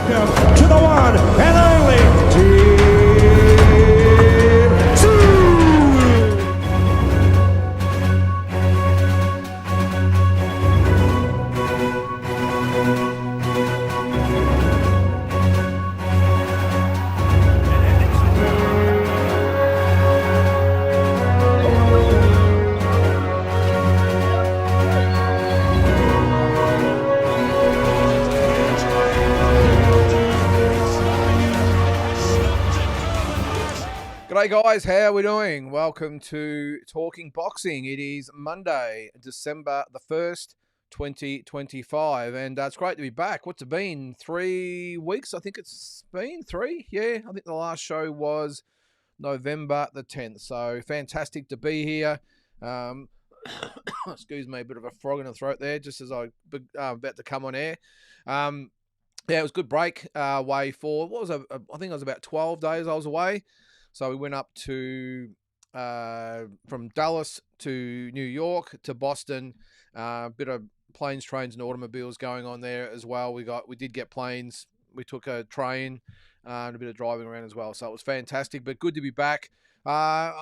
welcome to the one and only Team 2. G'day guys, how are we doing? Welcome to Talking Boxing. It is Monday, December the 1st, 2025, and it's great to be back. What's it been? 3 weeks? I think it's been 3. Yeah, I think the last show was November the 10th, so fantastic to be here. Excuse me, a bit of a frog in the throat there, just as I'm about to come on air. Yeah, it was a good break away for, I think it was about 12 days I was away. So we went up to from Dallas to New York to Boston. A bit of planes, trains, and automobiles going on there as well. We did get planes. We took a train and a bit of driving around as well. So it was fantastic, but good to be back. I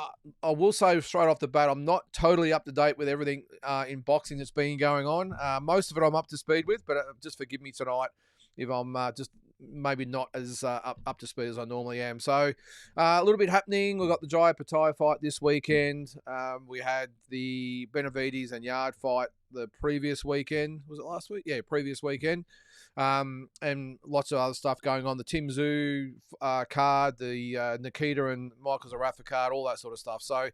will say straight off the bat, I'm not totally up to date with everything in boxing that's been going on. Most of it I'm up to speed with, but just forgive me tonight if I'm just maybe not as up to speed as I normally am. So a little bit happening. We've got the Jai Patai fight this weekend. We had the Benavides and Yard fight the previous weekend. Was it last week? Yeah, previous weekend. And lots of other stuff going on. The Tim Tszyu card, the Nikita and Michael Zarafa card, all that sort of stuff. So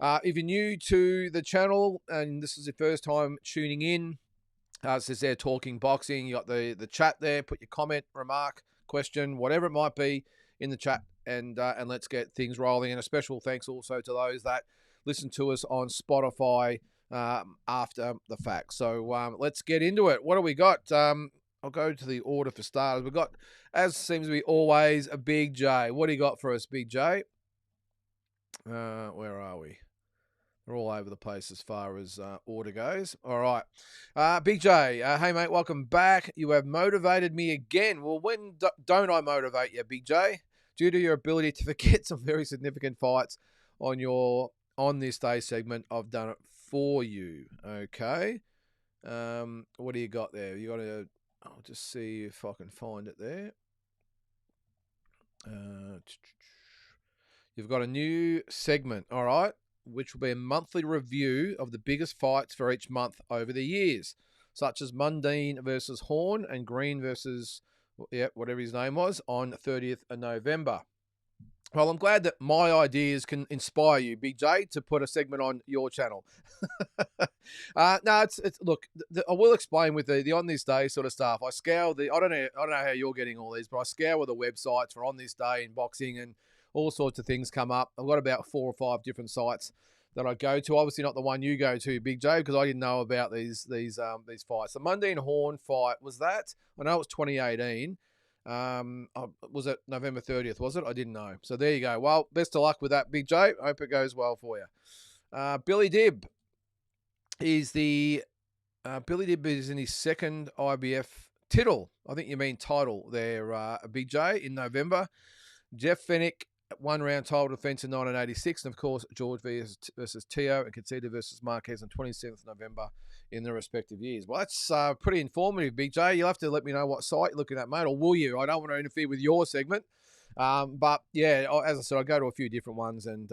if you're new to the channel and this is your first time tuning in, it says there, Talking Boxing. You got the chat there. Put your comment, remark, question, whatever it might be in the chat, and let's get things rolling. And a special thanks also to those that listen to us on Spotify after the fact. So let's get into it. What do we got? I'll go to the order for starters. We've got, as seems to be always, a Big J. What do you got for us, Big J? Where are we? We're all over the place as far as order goes. All right. Big J, hey, mate, welcome back. You have motivated me again. Well, when don't I motivate you, Big J? Due to your ability to forget some very significant fights on this day segment, I've done it for you. Okay. What do you got there? You got to, I'll just see if I can find it there. You've got a new segment. All right, which will be a monthly review of the biggest fights for each month over the years, such as Mundine versus Horn and Green versus, whatever his name was, on 30th of November. Well, I'm glad that my ideas can inspire you, Big J, to put a segment on your channel. No, it's look, I will explain with the on this day sort of stuff. I scour I don't know how you're getting all these, but I scour the websites for on this day in boxing, and all sorts of things come up. I've got about 4 or 5 different sites that I go to. Obviously not the one you go to, Big J, because I didn't know about these fights. The Mundine Horn fight, was that? I know it was 2018. Was it November 30th, was it? I didn't know. So there you go. Well, best of luck with that, Big J. Hope it goes well for you. Billy Dibb is Billy Dibb is in his second IBF title. I think you mean title there, Big J, in November. Jeff Fennick, 1-round title defense in 1986, and of course George versus Teo and Conceda versus Marquez on 27th November in their respective years. Well, that's pretty informative, Big J. You'll have to let me know what site you're looking at, mate, or will you? I don't want to interfere with your segment, but yeah, as I said, I go to a few different ones, and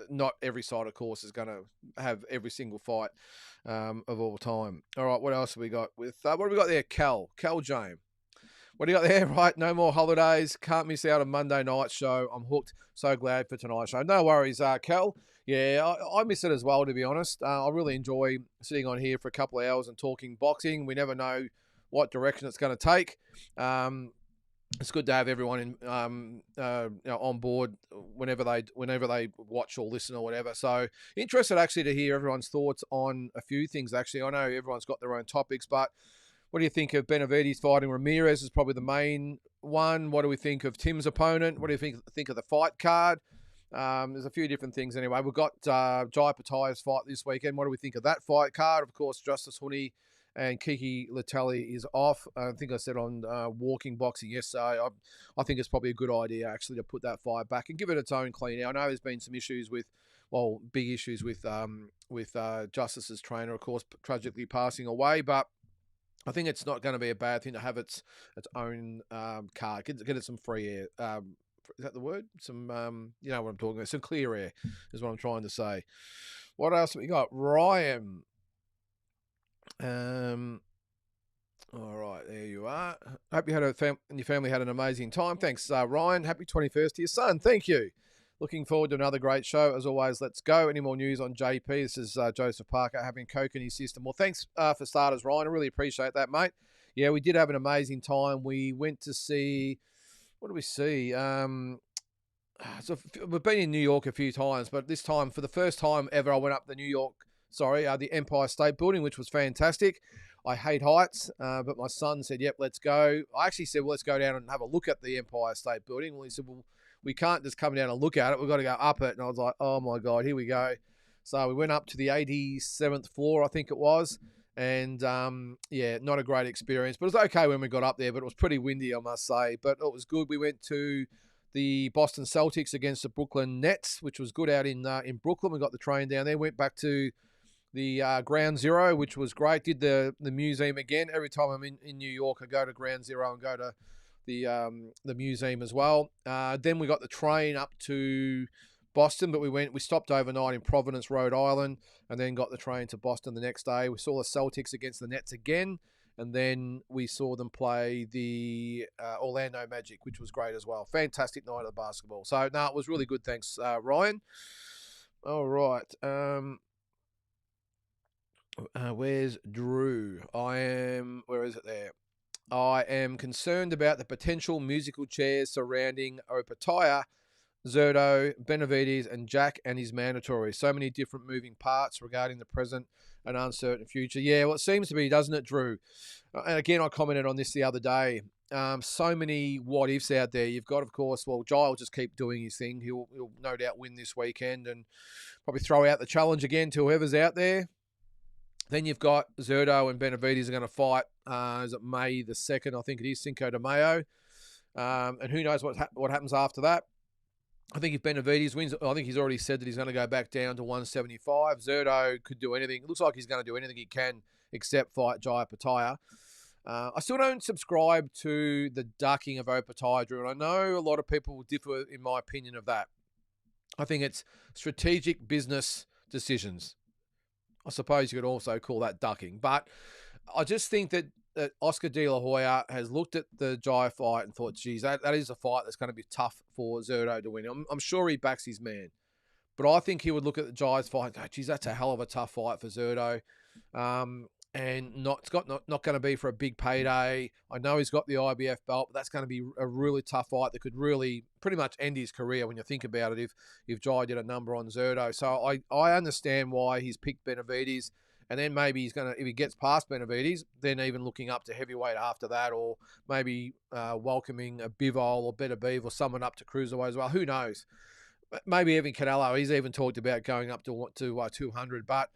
not every site, of course, is going to have every single fight of all time. All right, what else have we got? With what have we got there? Cal James. What do you got there? Right, no more holidays. Can't miss out on Monday night show. I'm hooked. So glad for tonight's show. No worries, Cal. Yeah, I miss it as well, to be honest. I really enjoy sitting on here for a couple of hours and talking boxing. We never know what direction it's going to take. It's good to have everyone on board whenever they watch or listen or whatever. So interested actually to hear everyone's thoughts on a few things. Actually, I know everyone's got their own topics, but what do you think of Benavides fighting Ramirez is probably the main one. What do we think of Tim's opponent? What do you think of the fight card? There's a few different things anyway. We've got Jai Patai's fight this weekend. What do we think of that fight card? Of course, Justice Huni and Kiki Latelli is off. I think I said on Walking Boxing yesterday, I think it's probably a good idea actually to put that fight back and give it its own clean out. I know there's been some issues with, well, big issues with Justice's trainer, of course, tragically passing away, but I think it's not going to be a bad thing to have its own card. Get it some free air. Is that the word? Some, you know what I'm talking about. Some clear air is what I'm trying to say. What else have we got? Ryan. All right, there you are. Hope you had and your family had an amazing time. Thanks, Ryan. Happy 21st to your son. Thank you. Looking forward to another great show. As always, let's go. Any more news on JP? This is Joseph Parker having coke in his system. Well, thanks for starters, Ryan. I really appreciate that, mate. Yeah, we did have an amazing time. We went to see, what did we see? So we've been in New York a few times, but this time, for the first time ever, I went up the Empire State Building, which was fantastic. I hate heights, but my son said, yep, let's go. I actually said, well, let's go down and have a look at the Empire State Building. Well, he said, well, we can't just come down and look at it. We've got to go up it. And I was like, oh, my God, here we go. So we went up to the 87th floor, I think it was. And, yeah, not a great experience. But it was okay when we got up there, but it was pretty windy, I must say. But it was good. We went to the Boston Celtics against the Brooklyn Nets, which was good out in Brooklyn. We got the train down there, went back to the Ground Zero, which was great. Did the museum again. Every time I'm in New York, I go to Ground Zero and go to the museum as well. Then we got the train up to Boston, but we stopped overnight in Providence, Rhode Island, and then got the train to Boston the next day. We saw the Celtics against the Nets again, and then we saw them play the Orlando Magic, which was great as well. Fantastic night of basketball. So, no, it was really good. Thanks, Ryan. All right. Where's Drew? Where is it there? I am concerned about the potential musical chairs surrounding Opataya, Zerto, Benavides, and Jack and his mandatory. So many different moving parts regarding the present and uncertain future. Yeah, well, it seems to be, doesn't it, Drew? And again, I commented on this the other day. So many what ifs out there. You've got, of course, well, Jai will just keep doing his thing. He'll no doubt win this weekend and probably throw out the challenge again to whoever's out there. Then you've got Zerto and Benavides are going to fight. Is it May the 2nd? I think it is, Cinco de Mayo. And who knows what happens after that. I think if Benavides wins, I think he's already said that he's going to go back down to 175. Zerto could do anything. It looks like he's going to do anything he can except fight Jai Opataya. I still don't subscribe to the ducking of Opataya, Drew, and I know a lot of people will differ in my opinion of that. I think it's strategic business decisions. I suppose you could also call that ducking. But I just think that Oscar De La Hoya has looked at the Jai fight and thought, geez, that is a fight that's going to be tough for Zerto to win. I'm sure he backs his man. But I think he would look at the Jai's fight and go, geez, that's a hell of a tough fight for Zerto. And it's not going to be for a big payday. I know he's got the IBF belt, but that's going to be a really tough fight that could really pretty much end his career when you think about it if Jai did a number on Zerto. So I understand why he's picked Benavides, and then maybe he's going to, if he gets past Benavides, then even looking up to heavyweight after that, or maybe welcoming a Bivol or Better Beef or someone up to cruiserweight as well. Who knows? Maybe even Canelo. He's even talked about going up to 200, but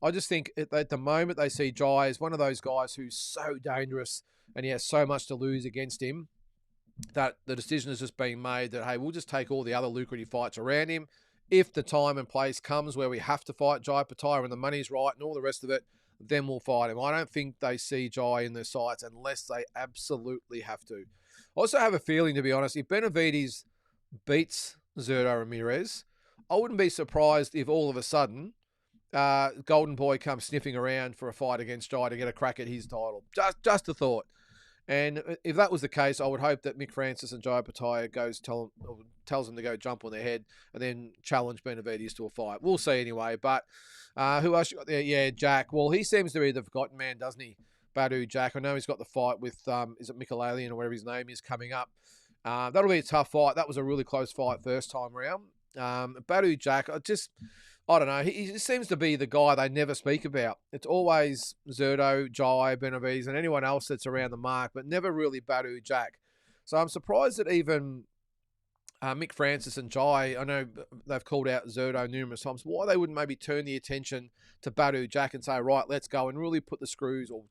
I just think at the moment they see Jai as one of those guys who's so dangerous and he has so much to lose against him that the decision has just been made that, hey, we'll just take all the other lucrative fights around him. If the time and place comes where we have to fight Jai Opataya and the money's right and all the rest of it, then we'll fight him. I don't think they see Jai in their sights unless they absolutely have to. I also have a feeling, to be honest, if Benavides beats Zerto Ramirez, I wouldn't be surprised if all of a sudden Golden Boy comes sniffing around for a fight against Jai to get a crack at his title. Just a thought. And if that was the case, I would hope that Mick Francis and Jai Opataya tells them to go jump on their head and then challenge Benavides to a fight. We'll see anyway. But who else you got there? Yeah, Jack. Well, he seems to be the forgotten man, doesn't he? Badu Jack. I know he's got the fight with, is it Michelalian or whatever his name is coming up. That'll be a tough fight. That was a really close fight first time around. Badu Jack, I don't know. He seems to be the guy they never speak about. It's always Zerto, Jai, Benavides, and anyone else that's around the mark, but never really Badu Jack. So I'm surprised that even Mick Francis and Jai, I know they've called out Zerto numerous times. Why they wouldn't maybe turn the attention to Badu Jack and say, right, let's go and really put the screws or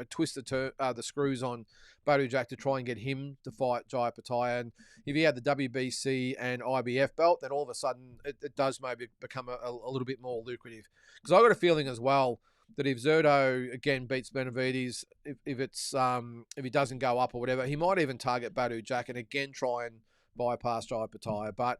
twist the screws on Badu Jack to try and get him to fight Jai Pattaya. And if he had the WBC and IBF belt, then all of a sudden it does maybe become a little bit more lucrative. Because I got a feeling as well that if Zerto again beats Benavides, if he doesn't go up or whatever, he might even target Badu Jack and again try and bypass Jai Pattaya. But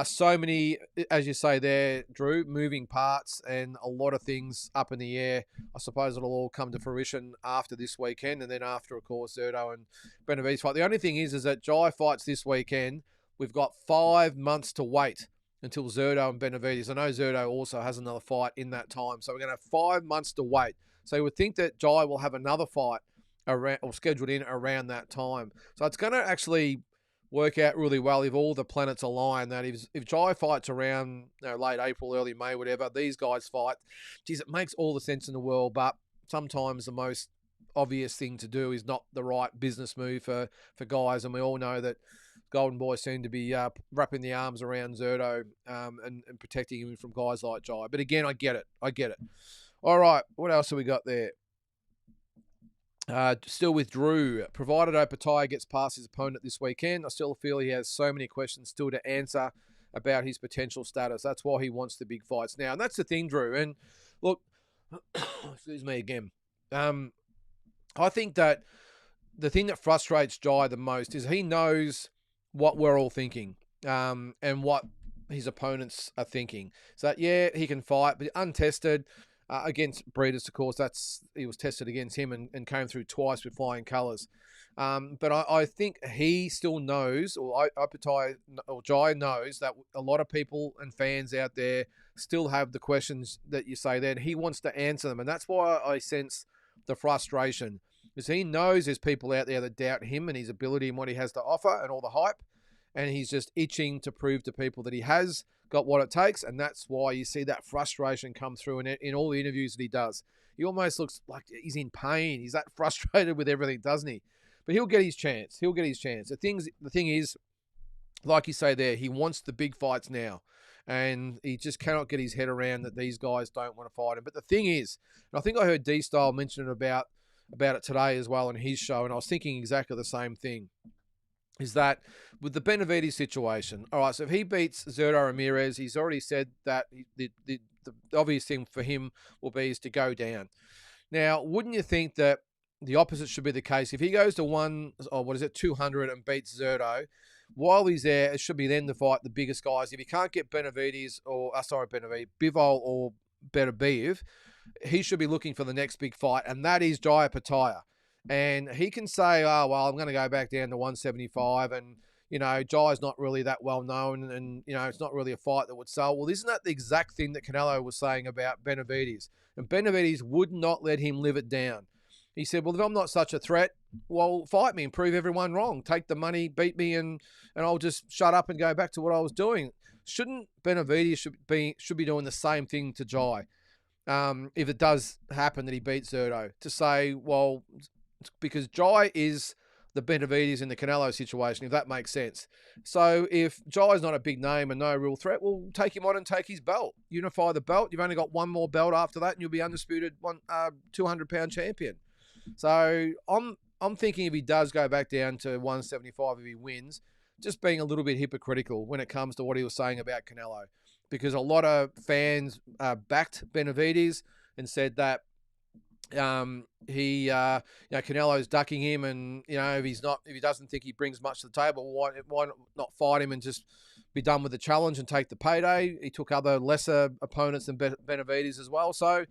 so many, as you say there, Drew, moving parts and a lot of things up in the air. I suppose it'll all come to fruition after this weekend, and then after, of course, Zerto and Benavides fight. The only thing is that Jai fights this weekend. We've got 5 months to wait until Zerto and Benavides. I know Zerto also has another fight in that time, so we're going to have 5 months to wait. So you would think that Jai will have another fight around or scheduled in around that time. So it's going to actually work out really well if all the planets align, that if Jai fights around late April, early May, whatever, these guys fight, geez, it makes all the sense in the world, but sometimes the most obvious thing to do is not the right business move for guys, and we all know that Golden Boy seem to be wrapping the arms around Zerto and protecting him from guys like Jai. But again, I get it. All right, what else have we got there? Still with Drew, provided Pattaya gets past his opponent this weekend, I still feel he has so many questions still to answer about his potential status. That's why he wants the big fights now. And that's the thing, Drew. And look, excuse me again. I think that the thing that frustrates Jai the most is he knows what we're all thinking and what his opponents are thinking. So, yeah, he can fight, but untested. Against Breeders, of course, he was tested against him and came through twice with flying colours. But I think he still knows, or Jai knows, that a lot of people and fans out there still have the questions that you say there, and he wants to answer them. And that's why I sense the frustration, because he knows there's people out there that doubt him and his ability and what he has to offer and all the hype, and he's just itching to prove to people that he has got what it takes, and that's why you see that frustration come through in all the interviews that he does. He almost looks like he's in pain. He's that frustrated with everything, doesn't he? But he'll get his chance. The thing is, like you say there, he wants the big fights now, and he just cannot get his head around that these guys don't want to fight him. But the thing is, and I think I heard D-Style mention about it today as well on his show, and I was thinking exactly the same thing, is that with the Benavides situation, all right, so if he beats Zerto Ramirez, he's already said that the obvious thing for him will be is to go down. Now, wouldn't you think that the opposite should be the case? If he goes to 200 and beats Zerto, while he's there, it should be then to fight the biggest guys. If he can't get Bivol or Beterbiev, he should be looking for the next big fight, and that is Jai Pattaya. And he can say, oh, well, I'm going to go back down to 175 and, Jai's not really that well known and, it's not really a fight that would sell. Well, isn't that the exact thing that Canelo was saying about Benavides? And Benavides would not let him live it down. He said, well, if I'm not such a threat, well, fight me and prove everyone wrong. Take the money, beat me, and I'll just shut up and go back to what I was doing. Shouldn't Benavides should be doing the same thing to Jai? If it does happen that he beats Zerto, to say, well, because Jai is the Benavides in the Canelo situation, if that makes sense. So if Jai's not a big name and no real threat, well, take him on and take his belt. Unify the belt. You've only got one more belt after that, and you'll be undisputed 200-pound champion. So I'm thinking if he does go back down to 175, if he wins, just being a little bit hypocritical when it comes to what he was saying about Canelo, because a lot of fans backed Benavides and said that Canelo's ducking him, and if he doesn't think he brings much to the table, why not fight him and just be done with the challenge and take the payday? He took other lesser opponents than Benavides as well. So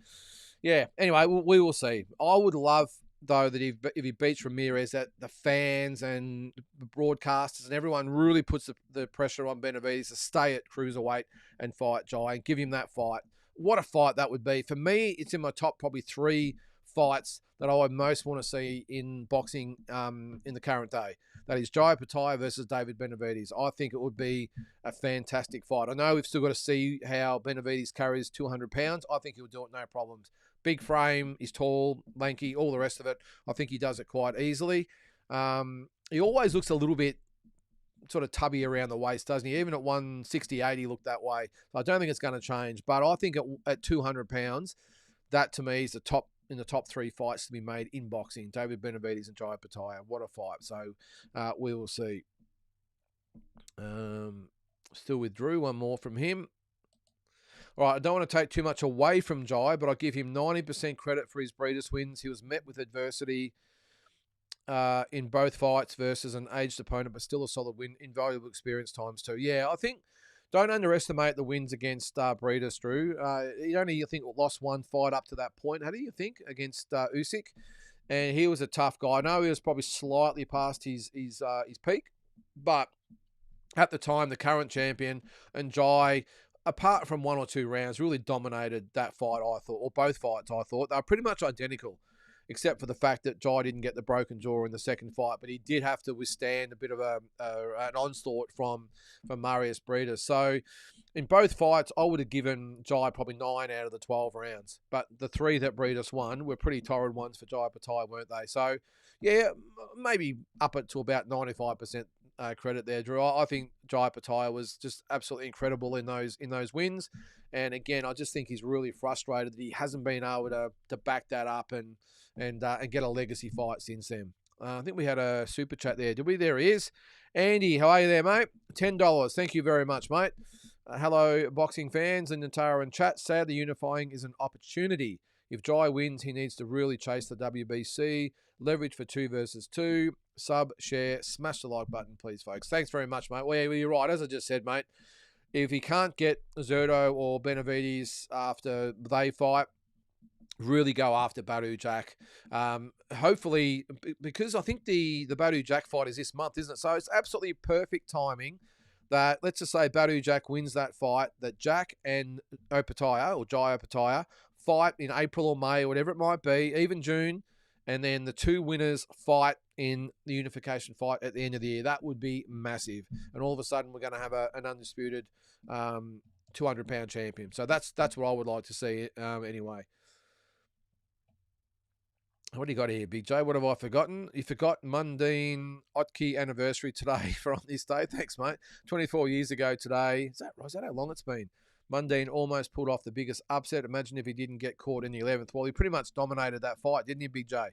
yeah, anyway, we will see. I would love, though, that if he beats Ramirez, that the fans and the broadcasters and everyone really puts the pressure on Benavides to stay at cruiserweight and fight Jai and give him that fight. What a fight that would be. For me, it's in my top probably 3 fights that I would most want to see in boxing in the current day. That is Jai Pattaya versus David Benavides. I think it would be a fantastic fight. I know we've still got to see how Benavides carries 200 pounds. I think he'll do it no problems. Big frame, he's tall, lanky, all the rest of it. I think he does it quite easily. He always looks a little bit sort of tubby around the waist, doesn't he? Even at 168, he looked that way. So I don't think it's going to change. But I think at 200 pounds, that to me is in the top 3 fights to be made in boxing. David Benavides and Jai Pattaya. What a fight. So we will see. Still with Drew. One more from him. All right, I don't want to take too much away from Jai, but I'll give him 90% credit for his Breeders' wins. He was met with adversity in both fights versus an aged opponent, but still a solid win. Invaluable experience times 2. Yeah, I think don't underestimate the wins against Breeders, Drew. He only, I think, lost one fight up to that point, had he, you think, against Usyk? And he was a tough guy. I know he was probably slightly past his peak, but at the time, the current champion and Jai, apart from 1 or 2 rounds, really dominated that fight, I thought, or both fights, I thought. They were pretty much identical, except for the fact that Jai didn't get the broken jaw in the second fight, but he did have to withstand a bit of an onslaught from Marius Breeders. So in both fights, I would have given Jai probably 9 out of the 12 rounds, but the 3 that Breeders won were pretty torrid ones for Jai Pattaya, weren't they? So, yeah, maybe up it to about 95% credit there, Drew. I think Jai Pattaya was just absolutely incredible in those wins, and again, I just think he's really frustrated that he hasn't been able to back that up and get a legacy fight since then. I think we had a super chat there. Did we? There he is. Andy, how are you there, mate? $10. Thank you very much, mate. Hello, boxing fans and Natara and chat. Sadly, unifying is an opportunity. If Jai wins, he needs to really chase the WBC. Leverage for 2 versus 2. Sub, share, smash the like button, please, folks. Thanks very much, mate. Well, you're right. As I just said, mate, if he can't get Zerto or Benavides after they fight, really go after Badu Jack. Hopefully, because I think the Badu Jack fight is this month, isn't it? So it's absolutely perfect timing that, let's just say Badu Jack wins that fight, that Jack and Opataya, or Jai Opataya, fight in April or May or whatever it might be, even June, and then the 2 winners fight in the unification fight at the end of the year. That would be massive. And all of a sudden, we're going to have an undisputed 200-pound champion. So that's what I would like to see anyway. What do you got here, Big J? What have I forgotten? You forgot Mundine Otke anniversary today for on this day. Thanks, mate. 24 years ago today. Is that how long it's been? Mundine almost pulled off the biggest upset. Imagine if he didn't get caught in the 11th. Well, he pretty much dominated that fight, didn't he, Big J?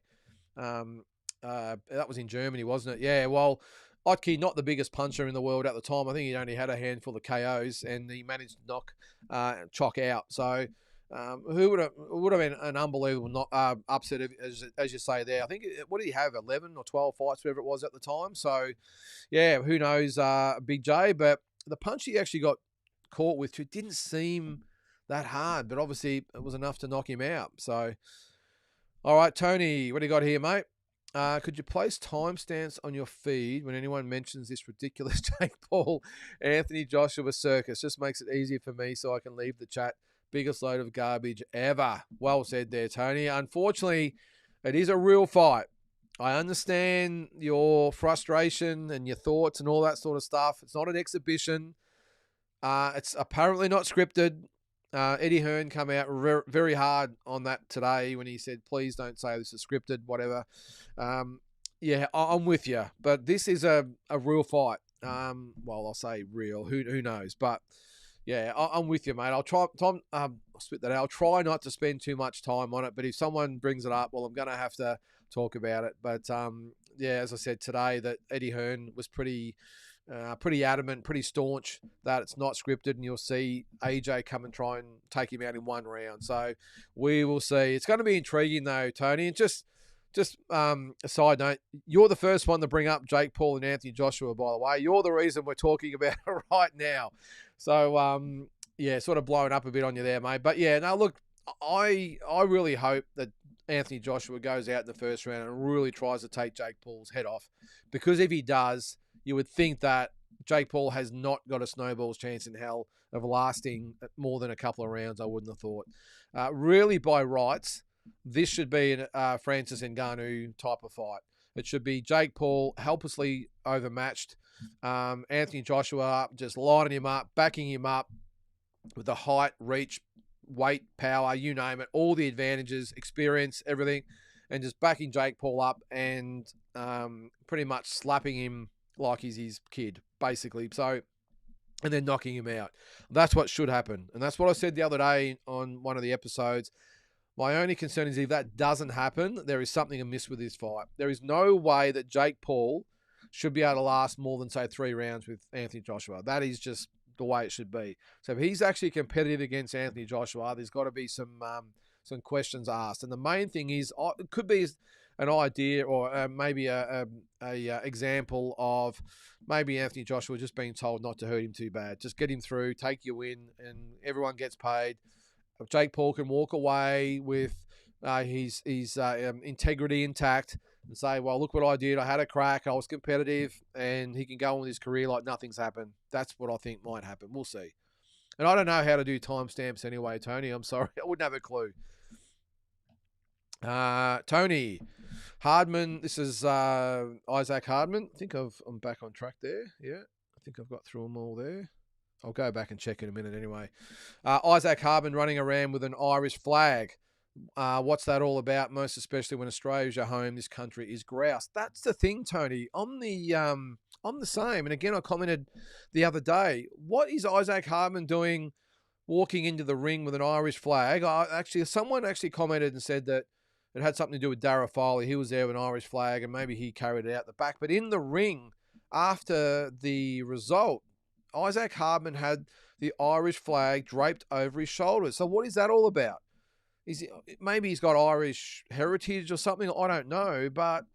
That was in Germany, wasn't it? Yeah, well, Otke, not the biggest puncher in the world at the time. I think he only had a handful of KOs, and he managed to knock Chock out. So who would have been an unbelievable upset, as you say there. I think, what did he have, 11 or 12 fights, whatever it was at the time? So, yeah, who knows, Big J. But the punch he actually got caught with didn't seem that hard, but obviously it was enough to knock him out. So, all right, Tony, what do you got here, mate? Could you place timestamps on your feed when anyone mentions this ridiculous Jake Paul, Anthony Joshua circus? Just makes it easier for me so I can leave the chat. Biggest load of garbage ever. Well said there, Tony. Unfortunately, it is a real fight. I understand your frustration and your thoughts and all that sort of stuff. It's not an exhibition. It's apparently not scripted. Eddie Hearn come out very hard on that today when he said, please don't say this is scripted, whatever. Yeah, I'm with you. But this is a real fight. Well, I'll say real. Who knows? But yeah, I'm with you, mate. I'll try. I'll spit that out. I'll try not to spend too much time on it. But if someone brings it up, well, I'm going to have to talk about it. But yeah, as I said today, that Eddie Hearn was pretty adamant, pretty staunch that it's not scripted, and you'll see AJ come and try and take him out in 1 round. So we will see. It's going to be intriguing though, Tony. And just a side note, you're the first one to bring up Jake Paul and Anthony Joshua, by the way. You're the reason we're talking about it right now. So yeah, sort of blowing up a bit on you there, mate. But yeah, no, look, I really hope that Anthony Joshua goes out in the first round and really tries to take Jake Paul's head off, because if he does, you would think that Jake Paul has not got a snowball's chance in hell of lasting more than a couple of rounds, I wouldn't have thought. Really, by rights, this should be a Francis Ngannou type of fight. It should be Jake Paul helplessly overmatched. Anthony Joshua just lining him up, backing him up with the height, reach, weight, power, you name it, all the advantages, experience, everything, and just backing Jake Paul up and pretty much slapping him like he's his kid, basically. So, and then knocking him out. That's what should happen. And that's what I said the other day on one of the episodes. My only concern is if that doesn't happen, there is something amiss with this fight. There is no way that Jake Paul should be able to last more than, say, 3 rounds with Anthony Joshua. That is just the way it should be. So if he's actually competitive against Anthony Joshua, there's got to be some questions asked. And the main thing is, it could be an idea or maybe a example of maybe Anthony Joshua just being told not to hurt him too bad. Just get him through, take your win, and everyone gets paid. Jake Paul can walk away with his integrity intact and say, well, look what I did. I had a crack. I was competitive. And he can go on with his career like nothing's happened. That's what I think might happen. We'll see. And I don't know how to do timestamps anyway, Tony. I'm sorry. I wouldn't have a clue. Tony Hardman. This is Isaac Hardman. I think I'm back on track there. Yeah. I think I've got through them all there. I'll go back and check in a minute anyway. Isaac Hardman running around with an Irish flag. What's that all about? Most especially when Australia's your home, this country is grouse. That's the thing, Tony. I'm the same. And again, I commented the other day. What is Isaac Hardman doing, walking into the ring with an Irish flag? Someone actually commented and said that it had something to do with Dara Foley. He was there with an Irish flag, and maybe he carried it out the back. But in the ring, after the result, Isaac Hardman had the Irish flag draped over his shoulders. So what is that all about? Maybe he's got Irish heritage or something. I don't know, but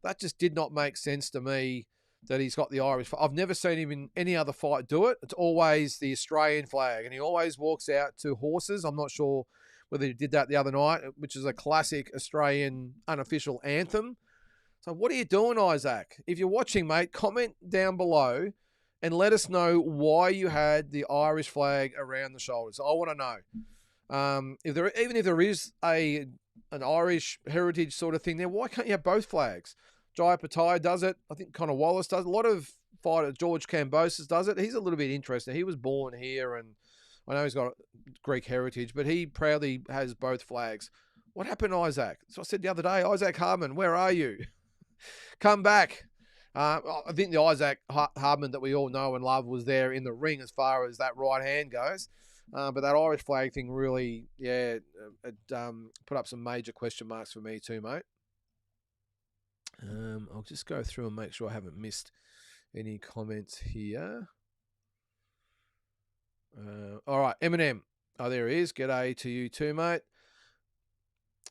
that just did not make sense to me that he's got the Irish flag. I've never seen him in any other fight do it. It's always the Australian flag, and he always walks out to horses. I'm not sure whether he did that the other night, which is a classic Australian unofficial anthem. So what are you doing, Isaac? If you're watching, mate, comment down below and let us know why you had the Irish flag around the shoulders. I want to know. Even if there is an Irish heritage sort of thing there, why can't you have both flags? Jai Pattaya does it. I think Conor Wallace does it. A lot of fighters, George Kambosos does it. He's a little bit interesting. He was born here, and I know he's got Greek heritage, but he proudly has both flags. What happened to Isaac? So I said the other day, Isaac Hardman, where are you? Come back. I think the Isaac Hardman that we all know and love was there in the ring as far as that right hand goes. But that Irish flag thing really, it put up some major question marks for me too, mate. I'll just go through and make sure I haven't missed any comments here. All right, Eminem. Oh, there he is. G'day to you too, mate.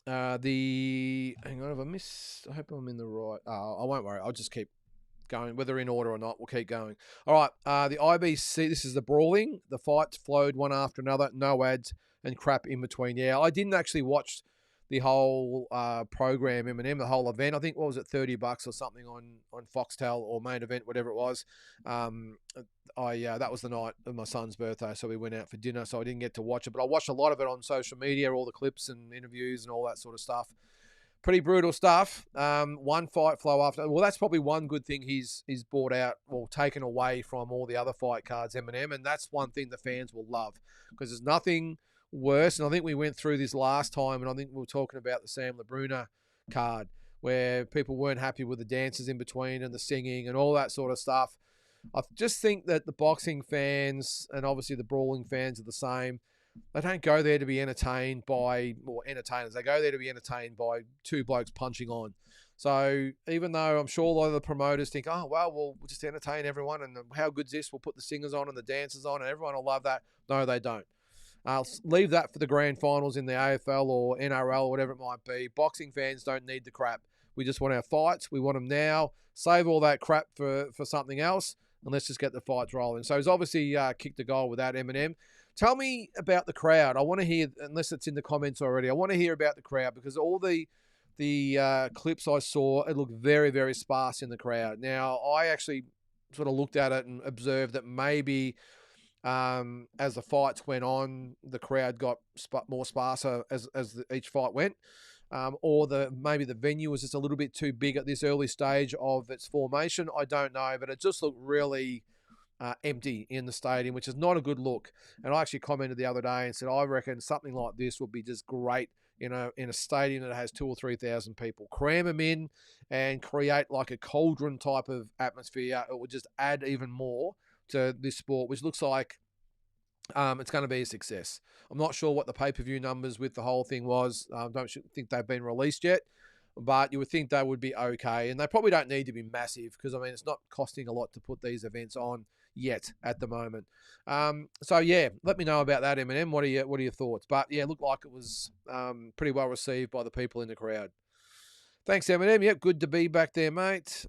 Hang on, have I missed? I hope I'm in the right. I won't worry. I'll just keep going, whether in order or not. We'll keep going. All right. The IBC. This is the brawling. The fights flowed one after another. No ads and crap in between. Yeah, I didn't actually watch the whole program, Eminem, the whole event. I think, what was it, $30 or something on Foxtel or Main Event, whatever it was. That was the night of my son's birthday, so we went out for dinner, so I didn't get to watch it. But I watched a lot of it on social media, all the clips and interviews and all that sort of stuff. Pretty brutal stuff. One fight flow after. Well, that's probably one good thing he's brought out or taken away from all the other fight cards, Eminem, and that's one thing the fans will love, because there's nothing worse. And I think we went through this last time, and I think we were talking about the Sam LaBruna card, where people weren't happy with the dances in between and the singing and all that sort of stuff. I just think that the boxing fans and obviously the brawling fans are the same. They don't go there to be entertained by, or entertainers. They go there to be entertained by two blokes punching on. So even though I'm sure a lot of the promoters think, oh, well, we'll just entertain everyone, and how good's this? We'll put the singers on and the dancers on and everyone will love that. No, they don't. I'll leave that for the grand finals in the AFL or NRL or whatever it might be. Boxing fans don't need the crap. We just want our fights. We want them now. Save all that crap for something else, and let's just get the fights rolling. So he's obviously kicked a goal with that, Eminem. Tell me about the crowd. I want to hear, unless it's in the comments already, I want to hear about the crowd, because all the clips I saw, it looked very, very sparse in the crowd. Now, I actually sort of looked at it and observed that maybe as the fights went on, the crowd got more sparser as each fight went, or maybe the venue was just a little bit too big at this early stage of its formation. I don't know, but it just looked really empty in the stadium, which is not a good look. And I actually commented the other day and said, I reckon something like this would be just great in a stadium that has 2,000 or 3,000 people. Cram them in and create like a cauldron type of atmosphere. It would just add even more to this sport, which looks like it's going to be a success. I'm not sure what the pay-per-view numbers with the whole thing was. Don't think they've been released yet, but you would think they would be okay. And they probably don't need to be massive because, I mean, it's not costing a lot to put these events on yet at the moment. So, yeah, let me know about that, Eminem. What are your thoughts? But, yeah, it looked like it was pretty well received by the people in the crowd. Thanks, Eminem. Yep, good to be back there, mate.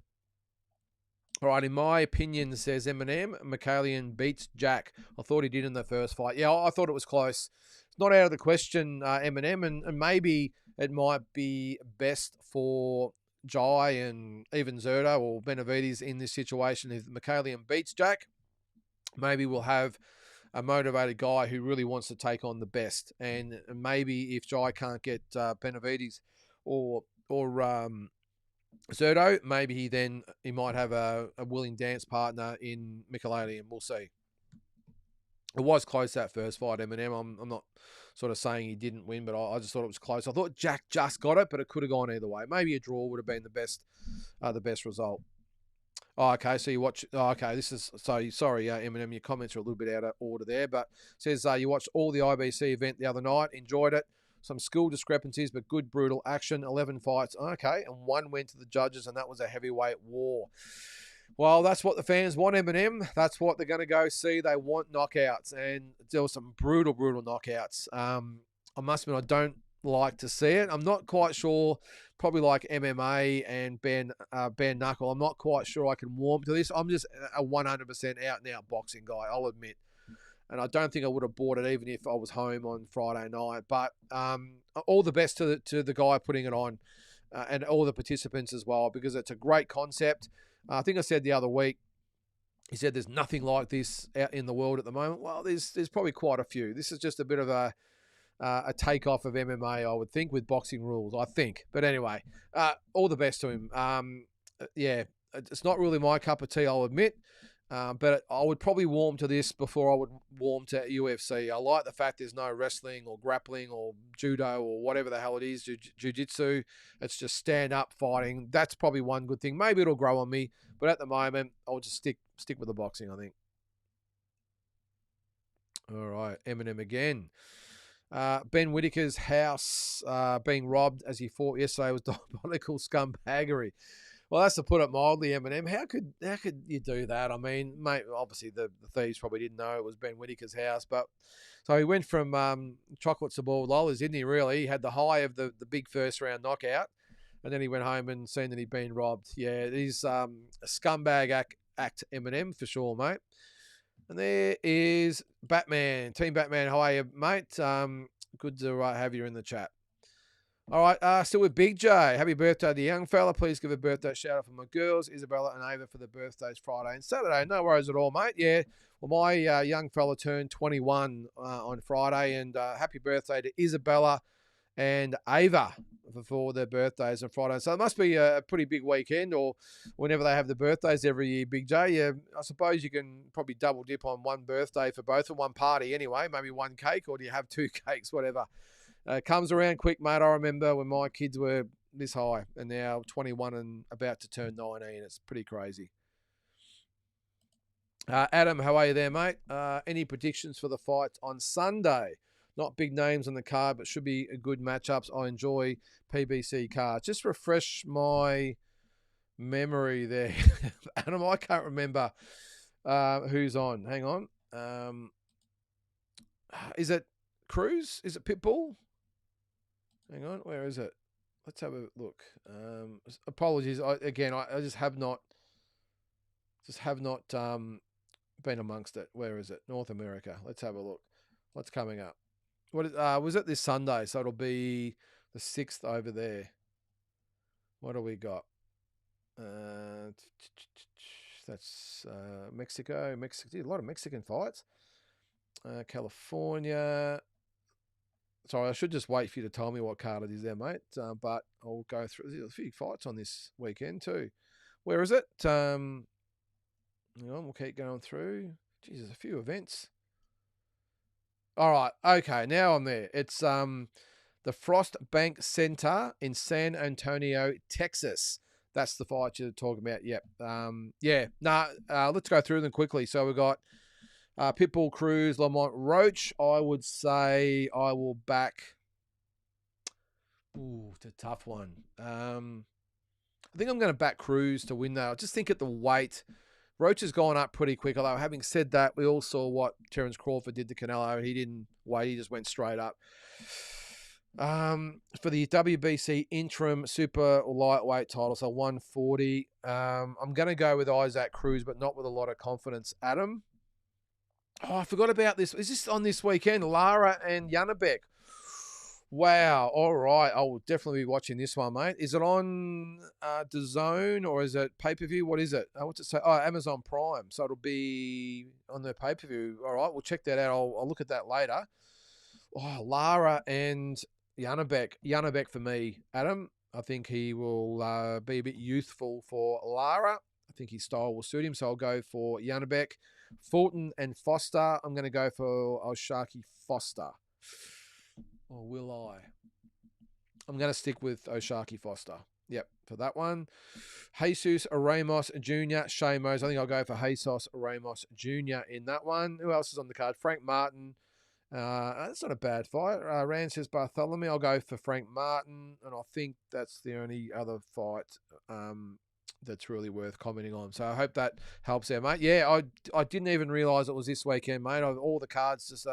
All right, in my opinion, says Eminem, Mikhailian beats Jack. I thought he did in the first fight. Yeah, I thought it was close. It's not out of the question, Eminem, and maybe it might be best for Jai and even Zerto or Benavides in this situation. If Mikhailian beats Jack, maybe we'll have a motivated guy who really wants to take on the best. And maybe if Jai can't get Benavides or Zerto, maybe he might have a willing dance partner in Michelele, and we'll see. It was close that first fight, Eminem. I'm not sort of saying he didn't win, but I just thought it was close. I thought Jack just got it, but it could have gone either way. Maybe a draw would have been the best result. Oh, okay. So you watch. Oh, okay. This is so. Sorry, Eminem. Your comments are a little bit out of order there, but it says you watched all the IBC event the other night. Enjoyed it. Some skill discrepancies, but good, brutal action. 11 fights. Okay. And one went to the judges, and that was a heavyweight war. Well, that's what the fans want, Eminem. That's what they're going to go see. They want knockouts, and there were some brutal, brutal knockouts. I must admit, I don't like to see it. I'm not quite sure. Probably like MMA and bare knuckle. I'm not quite sure I can warm to this. I'm just a 100% out and out boxing guy, I'll admit. And I don't think I would have bought it even if I was home on Friday night. But all the best to the guy putting it on and all the participants as well, because it's a great concept. I think I said the other week, he said there's nothing like this out in the world at the moment. Well, there's probably quite a few. This is just a bit of a takeoff of MMA, I would think, with boxing rules, I think. But anyway, all the best to him. Yeah, it's not really my cup of tea, I'll admit. But I would probably warm to this before I would warm to UFC. I like the fact there's no wrestling or grappling or judo or whatever the hell it is, jiu-jitsu. It's just stand-up fighting. That's probably one good thing. Maybe it'll grow on me, but at the moment, I'll just stick with the boxing, I think. All right, Eminem again. Ben Whittaker's house being robbed as he fought yesterday was diabolical scumbaggery. Well, that's to put it mildly, Eminem. How could you do that? I mean, mate, obviously the thieves probably didn't know it was Ben Whittaker's house, but so he went from chocolates to boiled lollies, didn't he? Really, he had the high of the big first round knockout, and then he went home and seen that he'd been robbed. Yeah, he's a scumbag act, Eminem, for sure, mate. And there is Batman, Team Batman. How are you, mate? Good to have you in the chat. All right, still with Big J. Happy birthday to the young fella. Please give a birthday shout out for my girls, Isabella and Ava, for the birthdays Friday and Saturday. No worries at all, mate. Yeah, well, my young fella turned 21 on Friday, and happy birthday to Isabella and Ava for their birthdays on Friday. So it must be a pretty big weekend, or whenever they have the birthdays every year, Big J. Yeah, I suppose you can probably double dip on one birthday for both, or one party anyway, maybe one cake, or do you have two cakes, whatever. Comes around quick, mate. I remember when my kids were this high and now 21 and about to turn 19. It's pretty crazy. Adam, how are you there, mate? Any predictions for the fights on Sunday? Not big names on the card, but should be a good matchups. I enjoy PBC cards. Just refresh my memory there. Adam, I can't remember who's on. Hang on. Is it Cruz? Is it Pitbull? Hang on, where is it? Let's have a look. Apologies. I just have not been amongst it. Where is it? North America. Let's have a look. What's coming up? Was it this Sunday? So it'll be the 6th over there. What do we got? That's Mexico. A lot of Mexican fights. California. Sorry, I should just wait for you to tell me what card it is there, mate. But I'll go through. There's a few fights on this weekend too. Where is it? Hang on, we'll keep going through. Jesus, a few events. All right, okay, now I'm there. It's the Frost Bank Center in San Antonio, Texas. That's the fight you're talking about. Yep. Let's go through them quickly. So we've got Pitbull, Cruz, Lamont, Roach. I would say I will back. Ooh, it's a tough one. I think I'm going to back Cruz to win, though. I just think at the weight, Roach has gone up pretty quick. Although, having said that, we all saw what Terence Crawford did to Canelo. He didn't wait. He just went straight up. For the WBC interim super lightweight title, so 140, I'm going to go with Isaac Cruz, but not with a lot of confidence. Adam? Oh, I forgot about this. Is this on this weekend? Lara and Janabek. Wow. All right. I will definitely be watching this one, mate. Is it on DAZN or is it pay-per-view? What is it? What's it say? Oh, Amazon Prime. So it'll be on the pay-per-view. All right. We'll check that out. I'll look at that later. Oh, Lara and Janabek. Janabek for me, Adam. I think he will be a bit youthful for Lara. I think his style will suit him, so I'll go for Janabek. Fulton and Foster. I'm going to go for Oshaki Foster. Or will I? I'm going to stick with Oshaki Foster. Yep, for that one. Jesus Ramos Jr., Shamos. I think I'll go for Jesus Ramos Jr. in that one. Who else is on the card? Frank Martin. That's not a bad fight. Rand says Bartholomew. I'll go for Frank Martin, and I think that's the only other fight that's really worth commenting on. So I hope that helps there, mate. Yeah, I didn't even realise it was this weekend, mate. All the cards just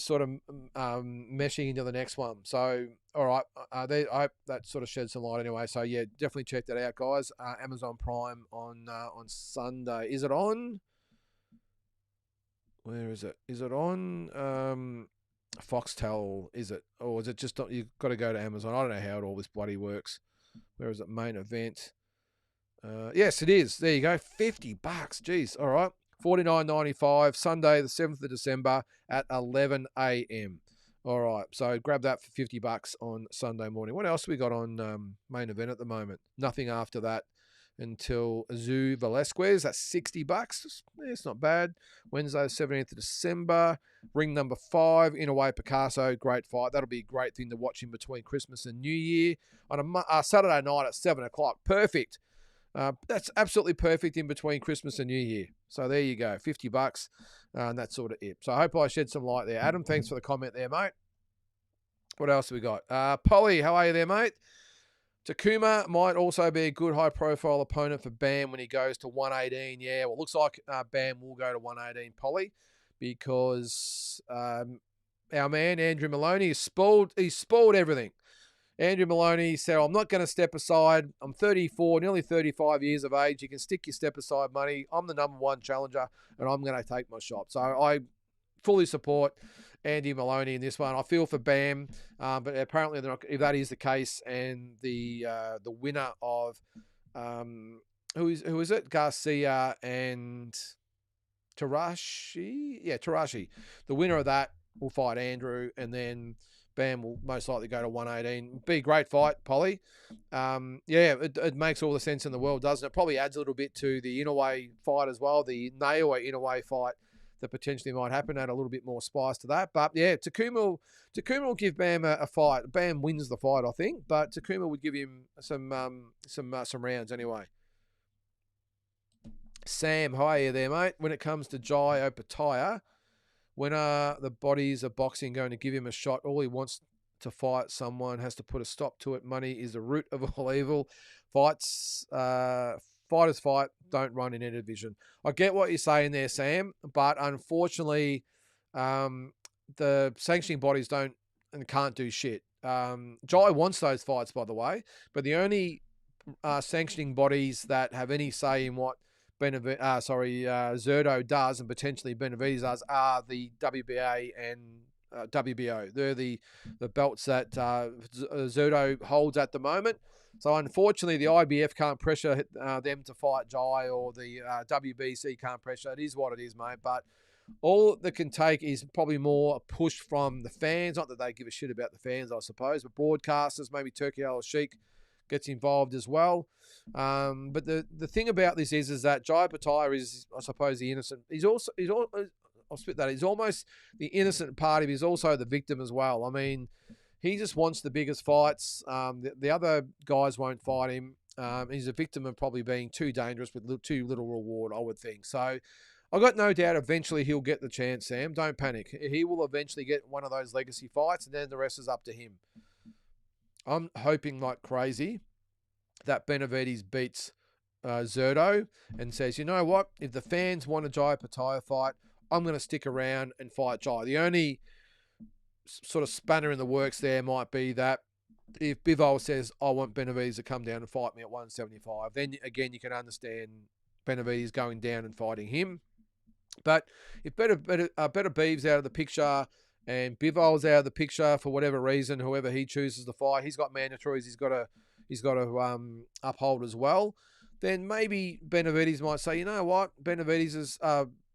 sort of meshing into the next one. So, all right, I hope that sort of sheds some light anyway. So, yeah, definitely check that out, guys. Amazon Prime on Sunday. Is it on? Where is it? Is it on Foxtel? Is it? Or is it just you've got to go to Amazon? I don't know how all this bloody works. Where is it? Main event. Yes, it is. There you go. $50. Jeez. All right. $49.95. Sunday, the 7th of December at 11 a.m. All right. So grab that for $50 on Sunday morning. What else we got on main event at the moment? Nothing after that until Zoo Velasquez. That's $60. It's not bad. Wednesday, the 17th of December. Ring number 5, Inouye Picasso. Great fight. That'll be a great thing to watch in between Christmas and New Year on a Saturday night at 7 o'clock. Perfect. That's absolutely perfect in between Christmas and New Year. So there you go, $50, and that's sort of it. So I hope I shed some light there. Adam, thanks for the comment there, mate. What else have we got? Polly, how are you there, mate? Takuma might also be a good high-profile opponent for Bam when he goes to 118. Yeah, well, it looks like Bam will go to 118, Polly, because our man, Andrew Maloney, he's spoiled everything. Andrew Maloney said, I'm not going to step aside. I'm 34, nearly 35 years of age. You can stick your step aside money. I'm the number one challenger, and I'm going to take my shot. So I fully support Andy Maloney in this one. I feel for Bam, but apparently they're not, if that is the case, and the winner of who is it? Garcia and Tarashi? Yeah, Tarashi. The winner of that will fight Andrew, and then Bam will most likely go to 118. Be a great fight, Polly. It makes all the sense in the world, doesn't it? Probably adds a little bit to the Inouye fight as well, the Naoya-Inouye fight that potentially might happen. Add a little bit more spice to that. But yeah, Takuma will give Bam a fight. Bam wins the fight, I think, but Takuma would give him some rounds anyway. Sam, how are you there, mate? When it comes to Jai Opetaia, when are the bodies of boxing going to give him a shot? All he wants to fight someone has to put a stop to it. Money is the root of all evil. Fighters fight, don't run in any division. I get what you're saying there, Sam, but unfortunately, the sanctioning bodies don't and can't do shit. Jai wants those fights, by the way, but the only sanctioning bodies that have any say in what Zerto does and potentially Benavidez does are the WBA and WBO. They're the belts that Zerto holds at the moment. So unfortunately, the IBF can't pressure them to fight Jai, or the WBC can't pressure. It is what it is, mate. But all that can take is probably more a push from the fans. Not that they give a shit about the fans, I suppose, but broadcasters, maybe Turkey Al-Sheikh gets involved as well. But the thing about this is that Jai Opetaia is, I suppose, the innocent. I'll spit that. He's almost the innocent party, but he's also the victim as well. I mean, He just wants the biggest fights. The other guys won't fight him. He's a victim of probably being too dangerous with too little reward, I would think. So I've got no doubt eventually he'll get the chance, Sam. Don't panic. He will eventually get one of those legacy fights, and then the rest is up to him. I'm hoping like crazy that Benavides beats Zerto and says, you know what? If the fans want a Jai Pataya fight, I'm going to stick around and fight Jai. The only sort of spanner in the works there might be that if Bivol says, I want Benavides to come down and fight me at 175, then again, you can understand Benavides going down and fighting him. But if Better Beev's out of the picture and Bivol's out of the picture for whatever reason, whoever he chooses to fight, he's got mandatories he's got to uphold as well, then maybe Benavides might say, you know what, Benavides is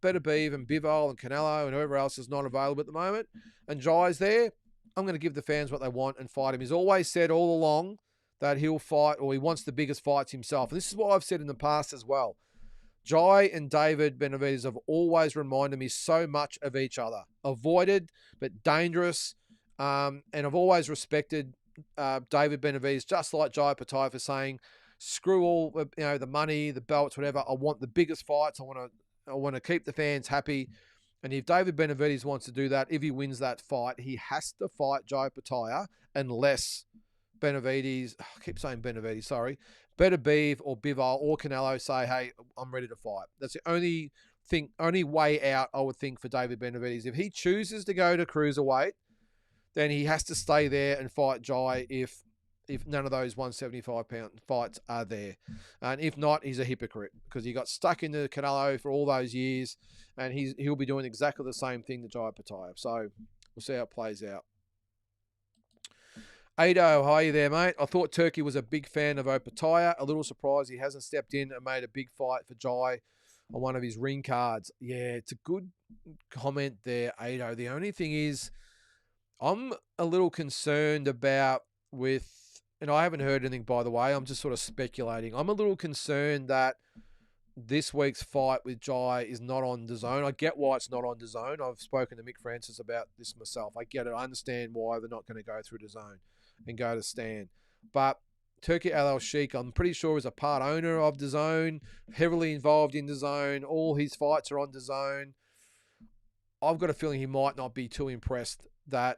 Better Beeve and Bivol and Canelo and whoever else is not available at the moment, and Jai's there. I'm going to give the fans what they want and fight him. He's always said all along that he'll fight, or he wants the biggest fights himself. And this is what I've said in the past as well. Jai and David Benavides have always reminded me so much of each other. Avoided, but dangerous. And I've always respected David Benavides, just like Jai Pataya, for saying, screw all the money, the belts, whatever. I want the biggest fights. I want to keep the fans happy. And if David Benavides wants to do that, if he wins that fight, he has to fight Jai Pataya unless Benavides, I keep saying Benavides, sorry, Better Beeve or Bivol or Canelo say, hey, I'm ready to fight. That's the only way out, I would think, for David Benavides. If he chooses to go to cruiserweight, then he has to stay there and fight Jai if none of those 175-pound fights are there. And if not, he's a hypocrite because he got stuck into Canelo for all those years, and he'll be doing exactly the same thing to Jai Pataya. So we'll see how it plays out. Ado, how are you there, mate? I thought Turkey was a big fan of Opataya. A little surprised he hasn't stepped in and made a big fight for Jai on one of his ring cards. Yeah, it's a good comment there, Ado. The only thing is, I'm a little concerned about and I haven't heard anything, by the way. I'm just sort of speculating. I'm a little concerned that this week's fight with Jai is not on DAZN. I get why it's not on DAZN. I've spoken to Mick Francis about this myself. I get it. I understand why they're not going to go through DAZN and go to Stan. But Turki Al-Sheikh, I'm pretty sure, is a part owner of DAZN, heavily involved in DAZN. All his fights are on DAZN. I've got a feeling he might not be too impressed that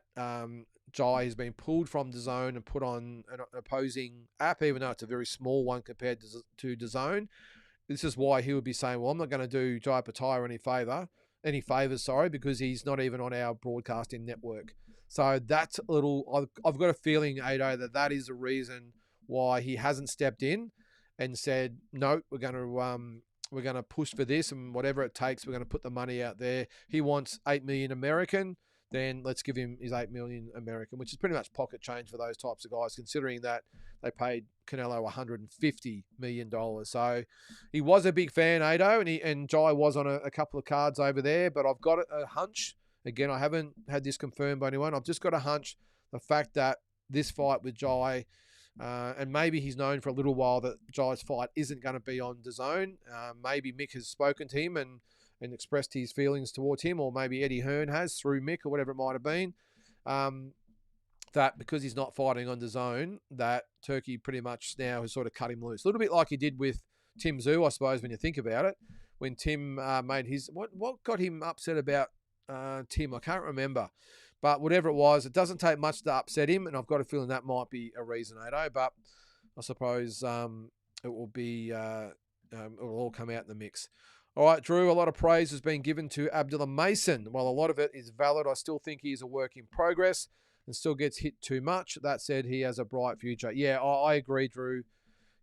Jai has been pulled from DAZN and put on an opposing app, even though it's a very small one compared to DAZN. This is why he would be saying, well, I'm not going to do Jai Pataya any favors, because he's not even on our broadcasting network. So that's a little, I've got a feeling, Ado, that is the reason why he hasn't stepped in and said, no, we're going to push for this, and whatever it takes, we're going to put the money out there. He wants 8 million American. Then let's give him his 8 million American, which is pretty much pocket change for those types of guys, considering that they paid Canelo $150 million. So he was a big fan, Ado, and Jai was on a couple of cards over there, but I've got a hunch. Again, I haven't had this confirmed by anyone. I've just got a hunch, the fact that this fight with Jai, and maybe he's known for a little while that Jai's fight isn't going to be on DAZN. Maybe Mick has spoken to him and expressed his feelings towards him, or maybe Eddie Hearn has through Mick, or whatever it might have been, that because he's not fighting on DAZN, that Turkey pretty much now has sort of cut him loose. A little bit like he did with Tim Tszyu, I suppose, when you think about it. When Tim made his... What got him upset about Tim? I can't remember. But whatever it was, it doesn't take much to upset him, and I've got a feeling that might be a reason, Ado. But I suppose it will be... it will all come out in the mix. All right, Drew, a lot of praise has been given to Abdullah Mason. While a lot of it is valid, I still think he is a work in progress and still gets hit too much. That said, he has a bright future. Yeah, I agree, Drew.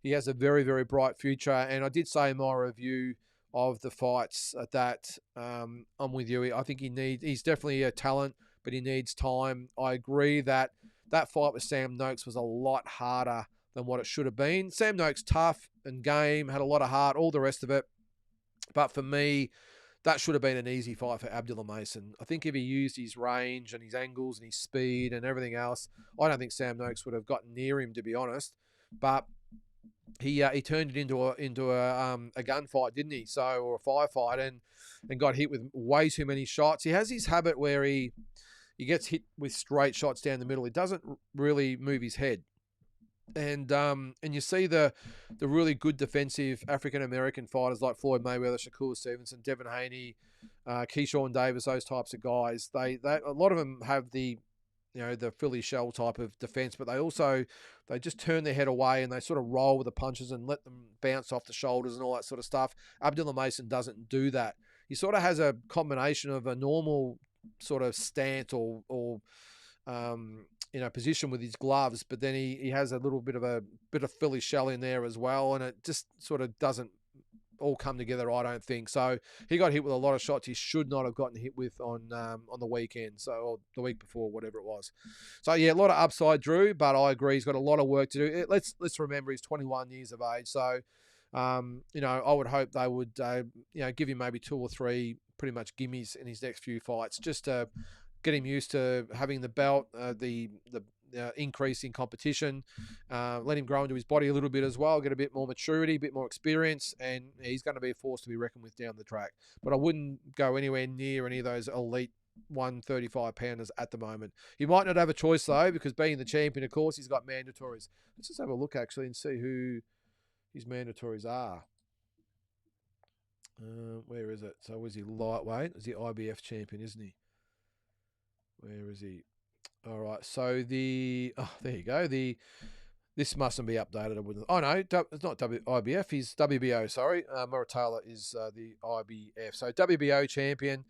He has a very, very bright future. And I did say in my review of the fights that I'm with you. I think he's definitely a talent, but he needs time. I agree that fight with Sam Noakes was a lot harder than what it should have been. Sam Noakes, tough and game, had a lot of heart, all the rest of it. But for me, that should have been an easy fight for Abdullah Mason. I think if he used his range and his angles and his speed and everything else, I don't think Sam Noakes would have gotten near him, to be honest. But he turned it into a gunfight, didn't he? Or a firefight, and got hit with way too many shots. He has his habit where he he gets hit with straight shots down the middle. He doesn't really move his head. And you see the really good defensive African American fighters like Floyd Mayweather, Shakur Stevenson, Devin Haney, Keyshawn Davis, those types of guys. They a lot of them have the the Philly shell type of defense, but they just turn their head away and they sort of roll with the punches and let them bounce off the shoulders and all that sort of stuff. Abdullah Mason doesn't do that. He sort of has a combination of a normal sort of stance or position with his gloves, but then he has a little bit of Philly shell in there as well, and it just sort of doesn't all come together, I don't think. So he got hit with a lot of shots he should not have gotten hit with on the weekend, or the week before, whatever it was. So yeah, a lot of upside, Drew, but I agree he's got a lot of work to do. Let's remember he's 21 years of age, so I would hope they would give him maybe 2 or 3 pretty much gimmies in his next few fights, just to get him used to having the belt, the increase in competition, let him grow into his body a little bit as well, get a bit more maturity, a bit more experience, and he's going to be a force to be reckoned with down the track. But I wouldn't go anywhere near any of those elite 135-pounders at the moment. He might not have a choice, though, because being the champion, of course, he's got mandatories. Let's just have a look, actually, and see who his mandatories are. Where is it? So was he lightweight? Is he IBF champion, isn't he? Where is he? All right. So there you go. This mustn't be updated. I wouldn't. Oh no, it's not IBF. He's WBO. Sorry, Muratala is the IBF. So WBO champion.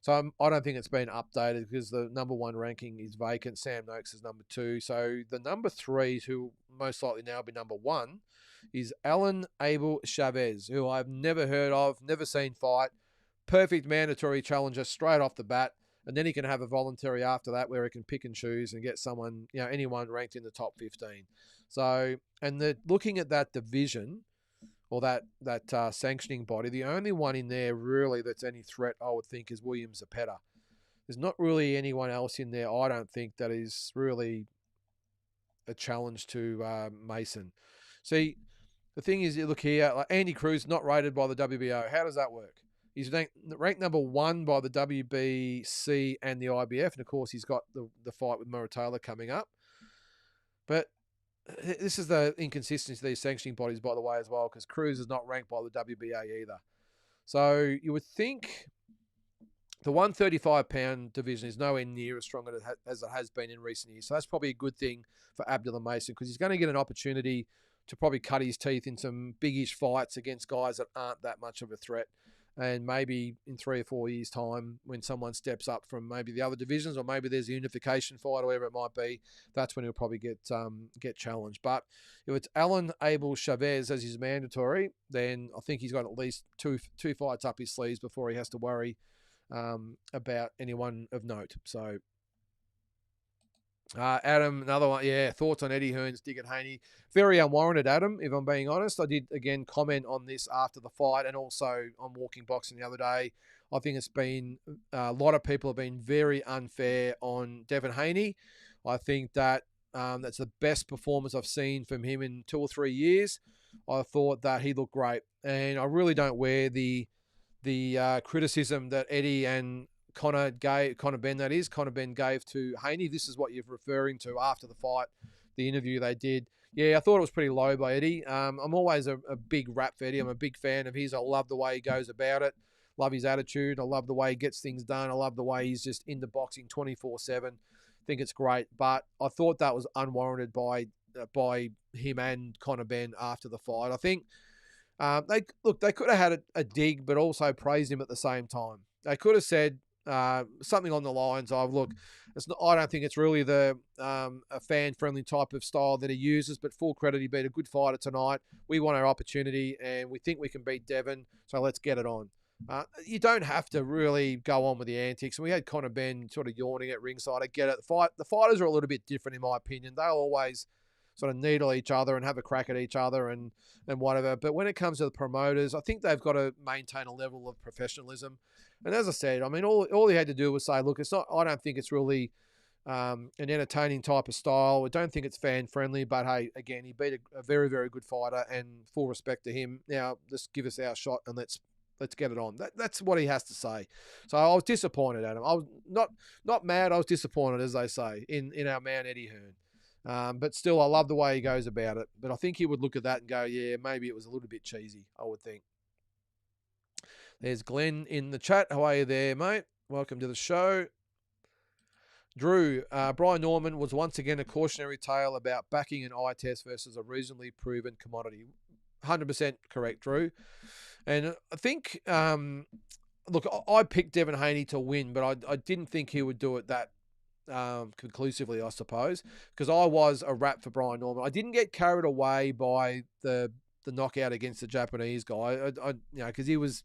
So I don't think it's been updated because the number 1 ranking is vacant. Sam Noakes is number 2. So the number 3, who most likely now be number 1, is Alan Abel Chavez, who I've never heard of, never seen fight. Perfect mandatory challenger straight off the bat. And then he can have a voluntary after that where he can pick and choose and get someone, anyone ranked in the top 15. So, and looking at that division or that sanctioning body, the only one in there really that's any threat, I would think, is William Zepeda. There's not really anyone else in there, I don't think, that is really a challenge to Mason. See, the thing is, you look here, like Andy Cruz not rated by the WBO. How does that work? He's ranked number 1 by the WBC and the IBF. And, of course, he's got the fight with Muratala coming up. But this is the inconsistency of these sanctioning bodies, by the way, as well, because Cruz is not ranked by the WBA either. So you would think the 135-pound division is nowhere near as strong as it has been in recent years. So that's probably a good thing for Abdullah Mason because he's going to get an opportunity to probably cut his teeth in some big-ish fights against guys that aren't that much of a threat. And maybe in 3 or 4 years' time, when someone steps up from maybe the other divisions, or maybe there's a unification fight, or whatever it might be, that's when he'll probably get challenged. But if it's Alan Abel Chavez as his mandatory, then I think he's got at least two fights up his sleeves before he has to worry about anyone of note. So, Adam, another one. Yeah, thoughts on Eddie Hearn's dig at Haney? Very unwarranted, Adam, if I'm being honest. I did, again, comment on this after the fight and also on Walking Boxing the other day. I think it's been, a lot of people have been very unfair on Devin Haney. I think that that's the best performance I've seen from him in 2 or 3 years. I thought that he looked great. And I really don't wear the criticism that Eddie and Conor Ben gave to Haney. This is what you're referring to after the fight, the interview they did. Yeah, I thought it was pretty low by Eddie. I'm always a big rap for Eddie. I'm a big fan of his. I love the way he goes about it. Love his attitude. I love the way he gets things done. I love the way he's just into boxing 24/7. Think it's great. But I thought that was unwarranted by him and Conor Ben after the fight. I think they could have had a dig, but also praised him at the same time. They could have said something on the lines of, look, I don't think it's really a fan-friendly type of style that he uses, but full credit, he beat a good fighter tonight. We want our opportunity, and we think we can beat Devin, so let's get it on. You don't have to really go on with the antics. And we had Conor Ben sort of yawning at ringside. I get it. The fighters are a little bit different, in my opinion. They'll always sort of needle each other and have a crack at each other and whatever. But when it comes to the promoters, I think they've got to maintain a level of professionalism. And as I said, I mean, all he had to do was say, look, I don't think it's really an entertaining type of style. I don't think it's fan-friendly. But, hey, again, he beat a very, very good fighter, and full respect to him. Now, just give us our shot and let's Let's get it on. That's what he has to say. So I was disappointed at him. I was not mad. I was disappointed, as they say, in our man Eddie Hearn. But still, I love the way he goes about it. But I think he would look at that and go, yeah, maybe it was a little bit cheesy, I would think. There's Glenn in the chat. How are you there, mate? Welcome to the show. Drew, Brian Norman was once again a cautionary tale about backing an eye test versus a reasonably proven commodity. 100% correct, Drew. And I think, look, I picked Devin Haney to win, but I didn't think he would do it that conclusively, I suppose, because I was a wrap for Brian Norman. I didn't get carried away by the knockout against the Japanese guy, because he was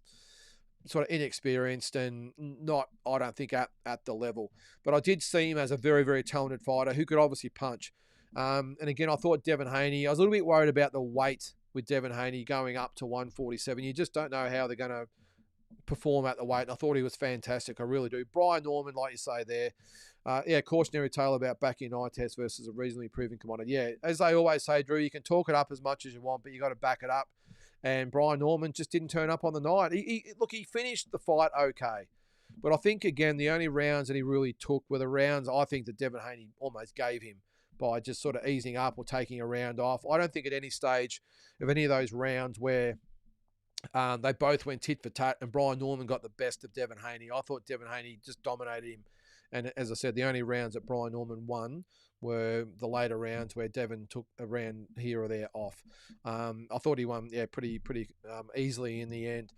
sort of inexperienced and not, I don't think, at the level. But I did see him as a very, very talented fighter who could obviously punch. And again, I thought Devin Haney, I was a little bit worried about the weight with Devin Haney going up to 147. You just don't know how they're going to perform at the weight. And I thought he was fantastic. I really do. Brian Norman, like you say there, cautionary tale about backing an eye test versus a reasonably proven commodity. Yeah, as they always say, Drew, you can talk it up as much as you want, but you got to back it up. And Brian Norman just didn't turn up on the night. He finished the fight okay. But I think, again, the only rounds that he really took were the rounds I think that Devin Haney almost gave him by just sort of easing up or taking a round off. I don't think at any stage of any of those rounds where they both went tit for tat and Brian Norman got the best of Devin Haney. I thought Devin Haney just dominated him. And as I said, the only rounds that Brian Norman won were the later rounds where Devin took a round here or there off. I thought he won, pretty easily in the end.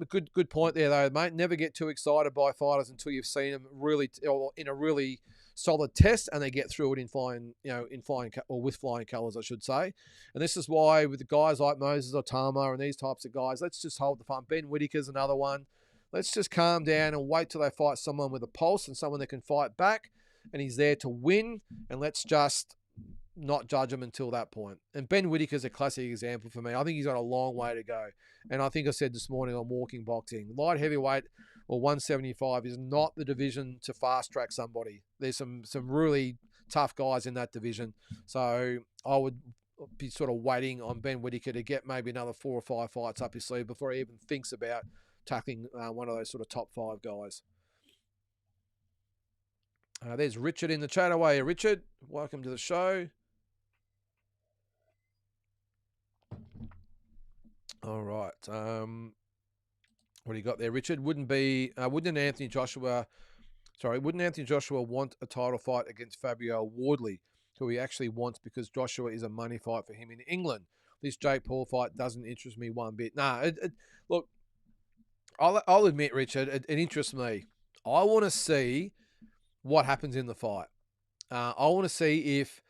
Good point there though, mate. Never get too excited by fighters until you've seen them really in a really solid test and they get through it with flying colours, I should say. And this is why with the guys like Moses Otama and these types of guys, let's just hold the fun. Ben Whittaker's another one. Let's just calm down and wait till they fight someone with a pulse and someone that can fight back. And he's there to win. And let's just not judge him until that point. And Ben Whittaker's a classic example for me. I think he's got a long way to go. And I think I said this morning on Walking Boxing, light heavyweight or 175 is not the division to fast track somebody. There's some really tough guys in that division. So I would be sort of waiting on Ben Whittaker to get maybe another 4 or 5 fights up his sleeve before he even thinks about tackling one of those sort of top 5 guys. There's Richard in the chat. Away, Richard. Welcome to the show. All right. What do you got there, Richard? Wouldn't Anthony Joshua want a title fight against Fabio Wardley, who he actually wants because Joshua is a money fight for him in England? This Jake Paul fight doesn't interest me one bit. Look, I'll admit, Richard, it interests me. I want to see what happens in the fight. I want to see if,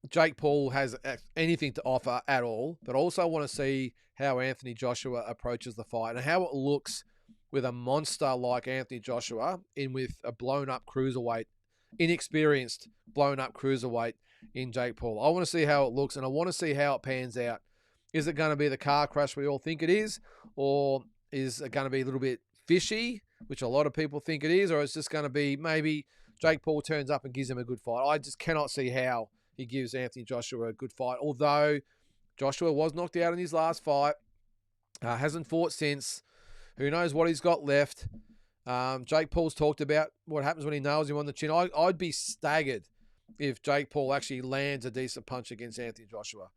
Jake Paul has anything to offer at all, but also I want to see how Anthony Joshua approaches the fight and how it looks with a monster like Anthony Joshua with a blown-up cruiserweight, inexperienced blown-up cruiserweight in Jake Paul. I want to see how it looks, and I want to see how it pans out. Is it going to be the car crash we all think it is, or is it going to be a little bit fishy, which a lot of people think it is, or it's just going to be maybe Jake Paul turns up and gives him a good fight? I just cannot see how he gives Anthony Joshua a good fight, although Joshua was knocked out in his last fight, hasn't fought since. Who knows what he's got left. Jake Paul's talked about what happens when he nails him on the chin. I'd be staggered if Jake Paul actually lands a decent punch against Anthony Joshua.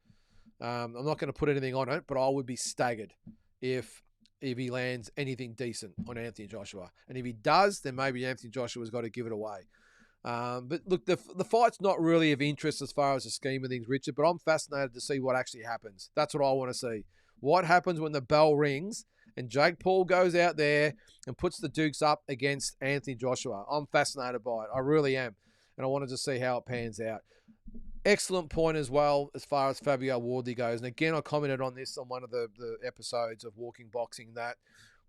I'm not going to put anything on it, but I would be staggered if he lands anything decent on Anthony Joshua. And if he does, then maybe Anthony Joshua's got to give it away. But look, the fight's not really of interest as far as the scheme of things, Richard, but I'm fascinated to see what actually happens. That's what I want to see. What happens when the bell rings and Jake Paul goes out there and puts the dukes up against Anthony Joshua? I'm fascinated by it. I really am. And I wanted to see how it pans out. Excellent point as well as far as Fabio Wardley goes. And again, I commented on this on one of the episodes of Walking Boxing, that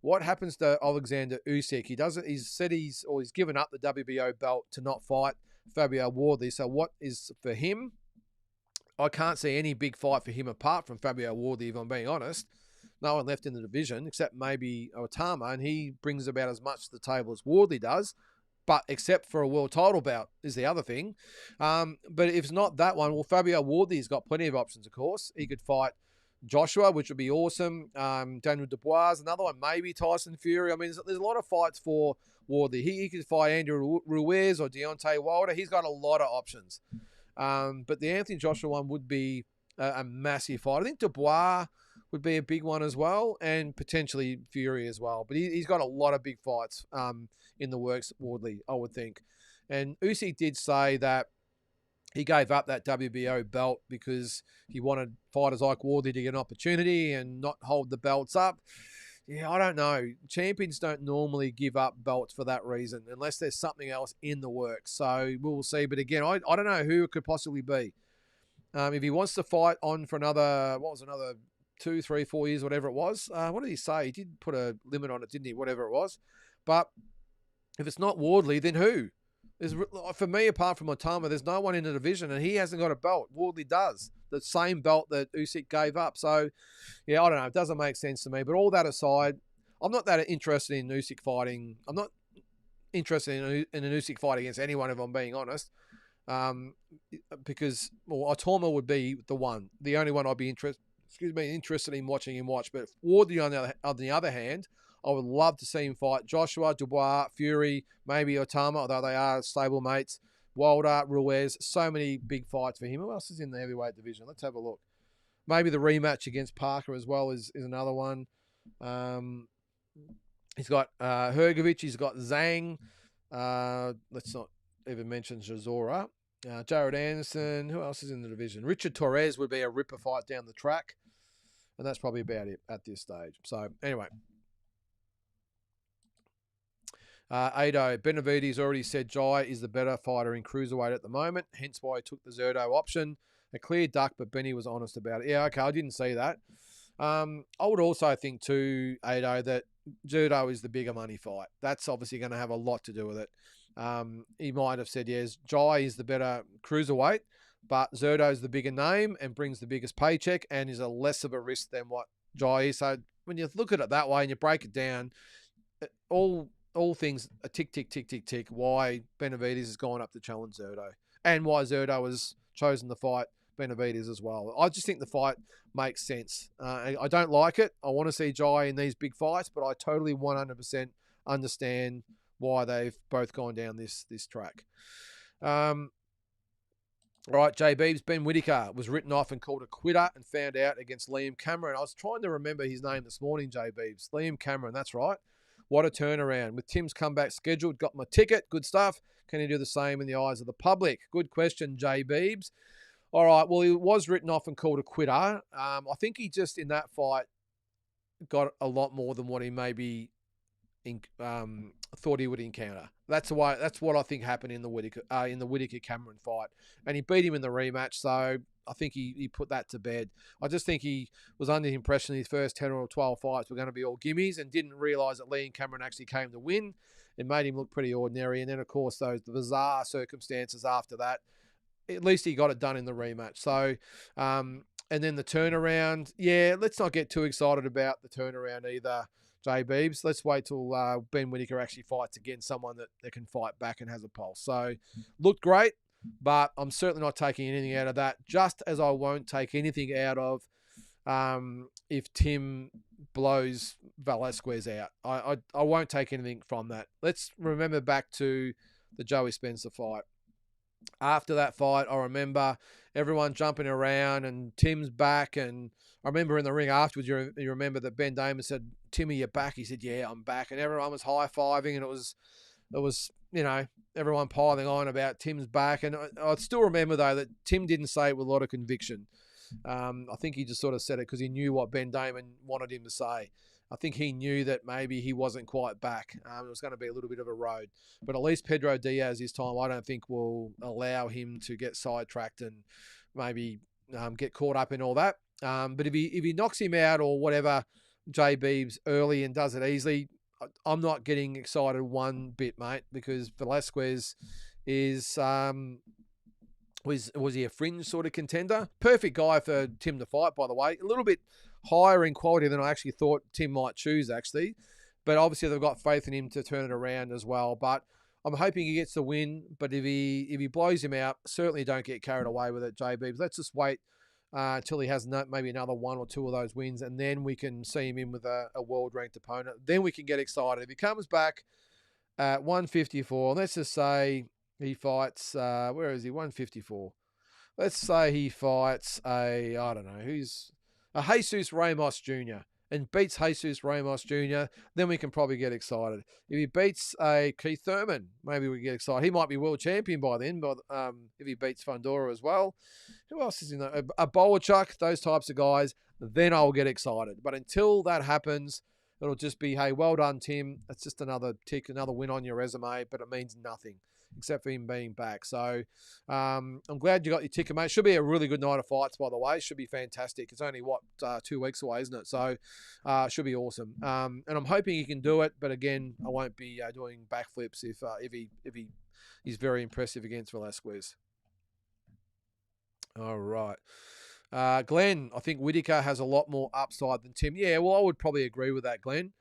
what happens to Alexander Usyk? He's given up the WBO belt to not fight Fabio Wardley. So what is for him? I can't see any big fight for him apart from Fabio Wardley, if I'm being honest. No one left in the division except maybe Otama, and he brings about as much to the table as Wardley does. But except for a world title bout is the other thing. But if it's not that one, well, Fabio Wardley's got plenty of options, of course. He could fight Joshua, which would be awesome. Daniel Dubois, another one, maybe Tyson Fury. I mean, there's a lot of fights for Wardley. He could fight Andrew Ruiz or Deontay Wilder. He's got a lot of options. But the Anthony Joshua one would be a massive fight. I think Dubois would be a big one as well, and potentially Fury as well. But he's got a lot of big fights in the works, Wardley, I would think. And Usyk did say that he gave up that WBO belt because he wanted fighters like Wardley to get an opportunity and not hold the belts up. Yeah, I don't know. Champions don't normally give up belts for that reason unless there's something else in the works. So we'll see. But again, I don't know who it could possibly be. If he wants to fight on for another 2, 3, 4 years, whatever it was. What did he say? He did put a limit on it, didn't he? Whatever it was. But if it's not Wardley, then who? For me, apart from Otama, there's no one in the division, and he hasn't got a belt. Wardley does. The same belt that Usyk gave up. So, yeah, I don't know. It doesn't make sense to me. But all that aside, I'm not that interested in Usyk fighting. I'm not interested in an Usyk fight against anyone, if I'm being honest. Because Otama would be the only one I'd be interested in watching him watch. But Wardley, on the other hand, I would love to see him fight Joshua, Dubois, Fury, maybe Otama, although they are stable mates. Wilder, Ruiz, so many big fights for him. Who else is in the heavyweight division? Let's have a look. Maybe the rematch against Parker as well is another one. He's got Hrgovic, he's got Zhang. Let's not even mention Chisora. Jared Anderson. Who else is in the division? Richard Torres would be a ripper fight down the track. And that's probably about it at this stage. So, anyway. Ado, Benavides already said Jai is the better fighter in cruiserweight at the moment, hence why he took the Zerdo option. A clear duck, but Benny was honest about it. Yeah, okay, I didn't see that. I would also think too, Ado, that Zerdo is the bigger money fight. That's obviously going to have a lot to do with it. He might have said, yes, Jai is the better cruiserweight, but Zerdo is the bigger name and brings the biggest paycheck and is a less of a risk than what Jai is. So when you look at it that way and you break it down, all things are tick, tick, tick, tick, tick, why Benavides has gone up to challenge Zerdo and why Zerdo has chosen to fight Benavides as well. I just think the fight makes sense. I don't like it. I want to see Jai in these big fights, but I totally 100% understand why they've both gone down this track. All right, J Beebs, Ben Whittaker was written off and called a quitter and found out against Liam Cameron. I was trying to remember his name this morning, J Beebs. Liam Cameron, that's right. What a turnaround. With Tim's comeback scheduled, got my ticket. Good stuff. Can he do the same in the eyes of the public? Good question, J Beebs. All right, well, he was written off and called a quitter. I think he just, in that fight, got a lot more than what he maybe thought he would encounter. That's what I think happened in the Whittaker Cameron fight. And he beat him in the rematch, so I think he put that to bed. I just think he was under the impression his first 10 or 12 fights were going to be all gimmies and didn't realise that Liam Cameron actually came to win. It made him look pretty ordinary. And then, of course, the bizarre circumstances after that, at least he got it done in the rematch. So, and then the turnaround, yeah, let's not get too excited about the turnaround either, J Beebs. Let's wait till Ben Whittaker actually fights against someone that can fight back and has a pulse. So, looked great. But I'm certainly not taking anything out of that, just as I won't take anything out of if Tim blows Velasquez out. I won't take anything from that. Let's remember back to the Joey Spencer fight. After that fight, I remember everyone jumping around and Tim's back. And I remember in the ring afterwards, you remember that Ben Damon said, "Timmy, you're back." He said, "Yeah, I'm back." And everyone was high-fiving, and it was everyone piling on about Tim's back. And I still remember, though, that Tim didn't say it with a lot of conviction. I think he just sort of said it because he knew what Ben Damon wanted him to say. I think he knew that maybe he wasn't quite back. It was going to be a little bit of a road. But at least Pedro Diaz this time, I don't think will allow him to get sidetracked and maybe get caught up in all that. But if he knocks him out or whatever, J Beebs, early and does it easily, I'm not getting excited one bit, mate, because Velasquez is was he a fringe sort of contender? Perfect guy for Tim to fight, by the way. A little bit higher in quality than I actually thought Tim might choose, actually. But obviously they've got faith in him to turn it around as well. But I'm hoping he gets the win. But if he blows him out, certainly don't get carried away with it, J Beebs. Let's just wait until he has maybe another 1 or 2 of those wins, and then we can see him in with a world-ranked opponent. Then we can get excited. If he comes back at 154, let's just say he fights, where is he, 154? Let's say he fights I don't know, who's a Jesus Ramos Jr. and beats Jesus Ramos Jr., then we can probably get excited. If he beats a Keith Thurman, maybe we get excited. He might be world champion by then, but if he beats Fundora as well. Who else is in there? A Bolachuk, those types of guys, then I'll get excited. But until that happens, it'll just be, hey, well done, Tim. It's just another tick, another win on your resume, but it means nothing except for him being back. So I'm glad you got your ticket, mate. Should be a really good night of fights, by the way. Should be fantastic. It's only, 2 weeks away, isn't it? So should be awesome. And I'm hoping he can do it, but again, I won't be doing backflips if he's very impressive against Velasquez. All right. Glenn, I think Whittaker has a lot more upside than Tim. Yeah, well, I would probably agree with that, Glenn.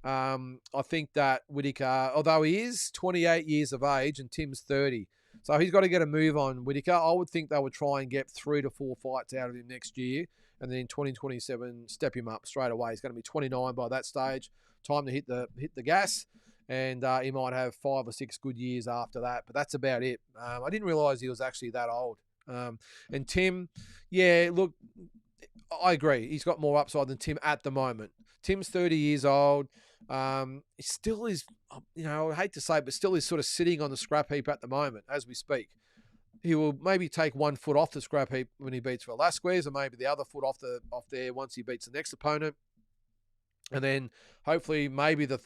I think that Whittaker, although he is 28 years of age and Tim's 30, so he's got to get a move on Whittaker. I would think they would try and get 3 to 4 fights out of him next year, and then in 2027 step him up straight away. He's going to be 29 by that stage. Time to hit the gas, and he might have 5 or 6 good years after that. But that's about it. I didn't realise he was actually that old. And Tim, yeah, look, I agree. He's got more upside than Tim at the moment. Tim's 30 years old. He still is, I hate to say it, but still is sort of sitting on the scrap heap at the moment as we speak. He will maybe take 1 foot off the scrap heap when he beats Velasquez, or maybe the other foot off there once he beats the next opponent. And then hopefully maybe the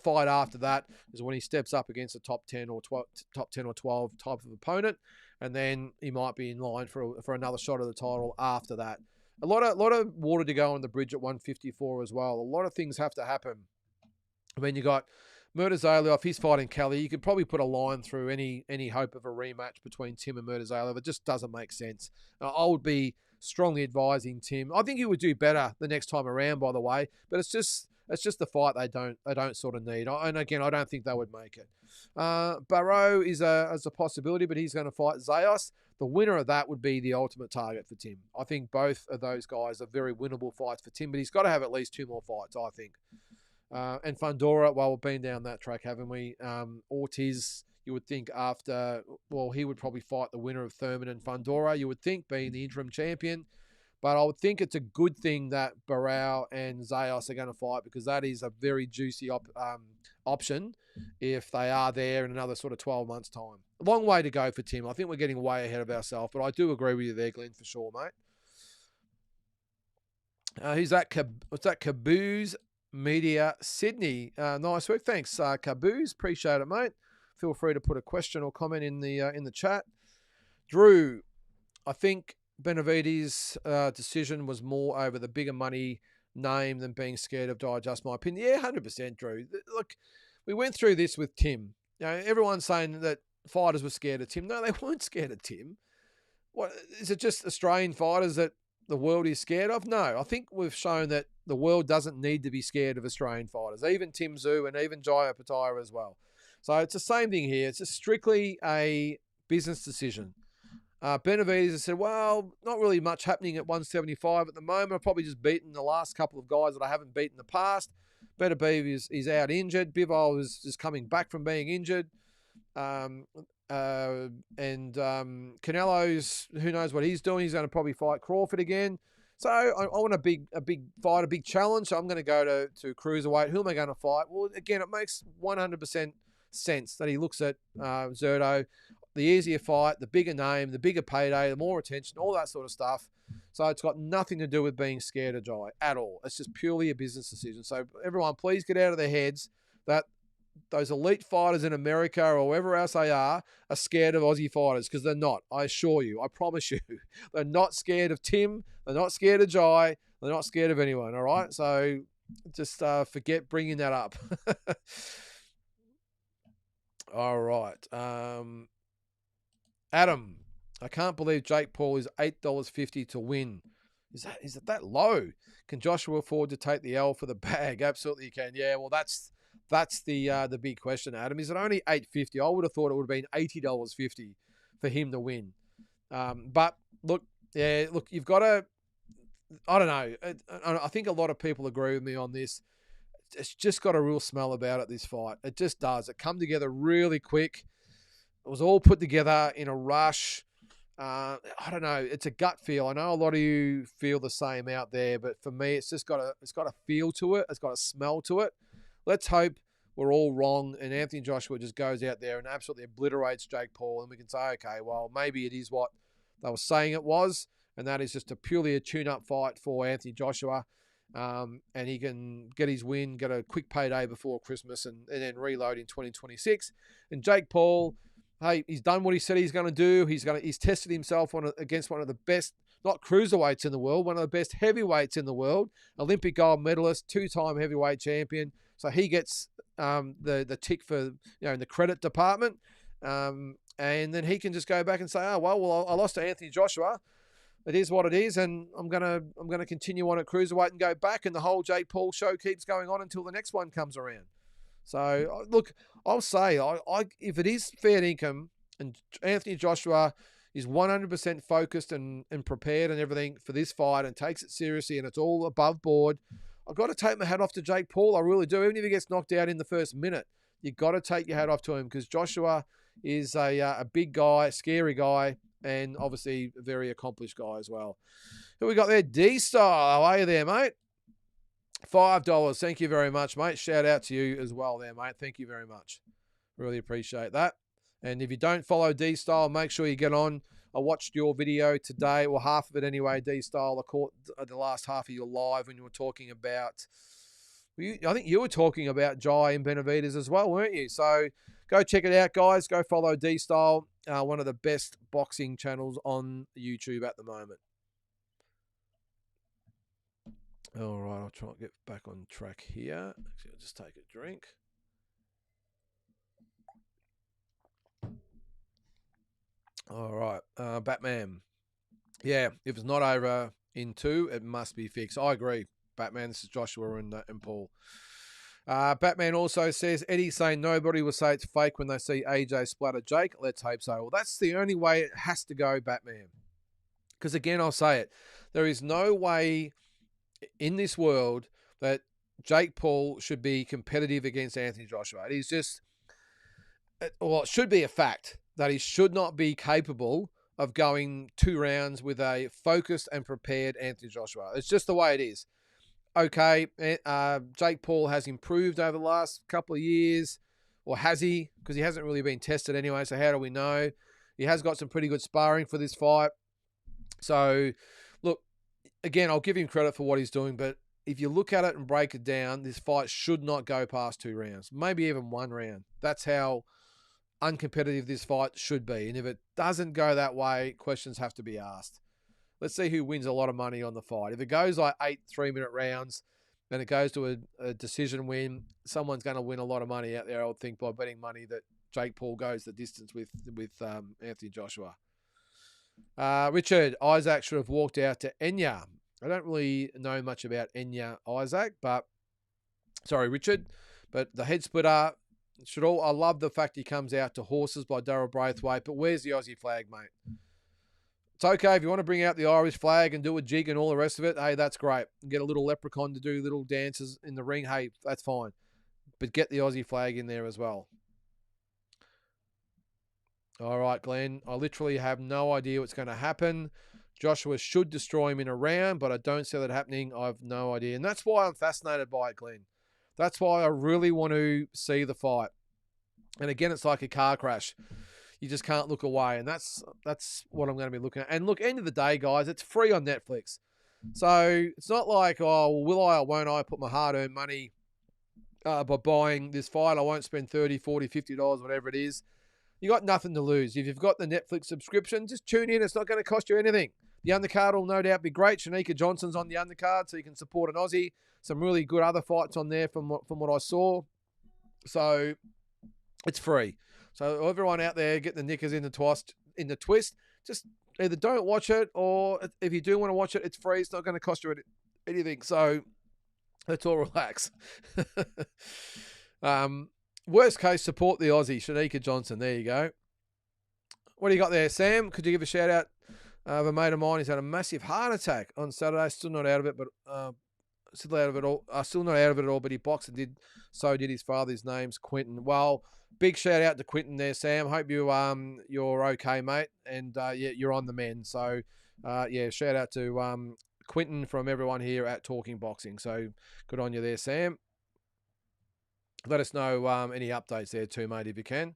fight after that is when he steps up against a top 10 or 12 type of opponent, and then he might be in line for another shot at the title after that. A lot of water to go on the bridge at 154 as well. A lot of things have to happen. I mean, you got Murtazaliev, if he's fighting Kelly, you could probably put a line through any hope of a rematch between Tim and Murtazaliev. It just doesn't make sense. I would be strongly advising Tim. I think he would do better the next time around, by the way, but it's just the fight they don't sort of need. And again, I don't think they would make it. Barrow is a possibility, but he's going to fight Zayas. The winner of that would be the ultimate target for Tim. I think both of those guys are very winnable fights for Tim, but he's got to have at least 2 more fights, I think. And Fundora, well, we've been down that track, haven't we? Ortiz, you would think he would probably fight the winner of Thurman and Fundora, you would think, being the interim champion. But I would think it's a good thing that Barrow and Zayas are going to fight, because that is a very juicy option if they are there in another sort of 12 months' time. A long way to go for Tim. I think we're getting way ahead of ourselves, but I do agree with you there, Glenn, for sure, mate. Who's that? What's that? Caboose Media Sydney. Nice work. Thanks, Caboose. Appreciate it, mate. Feel free to put a question or comment in the chat. Drew, I think Benavides' decision was more over the bigger money name than being scared of Digest, my opinion. Yeah, 100%, Drew. Look, we went through this with Tim. Everyone's saying that fighters were scared of Tim. No, they weren't scared of Tim. What is it? Just Australian fighters that the world is scared of? No, I think we've shown that the world doesn't need to be scared of Australian fighters, even Tim Tszyu and even Jaya Pataya as well. So it's the same thing here. It's just strictly a business decision. Benavides has said, well, not really much happening at 175 at the moment. I've probably just beaten the last couple of guys that I haven't beaten in the past. Benavides is out injured. Bivol is just coming back from being injured. Canelo's, who knows what he's doing. He's going to probably fight Crawford again. So I want a big fight, a big challenge. So I'm going to go to cruiserweight. Who am I going to fight? Well, again, it makes 100% sense that he looks at Zerto. The easier fight, the bigger name, the bigger payday, the more attention, all that sort of stuff. So it's got nothing to do with being scared of Jai at all. It's just purely a business decision. So everyone, please get out of their heads that those elite fighters in America or wherever else they are scared of Aussie fighters, because they're not. I assure you. I promise you. They're not scared of Tim. They're not scared of Jai. They're not scared of anyone, all right? So just forget bringing that up. All right. Adam, I can't believe Jake Paul is $8.50 to win. Is it that low? Can Joshua afford to take the L for the bag? Absolutely you can. Yeah, well, that's the big question, Adam. Is it only $8.50? I would have thought it would have been $80.50 for him to win. But look, Yeah, look, you've got to. I don't know. I think a lot of people agree with me on this. It's just got a real smell about it, this fight. It just does. It come together really quick. It was all put together in a rush. I don't know. It's a gut feel. I know a lot of you feel the same out there, but for me, it's got a feel to it. It's got a smell to it. Let's hope we're all wrong and Anthony Joshua just goes out there and absolutely obliterates Jake Paul, and we can say, okay, well, maybe it is what they were saying it was, and that is just purely a tune-up fight for Anthony Joshua. And he can get his win, get a quick payday before Christmas, and then reload in 2026. And Jake Paul, hey, he's done what he said he's going to do. He's tested himself against one of the best, not cruiserweights in the world, one of the best heavyweights in the world, Olympic gold medalist, 2-time heavyweight champion. So he gets the tick for in the credit department, and then he can just go back and say, oh well, I lost to Anthony Joshua. It is what it is, and I'm gonna continue on at cruiserweight and go back, and the whole Jake Paul show keeps going on until the next one comes around. So look, I'll say, if it is fair income and Anthony Joshua is 100% focused and prepared and everything for this fight and takes it seriously and it's all above board, I've got to take my hat off to Jake Paul. I really do. Even if he gets knocked out in the first minute, you've got to take your hat off to him because Joshua is a big guy, scary guy, and obviously a very accomplished guy as well. Who we got there? D-Style. How are you there, mate? $5. Thank you very much, mate. Shout out to you as well there, mate. Thank you very much. Really appreciate that. And if you don't follow D-Style, make sure you get on. I watched your video today, well, half of it anyway, D-Style. I caught the last half of your live when you were talking about, I think you were talking about Jai and Benavides as well, weren't you? So go check it out, guys. Go follow D-Style, one of the best boxing channels on YouTube at the moment. All right, I'll try and get back on track here. Actually, I'll just take a drink. All right, Batman. Yeah, if it's not over in 2, it must be fixed. I agree, Batman. This is Joshua and Paul. Batman also says, Eddie's saying nobody will say it's fake when they see AJ splatter Jake. Let's hope so. Well, that's the only way it has to go, Batman. Because again, I'll say it. There is no way in this world that Jake Paul should be competitive against Anthony Joshua. It is just, well, it should be a fact that he should not be capable of going 2 rounds with a focused and prepared Anthony Joshua. It's just the way it is. Okay, Jake Paul has improved over the last couple of years, or has he? Because he hasn't really been tested anyway, so how do we know? He has got some pretty good sparring for this fight. So, look, again, I'll give him credit for what he's doing, but if you look at it and break it down, this fight should not go past 2 rounds, maybe even 1 round. That's how uncompetitive this fight should be. And if it doesn't go that way, questions have to be asked. Let's see who wins a lot of money on the fight. If it goes like 8 3-minute rounds and it goes to a decision win, someone's going to win a lot of money out there, I would think, by betting money that Jake Paul goes the distance with Anthony Joshua. Richard, Isaac should have walked out to Enya. I don't really know much about Enya Isaac, Richard, but the head splitter I love the fact he comes out to Horses by Darryl Braithwaite, but where's the Aussie flag, mate? It's okay if you want to bring out the Irish flag and do a jig and all the rest of it. Hey, that's great. Get a little leprechaun to do little dances in the ring. Hey, that's fine. But get the Aussie flag in there as well. All right, Glenn. I literally have no idea what's going to happen. Joshua should destroy him in a round, but I don't see that happening. I have no idea. And that's why I'm fascinated by it, Glenn. That's why I really want to see the fight. And again, it's like a car crash. You just can't look away. And that's what I'm going to be looking at. And look, end of the day, guys, it's free on Netflix. So it's not like, oh, well, will I or won't I put my hard-earned money by buying this fight? I won't spend $30, $40, $50, whatever it is. You got nothing to lose. If you've got the Netflix subscription, just tune in. It's not going to cost you anything. The undercard will no doubt be great. Shanika Johnson's on the undercard, so you can support an Aussie. Some really good other fights on there from what I saw. So it's free. So everyone out there getting the knickers in the twist, just either don't watch it, or if you do want to watch it, it's free. It's not going to cost you anything. So let's all relax. Worst case, support the Aussie, Shanika Johnson. There you go. What do you got there, Sam? Could you give a shout out of a mate of mine. He's had a massive heart attack on Saturday. Still not out of it, but still out of it all. Still not out of it at all. But he boxed and did. So did his father. His name's Quentin. Well, big shout out to Quentin there, Sam. Hope you're okay, mate. And yeah, you're on the mend. So yeah, shout out to Quentin from everyone here at Talking Boxing. So good on you there, Sam. Let us know any updates there too, mate, if you can.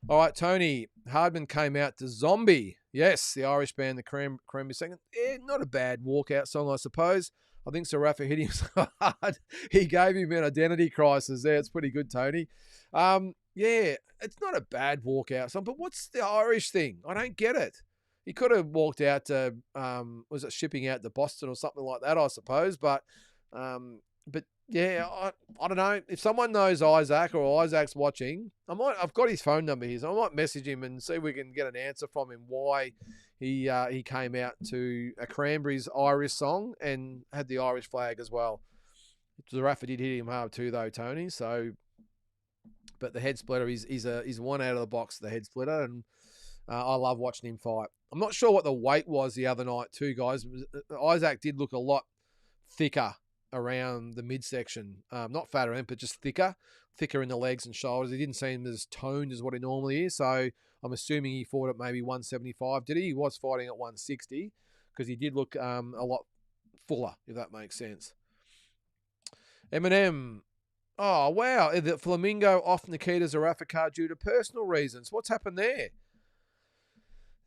All right, Tony. Hardman came out to Zombie. Yes, the Irish band, the Cranberry Second. Not a bad walkout song, I suppose. I think Sir Rafa hit him so hard. He gave him an identity crisis there. It's pretty good, Tony. Yeah, it's not a bad walkout song, but what's the Irish thing? I don't get it. He could have walked out to, was it shipping out to Boston or something like that, I suppose. But yeah, I don't know. If someone knows Isaac or Isaac's watching, I've got his phone number here, so I might message him and see if we can get an answer from him why he came out to a Cranberries Irish song and had the Irish flag as well. Zarafa did hit him hard too, though, Tony. So, but the head splitter, he's one out of the box, the head splitter, and I love watching him fight. I'm not sure what the weight was the other night too, guys. Isaac did look a lot thicker around the midsection. Not fatter, but just thicker in the legs and shoulders. He didn't seem as toned as what he normally is. So I'm assuming he fought at maybe 175. Did he? He was fighting at 160 because he did look a lot fuller, if that makes sense. Eminem. Oh, wow. The Flamingo off Nikita Zarafa card due to personal reasons. What's happened there?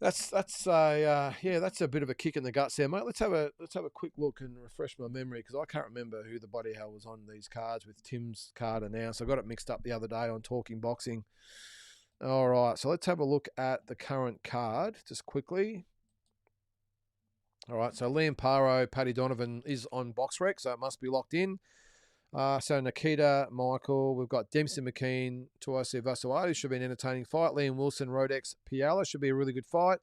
That's a bit of a kick in the guts there, mate. Let's have a quick look and refresh my memory because I can't remember who the bloody hell was on these cards with Tim's card announced. I got it mixed up the other day on Talking Boxing. All right, so let's have a look at the current card just quickly. All right, so Liam Paro, Paddy Donovan is on BoxRec, so it must be locked in. So Nikita, Michael, we've got Dempsey McKean, Tuosi Vasuatu, should be an entertaining fight. Liam Wilson, Rodex Piala, should be a really good fight.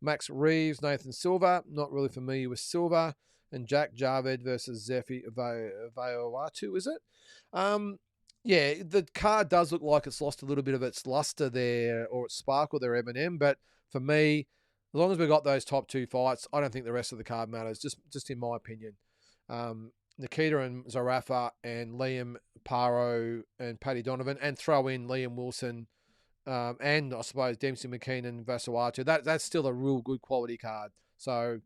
Max Reeves, Nathan Silva, not really familiar with Silva. And Jack Javed versus Zefi Vaoatu, is it? Yeah, the card does look like it's lost a little bit of its luster there, or its sparkle there, Eminem. But for me, as long as we've got those top two fights, I don't think the rest of the card matters, just in my opinion. Nikita and Zarafa and Liam Paro and Paddy Donovan, and throw in Liam Wilson and I suppose Dempsey McKean and Vasuatu. That's still a real good quality card. So,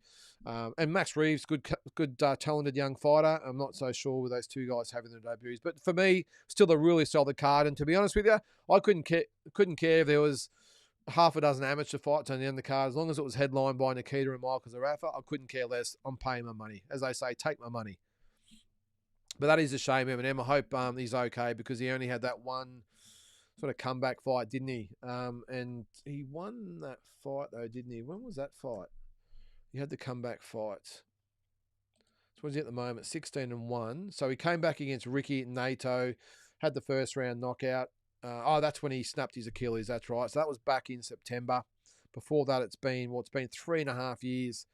and Max Reeves, good talented young fighter. I'm not so sure with those two guys having their debuts, but for me, still a really solid card. And to be honest with you, I couldn't care if there was half a dozen amateur fights on the end of the card. As long as it was headlined by Nikita and Michael Zarafa, I couldn't care less. I'm paying my money. As they say, take my money. But that is a shame, Eminem. I hope he's okay because he only had that one sort of comeback fight, didn't he? And he won that fight, though, didn't he? When was that fight? He had the comeback fight. So what's he at the moment? 16-1. So he came back against Ricky Nato, had the first round knockout. That's when he snapped his Achilles. That's right. So that was back in September. Before that, it's been 3.5 years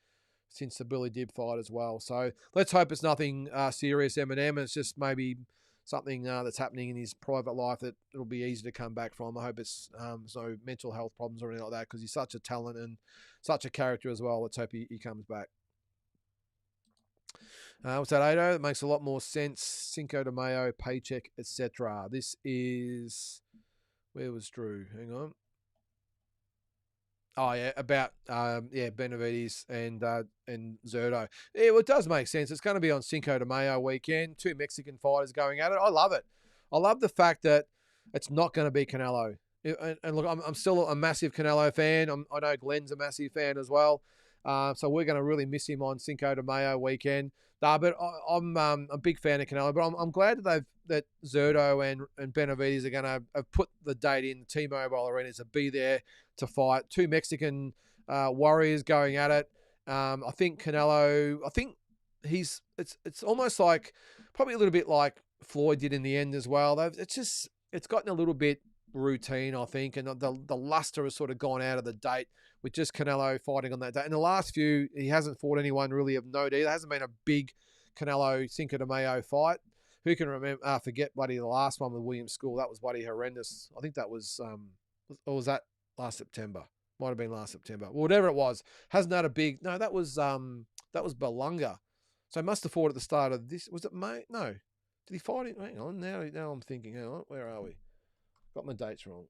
since the Billy Dib fight as well. So let's hope it's nothing serious, Eminem. It's just maybe something that's happening in his private life that it'll be easy to come back from. I hope it's no mental health problems or anything like that because he's such a talent and such a character as well. Let's hope he comes back. What's that, Ado? It makes a lot more sense. Cinco de Mayo, paycheck, etc. This is... Where was Drew? Hang on. Oh, yeah, about Benavides and Zerto. Yeah, well, it does make sense. It's going to be on Cinco de Mayo weekend. Two Mexican fighters going at it. I love it. I love the fact that it's not going to be Canelo. And look, I'm still a massive Canelo fan. I know Glenn's a massive fan as well. So we're going to really miss him on Cinco de Mayo weekend. But I'm a big fan of Canelo. But I'm glad that Zerto and Benavides are going to have put the date in T-Mobile Arena to be there to fight. Two Mexican warriors going at it. I think Canelo. I think it's almost like probably a little bit like Floyd did in the end as well. It's gotten a little bit routine, I think, and the luster has sort of gone out of the date with just Canelo fighting on that day. In the last few, he hasn't fought anyone really of note either. There hasn't been a big Canelo Cinco de Mayo fight. Who can remember? Forget the last one with William School. That was horrendous. I think that was, or was that last September? Might have been last September. Well, whatever it was, hasn't had a big. No, that was Belunga. So he must have fought at the start of this. Was it May? No. Did he fight it? Hang on. Now I'm thinking. Hang on. Where are we? Got my dates wrong.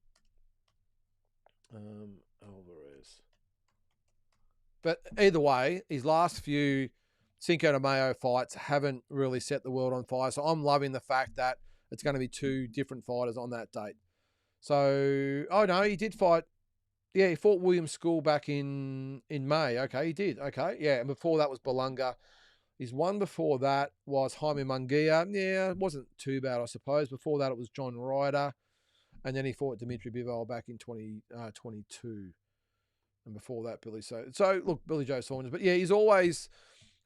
Alvarez. But either way, his last few Cinco de Mayo fights haven't really set the world on fire. So I'm loving the fact that it's going to be two different fighters on that date. So, oh no, he did fight. Yeah, he fought William School back in May. Okay, he did. Okay, yeah. And before that was Belunga. His one before that was Jaime Munguia. Yeah, it wasn't too bad, I suppose. Before that, it was John Ryder. And then he fought Dimitri Bivol back in 2022. And before that, Billy. So look, Billy Joe Saunders. But yeah, he's always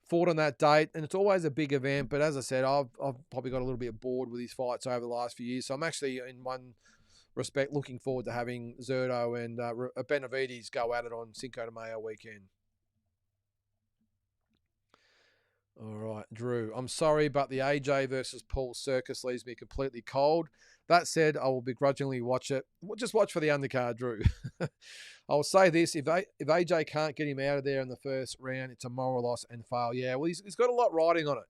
fought on that date, and it's always a big event. But as I said, I've probably got a little bit bored with his fights over the last few years. So I'm actually, in one respect, looking forward to having Zerto and Benavides go at it on Cinco de Mayo weekend. All right, Drew. I'm sorry, but the AJ versus Paul circus leaves me completely cold. That said, I will begrudgingly watch it. Just watch for the undercard, Drew. I will say this: if AJ can't get him out of there in the first round, it's a moral loss and fail. Yeah, well, he's got a lot riding on it.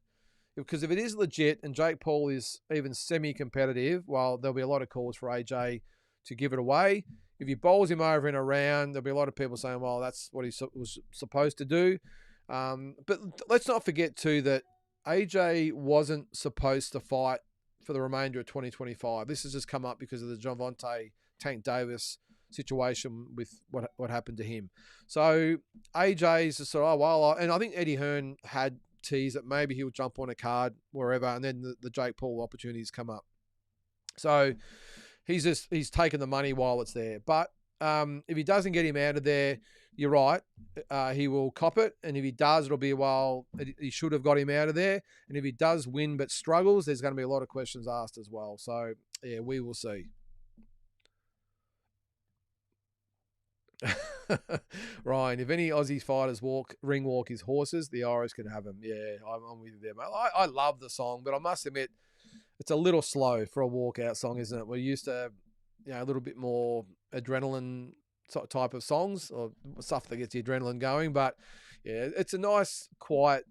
Because if it is legit and Jake Paul is even semi-competitive, well, there'll be a lot of calls for AJ to give it away. If he bowls him over in a round, there'll be a lot of people saying, well, that's what he was supposed to do. But let's not forget, too, that AJ wasn't supposed to fight for the remainder of 2025. This has just come up because of the Gervonta Tank Davis situation with what happened to him. So AJ's just sort of, oh, well, and I think Eddie Hearn had teased that maybe he'll jump on a card wherever, and then the Jake Paul opportunities come up. So he's taken the money while it's there. But if he doesn't get him out of there, you're right. He will cop it. And if he does, it'll be, well, he should have got him out of there. And if he does win but struggles, there's going to be a lot of questions asked as well. So, yeah, we will see. Ryan, if any Aussie fighters ring walk his horses, the Irish can have them. Yeah, I'm with you there, mate. I love the song, but I must admit, it's a little slow for a walkout song, isn't it? We're used to, a little bit more adrenaline type of songs or stuff that gets the adrenaline going. But yeah, it's a nice, quiet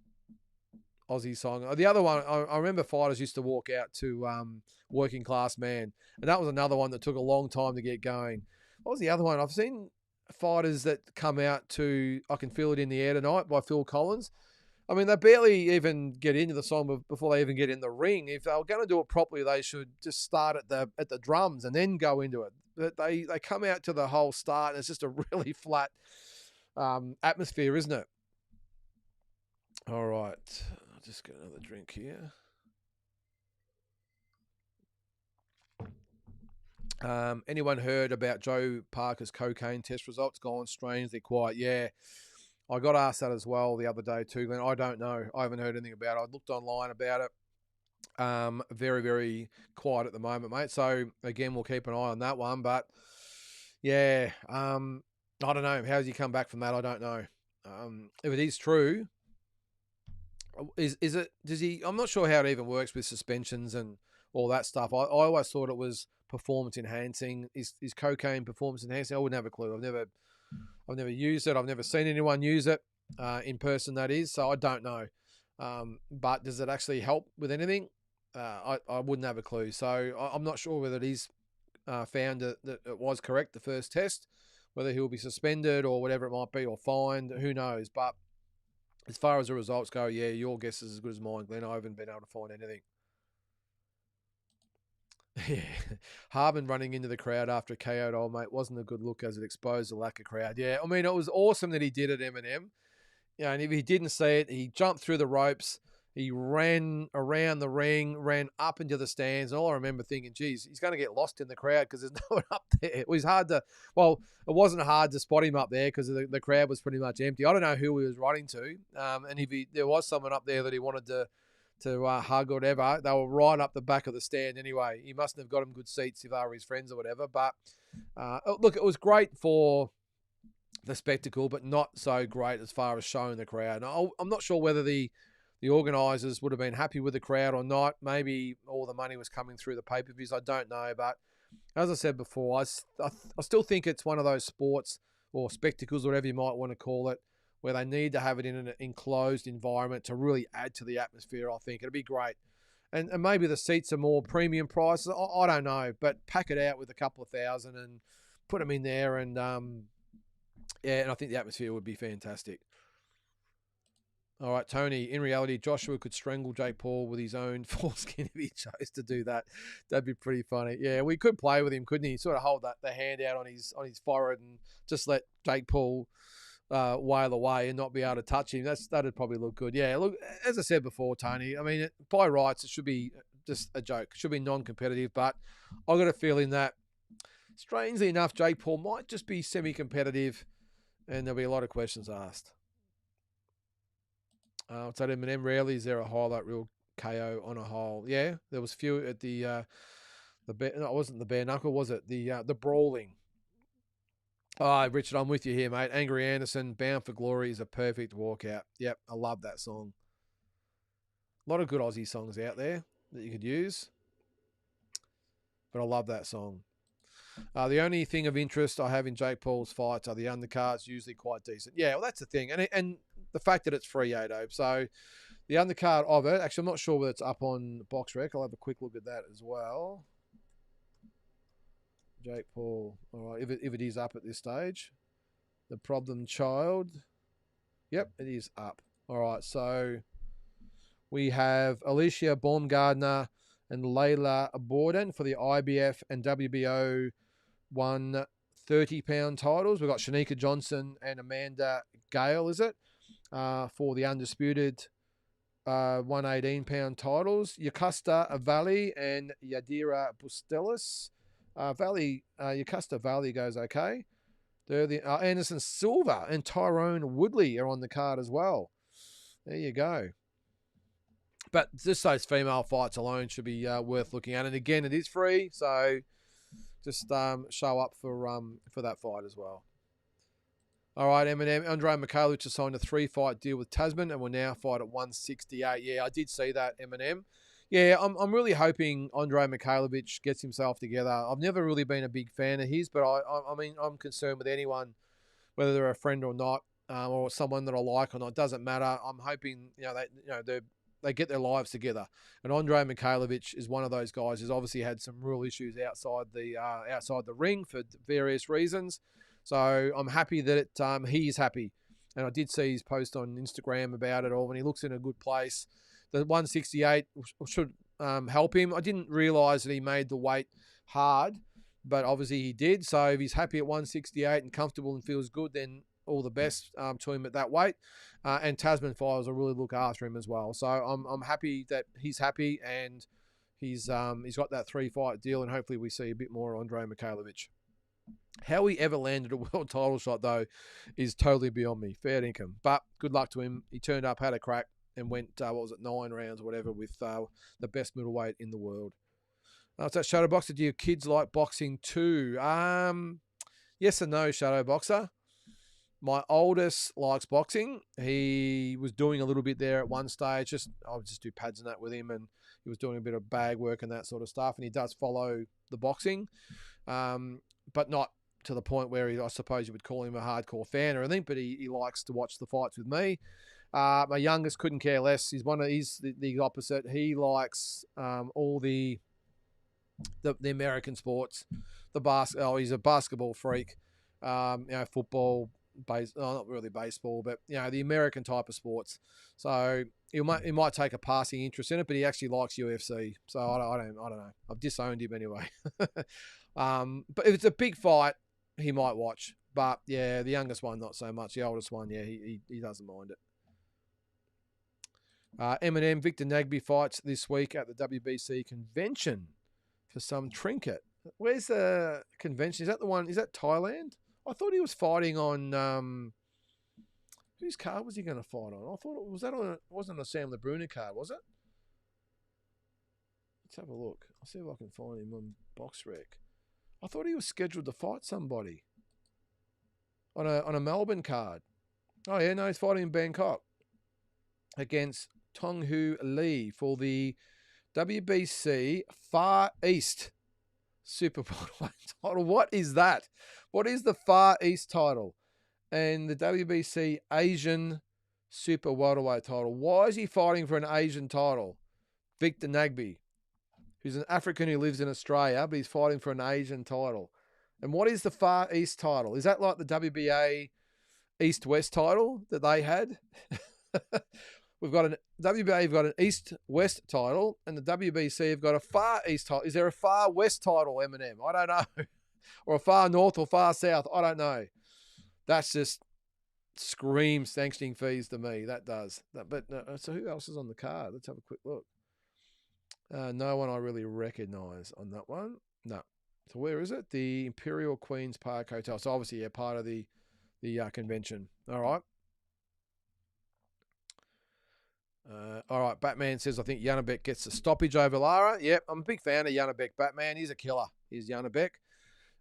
Aussie song. The other one, I remember fighters used to walk out to Working Class Man, and that was another one that took a long time to get going. What was the other one? I've seen fighters that come out to I Can Feel It in the Air Tonight by Phil Collins. I mean, they barely even get into the song before they even get in the ring. If they were going to do it properly, they should just start at the drums and then go into it. But they come out to the whole start, and it's just a really flat atmosphere, isn't it? All right. I'll just get another drink here. Anyone heard about Joe Parker's cocaine test results? Gone strangely quiet. Yeah. I got asked that as well the other day too, Glenn. I don't know. I haven't heard anything about it. I looked online about it. Very, very quiet at the moment, mate. So, again, we'll keep an eye on that one. But, yeah, I don't know. How does he come back from that? I don't know. If it is true, does he, I'm not sure how it even works with suspensions and all that stuff. I always thought it was performance enhancing. Is cocaine performance enhancing? I wouldn't have a clue. I've never used it. I've never seen anyone use it in person, that is. So I don't know. But does it actually help with anything? I wouldn't have a clue. So I'm not sure whether it is found that it was correct, the first test, whether he'll be suspended or whatever it might be or fined. Who knows? But as far as the results go, yeah, your guess is as good as mine, Glenn. I haven't been able to find anything. Yeah, Harbin running into the crowd after a KO'd old mate wasn't a good look as it exposed the lack of crowd. Yeah, I mean, it was awesome that he did it, Eminem. Yeah, and if he didn't see it, he jumped through the ropes. He ran around the ring, ran up into the stands. And all I remember thinking, geez, he's going to get lost in the crowd because there's no one up there. It was hard to, well, it wasn't hard to spot him up there because the crowd was pretty much empty. I don't know who he was running to. And if there was someone up there that he wanted to hug or whatever, they were right up the back of the stand anyway. He mustn't have got him good seats if they were his friends or whatever. But look, it was great for the spectacle, but not so great as far as showing the crowd. And I'm not sure whether the organisers would have been happy with the crowd or not. Maybe all the money was coming through the pay-per-views. I don't know. But as I said before, I still think it's one of those sports or spectacles, whatever you might want to call it, where they need to have it in an enclosed environment to really add to the atmosphere. I think it'd be great. And maybe the seats are more premium prices. I don't know, but pack it out with a couple of thousand and put them in there, and yeah, and I think the atmosphere would be fantastic. All right, Tony. In reality, Joshua could strangle Jake Paul with his own foreskin if he chose to do that. That'd be pretty funny. Yeah, we could play with him, couldn't he? Sort of hold the hand out on his forehead and just let Jake Paul wail away and not be able to touch him. That'd probably look good. Yeah, look, as I said before, Tony, I mean, by rights, it should be just a joke. It should be non-competitive, but I've got a feeling that, strangely enough, Jake Paul might just be semi-competitive and there'll be a lot of questions asked. What's that, Eminem? Rarely is there a highlight reel KO on a hole. Yeah, there was few at the no, it wasn't the bare knuckle, was it? The brawling. Oh, Richard, I'm with you here, mate. Angry Anderson, Bound for Glory is a perfect walkout. Yep, I love that song. A lot of good Aussie songs out there that you could use, but I love that song. The only thing of interest I have in Jake Paul's fights are the undercards, usually quite decent. Yeah, well, that's the thing. And the fact that it's free, Ado. So the undercard of it, actually, I'm not sure whether it's up on BoxRec. I'll have a quick look at that as well. Jake Paul. All right, if it is up at this stage. The Problem Child. Yep, it is up. All right, so we have Alicia Baumgardner and Layla Borden for the IBF and WBO 130-pound titles. We've got Shanika Johnson and Amanda Gale, is it? For the undisputed 118-pound titles. Yakusta Valley and Yadira Bustelis. Yakusta Valley goes okay. Anderson Silva and Tyrone Woodley are on the card as well. There you go. But just those female fights alone should be worth looking at. And again, it is free, so just show up for that fight as well. All right, Eminem. Andre Mikhailovich has signed a 3-fight deal with Tasman and will now fight at 168. Yeah, I did see that, Eminem. Yeah, I'm really hoping Andre Mikhailovich gets himself together. I've never really been a big fan of his, but I mean, I'm concerned with anyone, whether they're a friend or not, or someone that I like or not. It doesn't matter. I'm hoping they get their lives together. And Andre Mikhailovich is one of those guys who's obviously had some real issues outside the ring for various reasons. So I'm happy that he is happy. And I did see his post on Instagram about it all, and he looks in a good place. The 168 should help him. I didn't realise that he made the weight hard, but obviously he did. So if he's happy at 168 and comfortable and feels good, then all the best to him at that weight. And Tasman Files will really look after him as well. So I'm happy that he's happy and he's got that 3-fight deal, and hopefully we see a bit more Andre Mikhailovich. How he ever landed a world title shot, though, is totally beyond me. Fair income. But good luck to him. He turned up, had a crack, and went, 9 rounds or whatever with the best middleweight in the world. What's that, Shadowboxer? Do your kids like boxing too? Yes and no, Shadowboxer. My oldest likes boxing. He was doing a little bit there at one stage. I would just do pads and that with him, and he was doing a bit of bag work and that sort of stuff. And he does follow the boxing, but not to the point where I suppose you would call him a hardcore fan or anything. But he likes to watch the fights with me. My youngest couldn't care less. He's the opposite. He likes all the American sports. He's a basketball freak. Football, not really baseball, but the American type of sports. So he might take a passing interest in it, but he actually likes UFC. So I don't know. I've disowned him anyway. But if it's a big fight, he might watch. But yeah, the youngest one not so much. The oldest one, yeah, he doesn't mind it. Eminem, Victor Nagby fights this week at the WBC convention for some trinket. Where's the convention? Is that the one? Is that Thailand? I thought he was fighting on whose card was he going to fight on? I thought it wasn't a Sam LeBruna card, was it? Let's have a look. I'll see if I can find him on BoxRec. I thought he was scheduled to fight somebody on a Melbourne card. Oh yeah, no, he's fighting in Bangkok against Tong Hu Lee for the WBC Far East Super Welterweight title. What is that? What is the Far East title? And the WBC Asian Super Welterweight title. Why is he fighting for an Asian title? Victor Nagby, who's an African who lives in Australia, but he's fighting for an Asian title. And what is the Far East title? Is that like the WBA East-West title that they had? We've got an WBA, have got an East-West title, and the WBC have got a Far East title. Is there a Far West title, Eminem? I don't know. Or a Far North or Far South? I don't know. That's just screams sanctioning fees to me. That does. So who else is on the card? Let's have a quick look. No one I really recognise on that one. No. So where is it? The Imperial Queen's Park Hotel. So obviously, yeah, part of the convention. All right. All right, Batman says, I think Janabek gets a stoppage over Lara. Yep, I'm a big fan of Janabek. Batman, he's a killer. He's Janabek.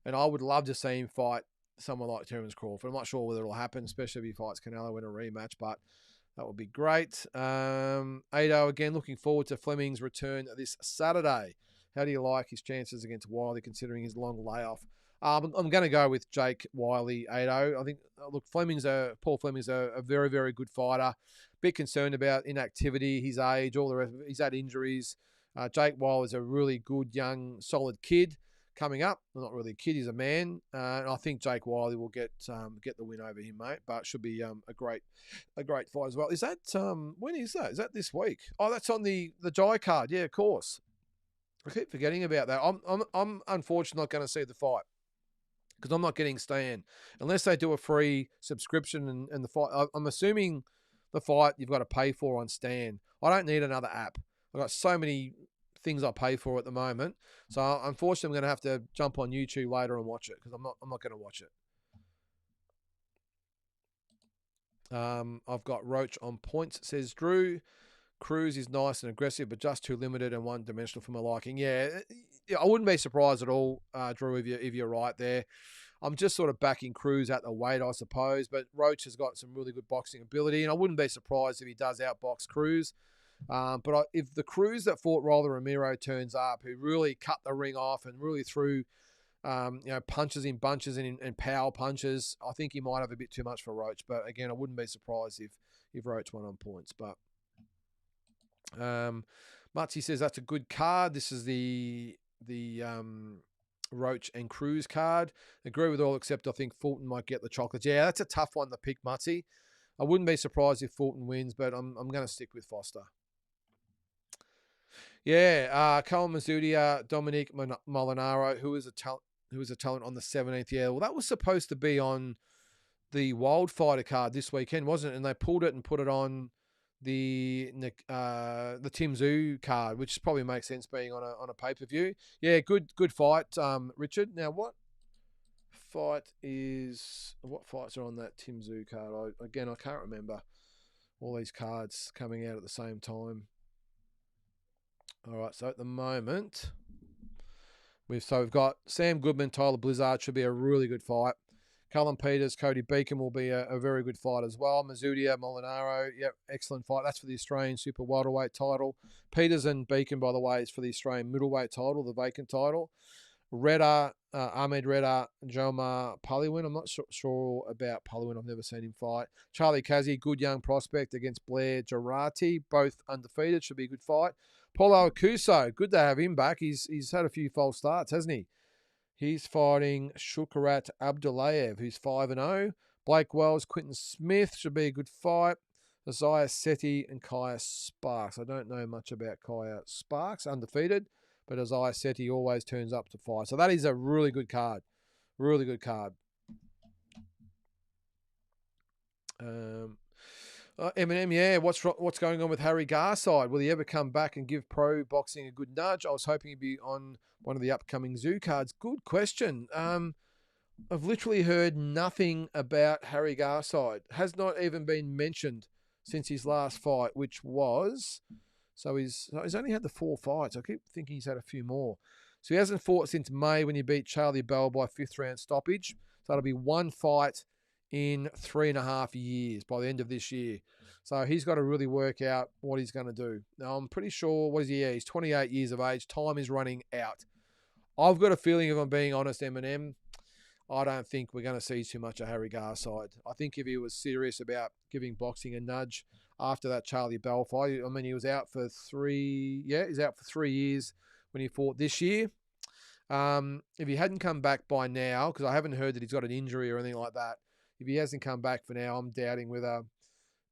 And I would love to see him fight someone like Terence Crawford. I'm not sure whether it'll happen, especially if he fights Canelo in a rematch, but that would be great. Ado, again, looking forward to Fleming's return this Saturday. How do you like his chances against Wiley, considering his long layoff? I'm going to go with Jake Wiley, Ado. I think, look, Paul Fleming's a very, very good fighter. Bit concerned about inactivity, his age, all the rest of it. He's had injuries. Jake Wiley's a really good, young, solid kid coming up. Well, not really a kid, he's a man. And I think Jake Wiley will get the win over him, mate. But should be a great fight as well. Is that when is that? Is that this week? Oh, that's on the Jai card. Yeah, of course. I keep forgetting about that. I'm unfortunately not going to see the fight because I'm not getting Stan unless they do a free subscription and the fight. I'm assuming the fight you've got to pay for on Stan. I don't need another app. I've got so many things I pay for at the moment. So unfortunately, I'm going to have to jump on YouTube later and watch it because I'm not going to watch it. I've got Roach on points, says Drew. Cruz is nice and aggressive, but just too limited and one-dimensional for my liking. Yeah, I wouldn't be surprised at all, Drew, if you're right there. I'm just sort of backing Cruz at the weight, I suppose, but Roach has got some really good boxing ability, and I wouldn't be surprised if he does outbox Cruz. But if the Cruz that fought Rolando Ramiro turns up, who really cut the ring off and really threw punches in bunches and power punches, I think he might have a bit too much for Roach. But again, I wouldn't be surprised if Roach won on points. But Mutzi says that's a good card. This is the Roach and Cruz card. Agree with all except I think Fulton might get the chocolates. Yeah, that's a tough one to pick, Mutzi. I wouldn't be surprised if Fulton wins, but I'm going to stick with Foster. Yeah, Carl Mazzudia, Dominique Molinaro, who is a talent on the 17th. Yeah, well, that was supposed to be on the Wildfighter card this weekend, wasn't it? And they pulled it and put it on the Tim Tszyu card, which probably makes sense being on a pay-per-view. Yeah, good fight, Richard. Now, what fights are on that Tim Tszyu card? I can't remember all these cards coming out at the same time. All right, so at the moment, we've got Sam Goodman, Tyler Blizzard, should be a really good fight. Cullen Peters, Cody Beacon will be a very good fight as well. Mazzudia, Molinaro, yep, excellent fight. That's for the Australian Super Welterweight title. Peters and Beacon, by the way, is for the Australian Middleweight title, the vacant title. Ahmed Redder, Jomar Paliwin. I'm not sure about Paliwin. I've never seen him fight. Charlie Kazi, good young prospect against Blair Girardi, both undefeated. Should be a good fight. Paulo Akuso, good to have him back. He's had a few false starts, hasn't he? He's fighting Shukarat Abdullayev, who's 5-0. Blake Wells, Quinton Smith should be a good fight. Isaiah Setti and Kaya Sparks. I don't know much about Kaya Sparks, undefeated, but Isaiah Setti always turns up to fight. So that is a really good card. Really good card. Eminem, yeah, what's going on with Harry Garside? Will he ever come back and give pro boxing a good nudge? I was hoping he'd be on one of the upcoming Zoo cards. Good question. I've literally heard nothing about Harry Garside. Has not even been mentioned since his last fight, which was... So he's only had the 4 fights. I keep thinking he's had a few more. So he hasn't fought since May when he beat Charlie Bell by 5th round stoppage. So that'll be 1 fight in 3.5 years by the end of this year. So he's got to really work out what he's going to do. Now, I'm pretty sure, what is he? Yeah, he's 28 years of age. Time is running out. I've got a feeling, if I'm being honest, Eminem, I don't think we're going to see too much of Harry Garside. I think if he was serious about giving boxing a nudge after that Charlie Bell fight, I mean, he was out for he's out for 3 years when he fought this year. If he hadn't come back by now, because I haven't heard that he's got an injury or anything like that, if he hasn't come back for now, I'm doubting whether,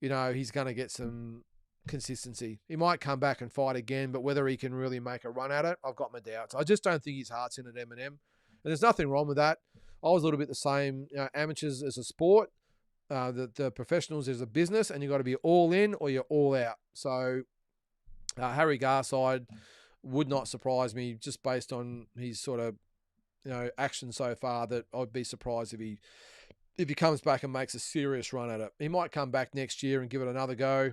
he's going to get some consistency. He might come back and fight again, but whether he can really make a run at it, I've got my doubts. I just don't think his heart's in at Eminem. And there's nothing wrong with that. I was a little bit the same. Amateurs as a sport, the professionals as a business, and you've got to be all in or you're all out. So Harry Garside would not surprise me just based on his sort of action so far, that I'd be surprised if he comes back and makes a serious run at it. He might come back next year and give it another go,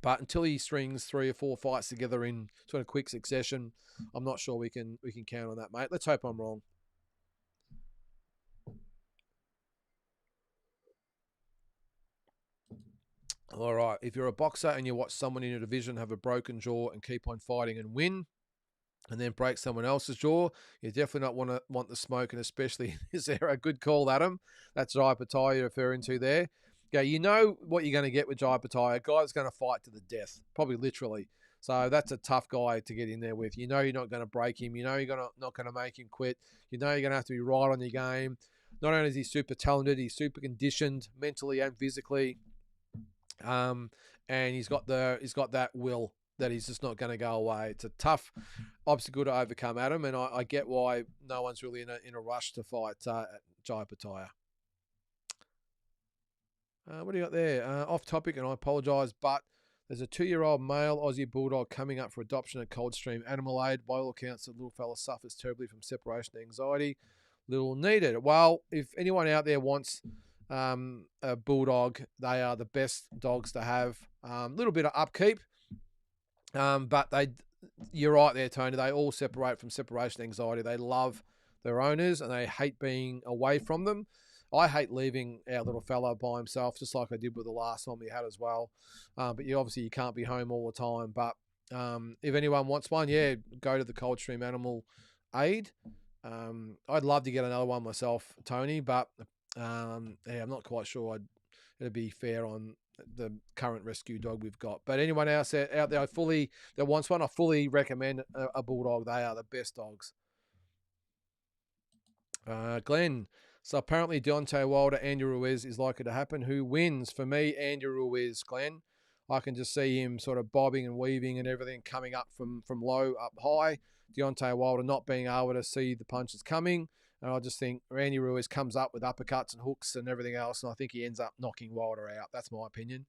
but until he strings 3 or 4 fights together in sort of quick succession, I'm not sure we can count on that, mate. Let's hope I'm wrong. All right, if you're a boxer and you watch someone in your division have a broken jaw and keep on fighting and win, and then break someone else's jaw, you definitely not want the smoke, and especially in this era. Good call, Adam. That's Jai Pattaya you're referring to there. Yeah, you know what you're going to get with Jai Pattaya. A guy that's going to fight to the death, probably literally. So that's a tough guy to get in there with. You know you're not going to break him. You know you're not going to make him quit. You know you're going to have to be right on your game. Not only is he super talented, he's super conditioned mentally and physically. And he's got that will that he's just not going to go away. It's a tough obstacle to overcome, Adam, and I get why no one's really in a rush to fight Jai Pattaya. What do you got there? Off topic, and I apologise, but there's a 2-year-old male Aussie Bulldog coming up for adoption at Coldstream Animal Aid. By all accounts, the little fella suffers terribly from separation anxiety. Little needed. Well, if anyone out there wants a Bulldog, they are the best dogs to have. Little bit of upkeep. But you're right there, Tony. They all separate from separation anxiety. They love their owners and they hate being away from them. I hate leaving our little fella by himself, just like I did with the last one we had as well. But you can't be home all the time. But if anyone wants one, yeah, go to the Coldstream Animal Aid. I'd love to get another one myself, Tony, but I'm not quite sure it'd be fair on the current rescue dog we've got. But anyone else out there that wants one, I fully recommend a Bulldog. They are the best dogs. Glenn, so apparently Deontay Wilder, Andy Ruiz is likely to happen. Who wins? For me, Andy Ruiz, Glenn. I can just see him sort of bobbing and weaving and everything coming up from low up high. Deontay Wilder not being able to see the punches coming. And I just think Andy Ruiz comes up with uppercuts and hooks and everything else, and I think he ends up knocking Wilder out. That's my opinion.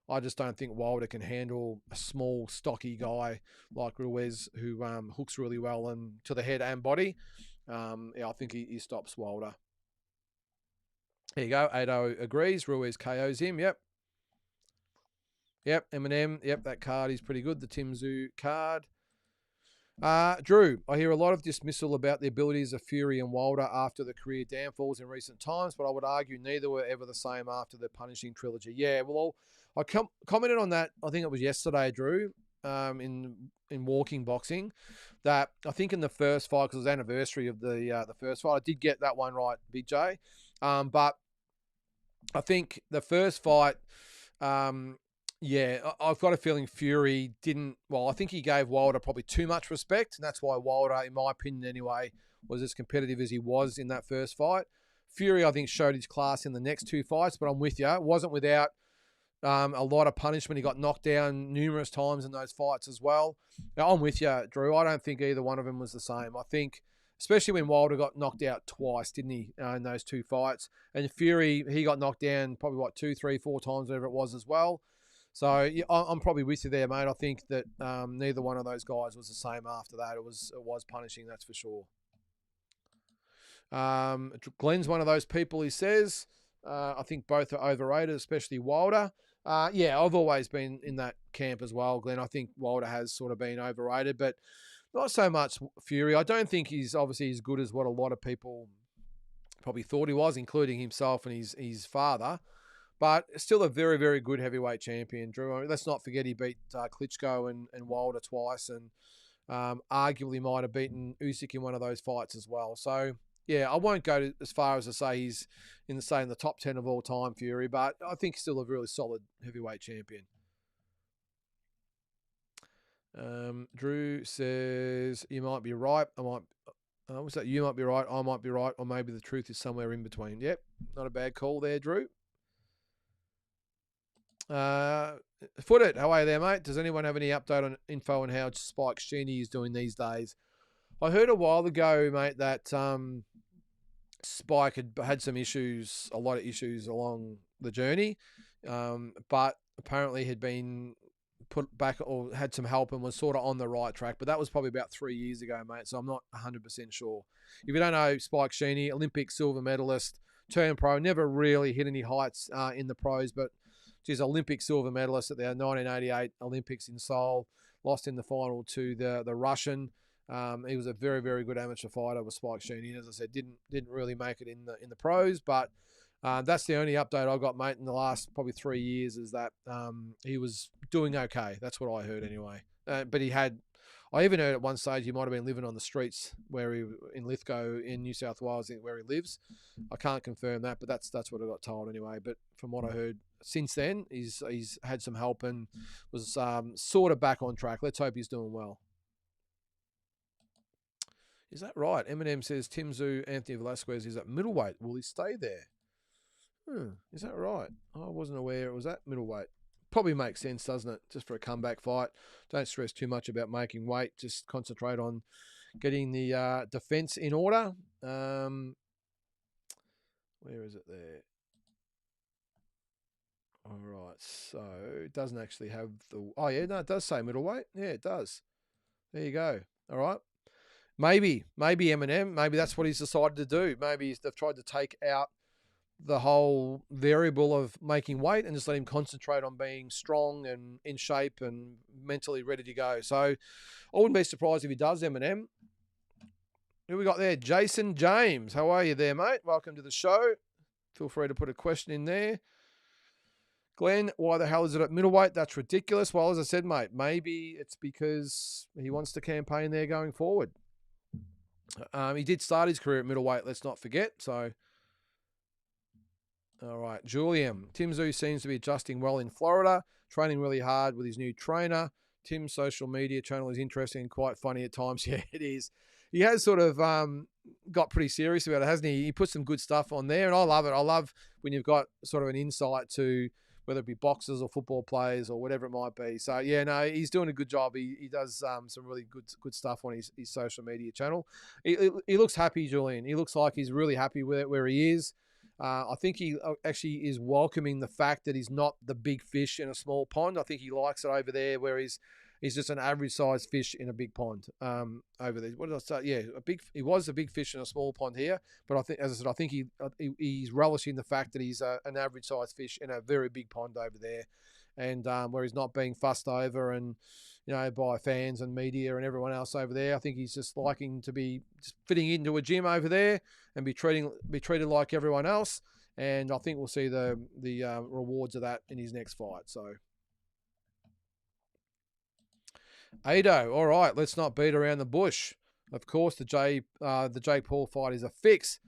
I just don't think Wilder can handle a small, stocky guy like Ruiz who hooks really well and to the head and body. I think he stops Wilder. There you go. Ado agrees. Ruiz KOs him. Yep. Eminem. Yep, that card is pretty good. The Tim Tszyu card. Drew, I hear a lot of dismissal about the abilities of Fury and Wilder after the career downfalls in recent times, but I would argue neither were ever the same after the punishing trilogy. Yeah, well, I commented on that, I think it was yesterday, Drew, in Walking Boxing, that I think in the first fight, because it was the anniversary of the first fight, I did get that one right, Big J. But I think the first fight, I've got a feeling Fury didn't. Well, I think he gave Wilder probably too much respect, and that's why Wilder, in my opinion anyway, was as competitive as he was in that first fight. Fury, I think, showed his class in the next 2 fights, but I'm with you. It wasn't without a lot of punishment. He got knocked down numerous times in those fights as well. Now, I'm with you, Drew. I don't think either one of them was the same. I think, especially when Wilder got knocked out twice, didn't he, in those 2 fights? And Fury, he got knocked down probably, 2, 3, 4 times, whatever it was as well. So yeah, I'm probably with you there, mate. I think that neither one of those guys was the same after that. It was punishing, that's for sure. Glenn's one of those people, he says. I think both are overrated, especially Wilder. I've always been in that camp as well, Glenn. I think Wilder has sort of been overrated, but not so much Fury. I don't think he's obviously as good as what a lot of people probably thought he was, including himself and his father. But still a very, very good heavyweight champion, Drew. I mean, let's not forget he beat Klitschko and Wilder twice. And arguably might have beaten Usyk in one of those fights as well. So, yeah, I won't go as far as to say he's in the top 10 of all time, Fury, but I think he's still a really solid heavyweight champion. Drew says, you might be right. What's that? You might be right. I might be right. Or maybe the truth is somewhere in between. Yep. Not a bad call there, Drew. Foot it. How are you there, mate? Does anyone have any update on info on how Spike Sheeny is doing these days? I heard a while ago, mate, that Spike had some issues, a lot of issues along the journey, but apparently had been put back or had some help and was sort of on the right track. But that was probably about 3 years ago, mate, so I'm not 100% sure. If you don't know Spike Sheeny, Olympic silver medalist, turned pro, never really hit any heights in the pros, but she's Olympic silver medalist at the 1988 Olympics in Seoul, lost in the final to the Russian. He was a very, very good amateur fighter with Spike Sheeny. As I said, didn't really make it in the pros, but that's the only update I got, mate, in the last probably 3 years is that he was doing okay. That's what I heard anyway. But I even heard at one stage he might have been living on the streets in Lithgow in New South Wales, where he lives. I can't confirm that, but that's what I got told anyway. But from what I heard since then, he's had some help and was sort of back on track. Let's hope he's doing well. Is that right? Eminem says Tim Tszyu, Anthony Velasquez is at middleweight. Will he stay there? Is that right? I wasn't aware it was at middleweight. Probably makes sense, doesn't it? Just for a comeback fight. Don't stress too much about making weight. Just concentrate on getting the defense in order. Where is it there? All right. So it doesn't actually have the... Oh, yeah. No, it does say middleweight. Yeah, it does. There you go. All right. Maybe Eminem, maybe that's what he's decided to do. Maybe they've tried to take out the whole variable of making weight and just let him concentrate on being strong and in shape and mentally ready to go. So I wouldn't be surprised if he does, Eminem. Who we got there? Jason James. How are you there, mate? Welcome to the show. Feel free to put a question in there. Glenn, why the hell is it at middleweight? That's ridiculous. Well, as I said, mate, maybe it's because he wants to campaign there going forward. He did start his career at middleweight, let's not forget. So, all right. Julian. Tim Tszyu seems to be adjusting well in Florida, training really hard with his new trainer. Tim's social media channel is interesting and quite funny at times. Yeah, it is. He has sort of got pretty serious about it, hasn't he? He put some good stuff on there, and I love it. I love when you've got sort of an insight to whether it be boxers or football players or whatever it might be. So, yeah, no, he's doing a good job. He does some really good stuff on his social media channel. He looks happy, Julian. He looks like he's really happy with it where he is. I think he actually is welcoming the fact that he's not the big fish in a small pond. I think he likes it over there where he's just an average-sized fish in a big pond over there. What did I say? Yeah, he was a big fish in a small pond here, but I think, as I said, I think he's relishing the fact that he's an average-sized fish in a very big pond over there, and where he's not being fussed over and by fans and media and everyone else over there. I think he's just liking to be just fitting into a gym over there and be treated like everyone else. And I think we'll see the rewards of that in his next fight. So. Ado, all right, let's not beat around the bush. Of course, the Jake Paul fight is a fix.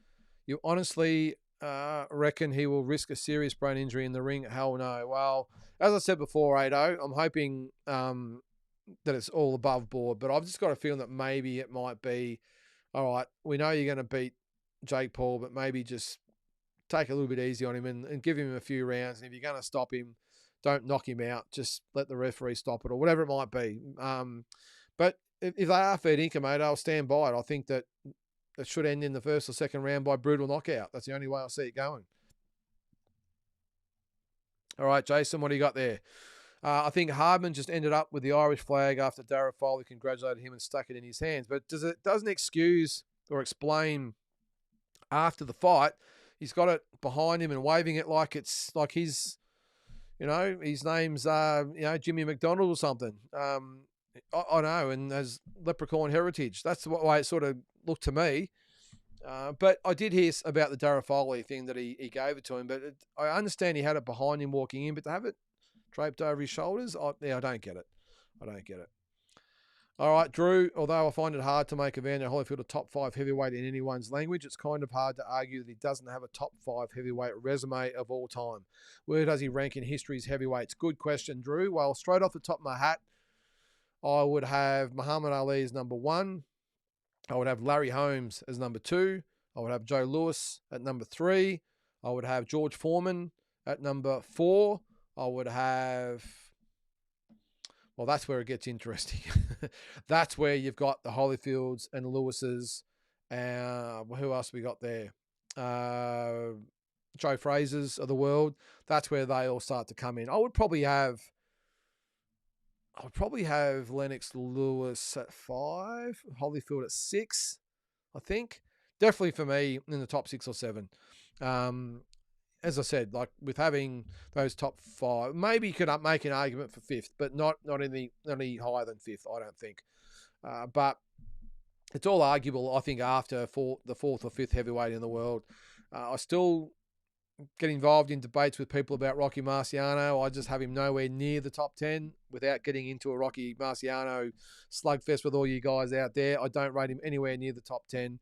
You honestly reckon he will risk a serious brain injury in the ring? Hell no. Well, as I said before, Ado, I'm hoping that it's all above board, but I've just got a feeling that maybe it might be, all right, we know you're going to beat Jake Paul, but maybe just take a little bit easy on him and give him a few rounds. And if you're going to stop him, don't knock him out. Just let the referee stop it or whatever it might be. But if they are fair dinkum, mate, I'll stand by it. I think that it should end in the first or second round by brutal knockout. That's the only way I see it going. All right, Jason, what do you got there? I think Hardman just ended up with the Irish flag after Darragh Foley congratulated him and stuck it in his hands. But doesn't excuse or explain after the fight. He's got it behind him and waving it like it's like his name's Jimmy McDonald or something. I know, and has leprechaun heritage. That's the way it sort of looked to me. But I did hear about the Darragh Foley thing that he gave it to him. But I understand he had it behind him walking in, but to have it draped over his shoulders, I don't get it. I don't get it. All right, Drew, although I find it hard to make Evander Holyfield a top 5 heavyweight in anyone's language, it's kind of hard to argue that he doesn't have a top 5 heavyweight resume of all time. Where does he rank in history's heavyweights? Good question, Drew. Well, straight off the top of my hat, I would have Muhammad Ali as number 1. I would have Larry Holmes as number 2. I would have Joe Louis at number 3. I would have George Foreman at number 4. I would have... Well, that's where it gets interesting. That's where you've got the Holyfields and Lewises. Who else we got there? Joe Frazers of the world. That's where they all start to come in. I would probably have Lennox Lewis at 5, Holyfield at 6, I think. Definitely for me in the top 6 or 7. As I said, like with having those top 5, maybe you could make an argument for 5th, but not any higher than 5th, I don't think. But it's all arguable, I think, after the 4th or 5th heavyweight in the world. I still get involved in debates with people about Rocky Marciano. I just have him nowhere near the top 10 without getting into a Rocky Marciano slugfest with all you guys out there. I don't rate him anywhere near the top 10.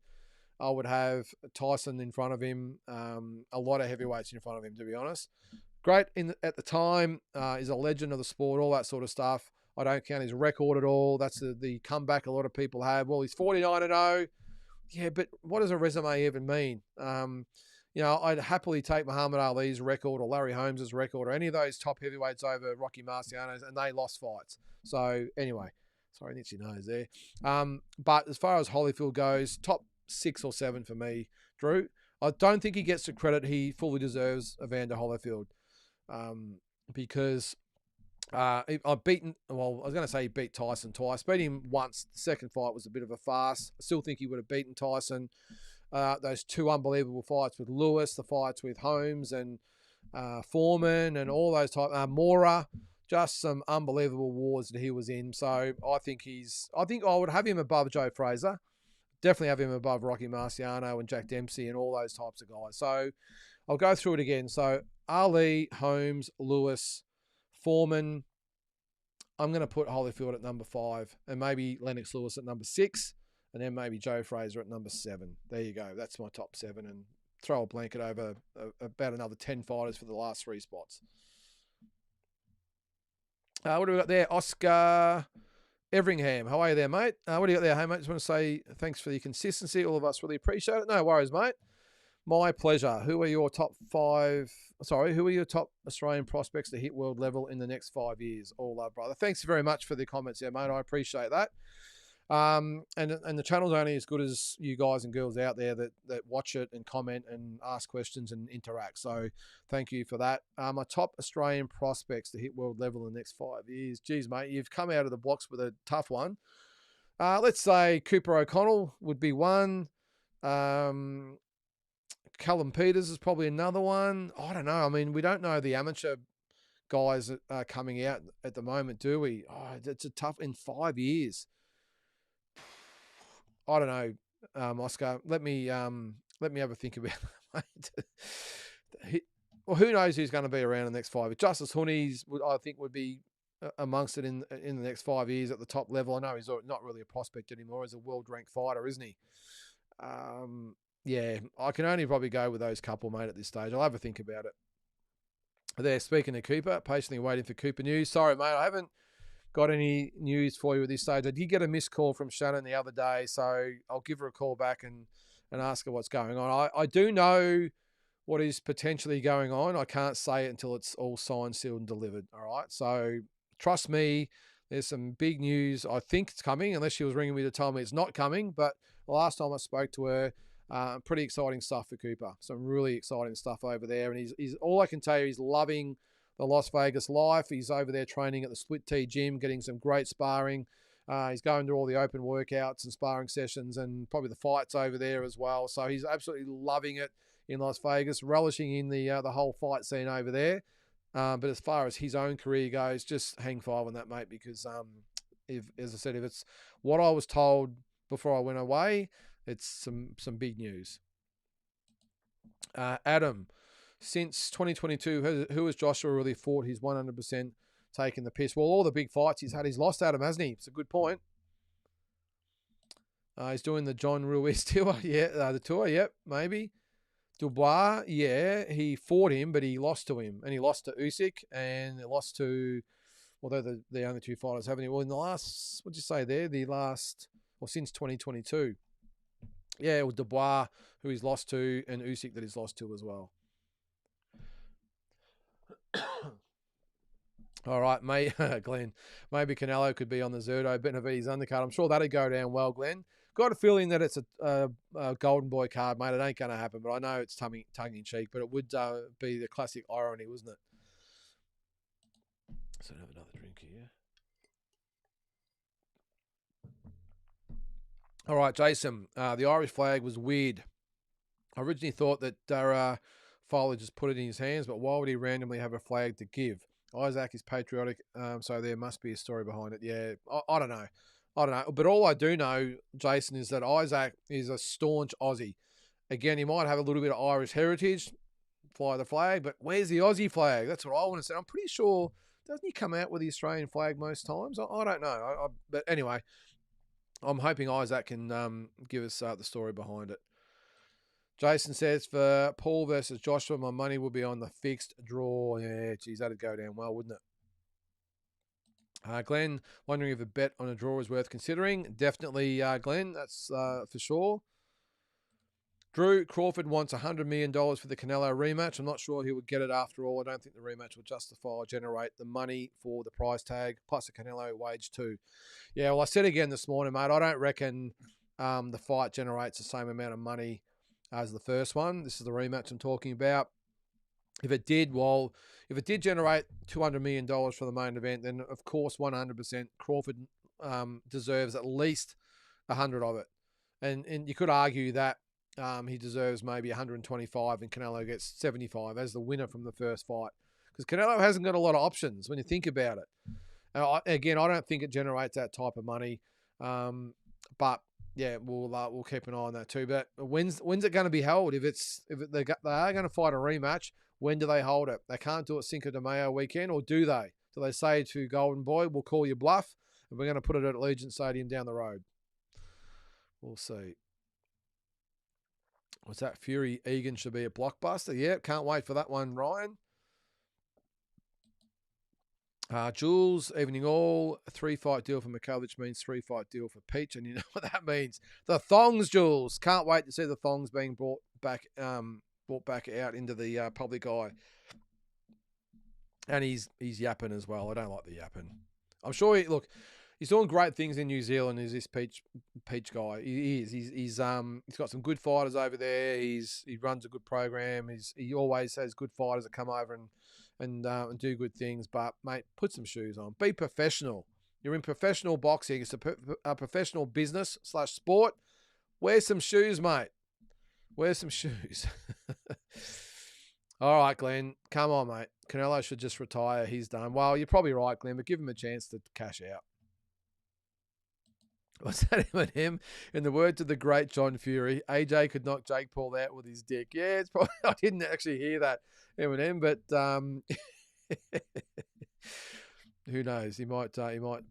I would have Tyson in front of him, a lot of heavyweights in front of him, to be honest. Great at the time, he's a legend of the sport, all that sort of stuff. I don't count his record at all. That's the comeback a lot of people have. Well, he's 49-0. Yeah, but what does a resume even mean? I'd happily take Muhammad Ali's record or Larry Holmes' record or any of those top heavyweights over Rocky Marciano's, and they lost fights. So anyway, sorry, itchy nose there. But as far as Holyfield goes, top 6 or 7 for me, Drew. I don't think he gets the credit he fully deserves, Evander Holyfield, because I've beaten. Well, I was going to say he beat Tyson twice. Beat him once. The second fight was a bit of a farce. I still think he would have beaten Tyson. Those 2 unbelievable fights with Lewis, the fights with Holmes and Foreman, and all those Mora. Just some unbelievable wars that he was in. So I think I would have him above Joe Fraser. Definitely have him above Rocky Marciano and Jack Dempsey and all those types of guys. So I'll go through it again. So Ali, Holmes, Lewis, Foreman. I'm going to put Holyfield at number 5 and maybe Lennox Lewis at number 6 and then maybe Joe Fraser at number 7. There you go. That's my top 7, and throw a blanket over about another 10 fighters for the last 3 spots. What do we got there? Oscar Everingham. How are you there, mate? What do you got there? Hey, mate, just want to say thanks for the consistency. All of us really appreciate it. No worries, mate. My pleasure. Who are your top Australian prospects to hit world level in the next 5 years? All love, brother. Thanks very much for the comments there, mate. I appreciate that. And the channel's only as good as you guys and girls out there that watch it and comment and ask questions and interact. So thank you for that. My top Australian prospects to hit world level in the next 5 years. Geez, mate, you've come out of the blocks with a tough one. Let's say Cooper O'Connell would be one. Callum Peters is probably another one. I don't know. I mean, we don't know the amateur guys that are coming out at the moment, do we? Oh, it's a tough in 5 years. I don't know, Oscar. Let me have a think about it. Well, who knows who's going to be around in the next 5 years? Justice Honeys, I think, would be amongst it in the next 5 years at the top level. I know he's not really a prospect anymore. He's a world-ranked fighter, isn't he? Yeah, I can only probably go with those couple, mate, at this stage. I'll have a think about it. There, speaking of Cooper, patiently waiting for Cooper news. Sorry, mate, I haven't got any news for you at this stage. I did get a missed call from Shannon the other day, so I'll give her a call back and ask her what's going on. I do know what is potentially going on. I can't say it until it's all signed, sealed, and delivered. All right, so trust me, there's some big news. I think it's coming, unless she was ringing me to tell me it's not coming. But the last time I spoke to her, pretty exciting stuff for Cooper. Some really exciting stuff over there, and he's all I can tell you, he's loving the Las Vegas life. He's over there training at the Split T gym, getting some great sparring. He's going to all the open workouts and sparring sessions and probably the fights over there as well. So he's absolutely loving it in Las Vegas, relishing in the whole fight scene over there. But as far as his own career goes, just hang fire on that, mate, because if it's what I was told before I went away, it's some big news. Adam, since 2022, who has Joshua really fought? He's 100% taken the piss. Well, all the big fights he's had, he's lost, Adam, hasn't he? It's a good point. He's doing the John Ruiz tour. Yeah, the tour. Yep, maybe. Dubois, yeah, he fought him, but he lost to him. And he lost to Usyk and he lost to, although the only two fighters haven't he? Well, in the last, what'd you say there? Since 2022. Yeah, it was Dubois who he's lost to and Usyk that he's lost to as well. All right, Glenn. Maybe Canelo could be on the Zerto Benavides undercard. I'm sure that'd go down well, Glenn. Got a feeling that it's a golden boy card, mate. It ain't going to happen, but I know it's tongue in cheek, but it would be the classic irony, wasn't it? So have another drink here. All right, Jason. The Irish flag was weird. I originally thought that Foley just put it in his hands, but why would he randomly have a flag to give? Isaac is patriotic, so there must be a story behind it. Yeah, I don't know. But all I do know, Jason, is that Isaac is a staunch Aussie. Again, he might have a little bit of Irish heritage, fly the flag, but where's the Aussie flag? That's what I want to say. I'm pretty sure, doesn't he come out with the Australian flag most times? I don't know. But anyway, I'm hoping Isaac can give us the story behind it. Jason says, for Paul versus Joshua, my money will be on the fixed draw. Yeah, geez, that'd go down well, wouldn't it? Glenn, wondering if a bet on a draw is worth considering. Definitely, Glenn, that's for sure. Drew Crawford wants $100 million for the Canelo rematch. I'm not sure he would get it after all. I don't think the rematch will justify or generate the money for the price tag, plus a Canelo wage too. Yeah, well, I said again this morning, mate, I don't reckon the fight generates the same amount of money as the first one. This is the rematch I'm talking about. If it did generate $200 million for the main event, then of course 100% Crawford deserves at least 100 of it. And you could argue that he deserves maybe 125 and Canelo gets 75 as the winner from the first fight. Because Canelo hasn't got a lot of options when you think about it. Again, I don't think it generates that type of money. But yeah, we'll keep an eye on that too. But when's it going to be held? If they are going to fight a rematch, when do they hold it? They can't do it Cinco de Mayo weekend, or do they? Do they say to Golden Boy, we'll call you bluff, and we're going to put it at Allegiant Stadium down the road? We'll see. What's that? Fury Egan should be a blockbuster. Yeah, can't wait for that one, Ryan. Jules, evening all. A 3-fight deal for Mihajlovic means 3-fight deal for Peach, and you know what that means. The thongs, Jules. Can't wait to see the thongs being brought back out into the public eye. And he's yapping as well. I don't like the yapping. I'm sure he's doing great things in New Zealand. Is this Peach guy? He is. He's got some good fighters over there. He runs a good program. He always has good fighters that come over and do good things. But mate, put some shoes on. Be professional. You're in professional boxing. It's a professional business / sport. Wear some shoes, mate. Wear some shoes. All right, Glenn. Come on, mate. Canelo should just retire. He's done. Well, you're probably right, Glenn, but give him a chance to cash out. What's that, Eminem? In the words of the great John Fury, AJ could knock Jake Paul out with his dick. Yeah, it's probably. I didn't actually hear that, Eminem, but who knows? He might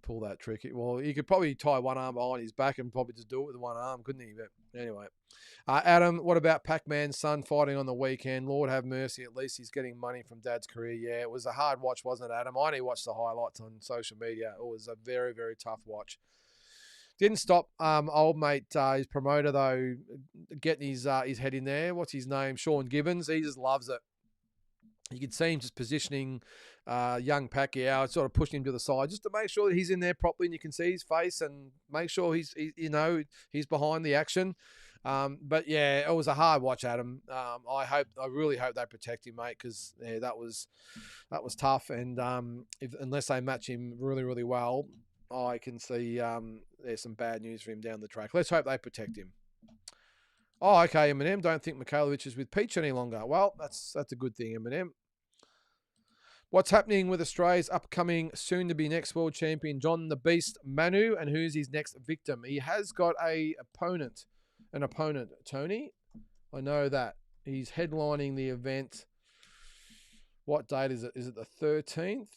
pull that trick. Well, he could probably tie one arm behind his back and probably just do it with one arm, couldn't he? But anyway, Adam, what about Pac-Man's son fighting on the weekend? Lord have mercy. At least he's getting money from Dad's career. Yeah, it was a hard watch, wasn't it, Adam? I only watched the highlights on social media. It was a very, very tough watch. Didn't stop old mate, his promoter, though, getting his head in there. What's his name? Sean Gibbons. He just loves it. You could see him just positioning young Pacquiao, sort of pushing him to the side just to make sure that he's in there properly and you can see his face and make sure he's behind the action. But yeah, it was a hard watch, Adam. I really hope they protect him, mate, because that was tough. And unless they match him really, really well, I can see there's some bad news for him down the track. Let's hope they protect him. Oh, okay, Eminem. Don't think Mihajlovic is with Peach any longer. Well, that's a good thing, Eminem. What's happening with Australia's upcoming, soon-to-be next world champion, John the Beast Manu, and who's his next victim? He has got an opponent, Tony. I know that. He's headlining the event. What date is it? Is it the 13th?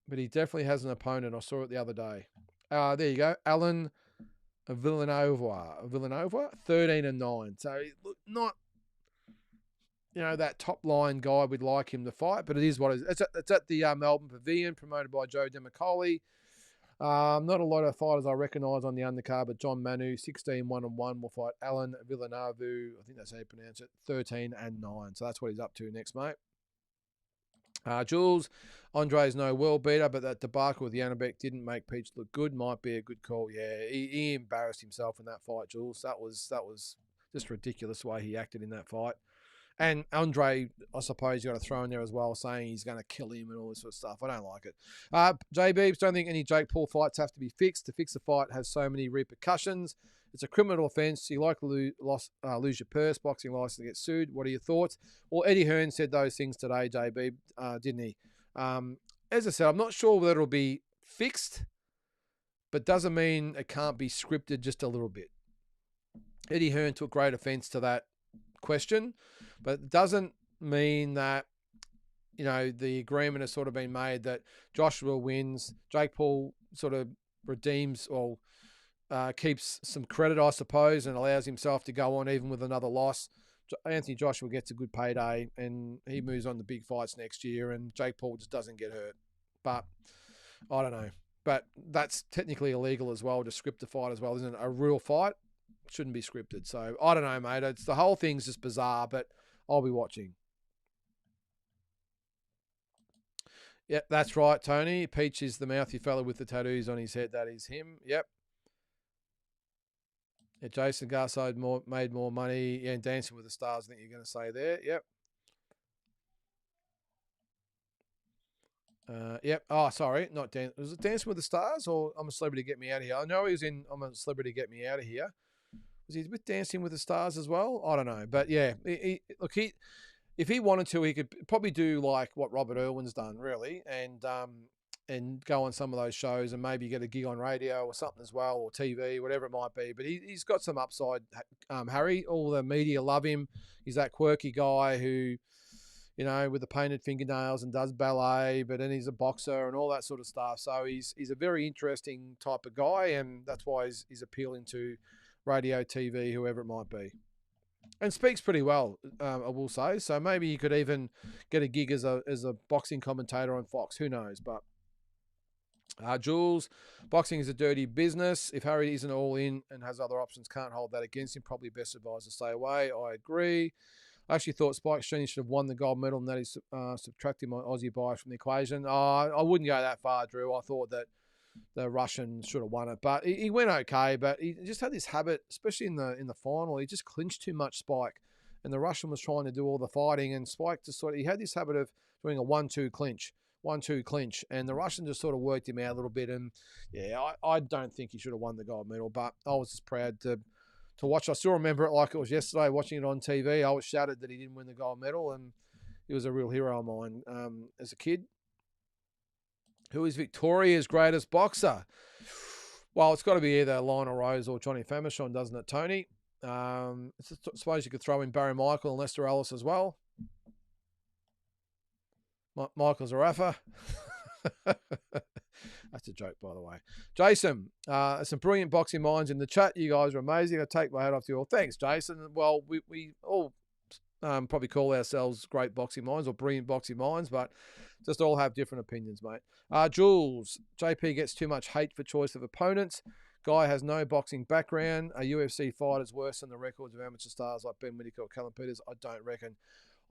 But he definitely has an opponent. I saw it the other day. There you go. Alan Villanova, 13-9. So look, not that top line guy we'd like him to fight, but it is what it is. It's at the Melbourne Pavilion, promoted by Joe Demicoli. Not a lot of fighters I recognise on the undercard, but John Manu, 16-1-1, will fight Alan Villanavu. I think that's how you pronounce it, 13-9. So that's what he's up to next, mate. Jules, Andre's no world beater, but that debacle with Janibek didn't make Peach look good. Might be a good call. Yeah, he embarrassed himself in that fight, Jules. That was just ridiculous the way he acted in that fight. And Andre, I suppose you got to throw in there as well, saying he's going to kill him and all this sort of stuff. I don't like it. J Beebs, don't think any Jake Paul fights have to be fixed. To fix a fight has so many repercussions. It's a criminal offence. You likely lose your purse, boxing license, get sued. What are your thoughts? Well, Eddie Hearn said those things today, JB, didn't he? As I said, I'm not sure whether it'll be fixed, but doesn't mean it can't be scripted just a little bit. Eddie Hearn took great offence to that question, but it doesn't mean that the agreement has sort of been made that Joshua wins, Jake Paul sort of redeems or keeps some credit, I suppose, and allows himself to go on even with another loss. Anthony Joshua gets a good payday and he moves on to big fights next year, and Jake Paul just doesn't get hurt. But I don't know. But that's technically illegal as well, to script a fight as well, isn't it? A real fight shouldn't be scripted. So I don't know, mate. The whole thing's just bizarre, but I'll be watching. Yep, that's right, Tony. Peach is the mouthy fella with the tattoos on his head. That is him. Yep. Yeah, Jason Garside made more money. Yeah, and Dancing with the Stars, I think you're going to say there. Yep. Yep. Oh, sorry. Not Was it Dancing with the Stars or I'm a Celebrity, Get Me Out of Here? I know he was in I'm a Celebrity, Get Me Out of Here. Was he with Dancing with the Stars as well? I don't know. But yeah, if he wanted to, he could probably do like what Robert Irwin's done, really, and go on some of those shows and maybe get a gig on radio or something as well, or TV, whatever it might be. But he's got some upside, Harry. All the media love him. He's that quirky guy who, with the painted fingernails and does ballet, but then he's a boxer and all that sort of stuff. So he's a very interesting type of guy, and that's why he's appealing to radio, TV, whoever it might be. And speaks pretty well, I will say. So maybe you could even get a gig as a boxing commentator on Fox. Who knows? But Jules, boxing is a dirty business. If Harry isn't all in and has other options, can't hold that against him. Probably best advised to stay away. I agree. I actually thought Spike Sheeny should have won the gold medal, and that is subtracting my Aussie bias from the equation. I wouldn't go that far, Drew. I thought that the Russian should have won it, but he went okay. But he just had this habit, especially in the final. He just clinched too much, Spike, and the Russian was trying to do all the fighting, and Spike just he had this habit of doing a 1-2 clinch, and the Russian just sort of worked him out a little bit. And yeah, I don't think he should have won the gold medal, but I was just proud to watch. I still remember it like it was yesterday, watching it on TV. I was shattered that he didn't win the gold medal, and he was a real hero of mine as a kid. Who is Victoria's greatest boxer? Well, it's got to be either Lionel Rose or Johnny Famechon, doesn't it, Tony? I suppose you could throw in Barry Michael and Lester Ellis as well. Michael Zarafa. That's a joke, by the way. Jason, some brilliant boxing minds in the chat. You guys are amazing. I take my hat off to you all. Thanks, Jason. Well, we all probably call ourselves great boxing minds or brilliant boxing minds, but just all have different opinions, mate. Jules, JP gets too much hate for choice of opponents. Guy has no boxing background. A UFC fighter is worse than the records of amateur stars like Ben Whittaker or Callum Peters. I don't reckon.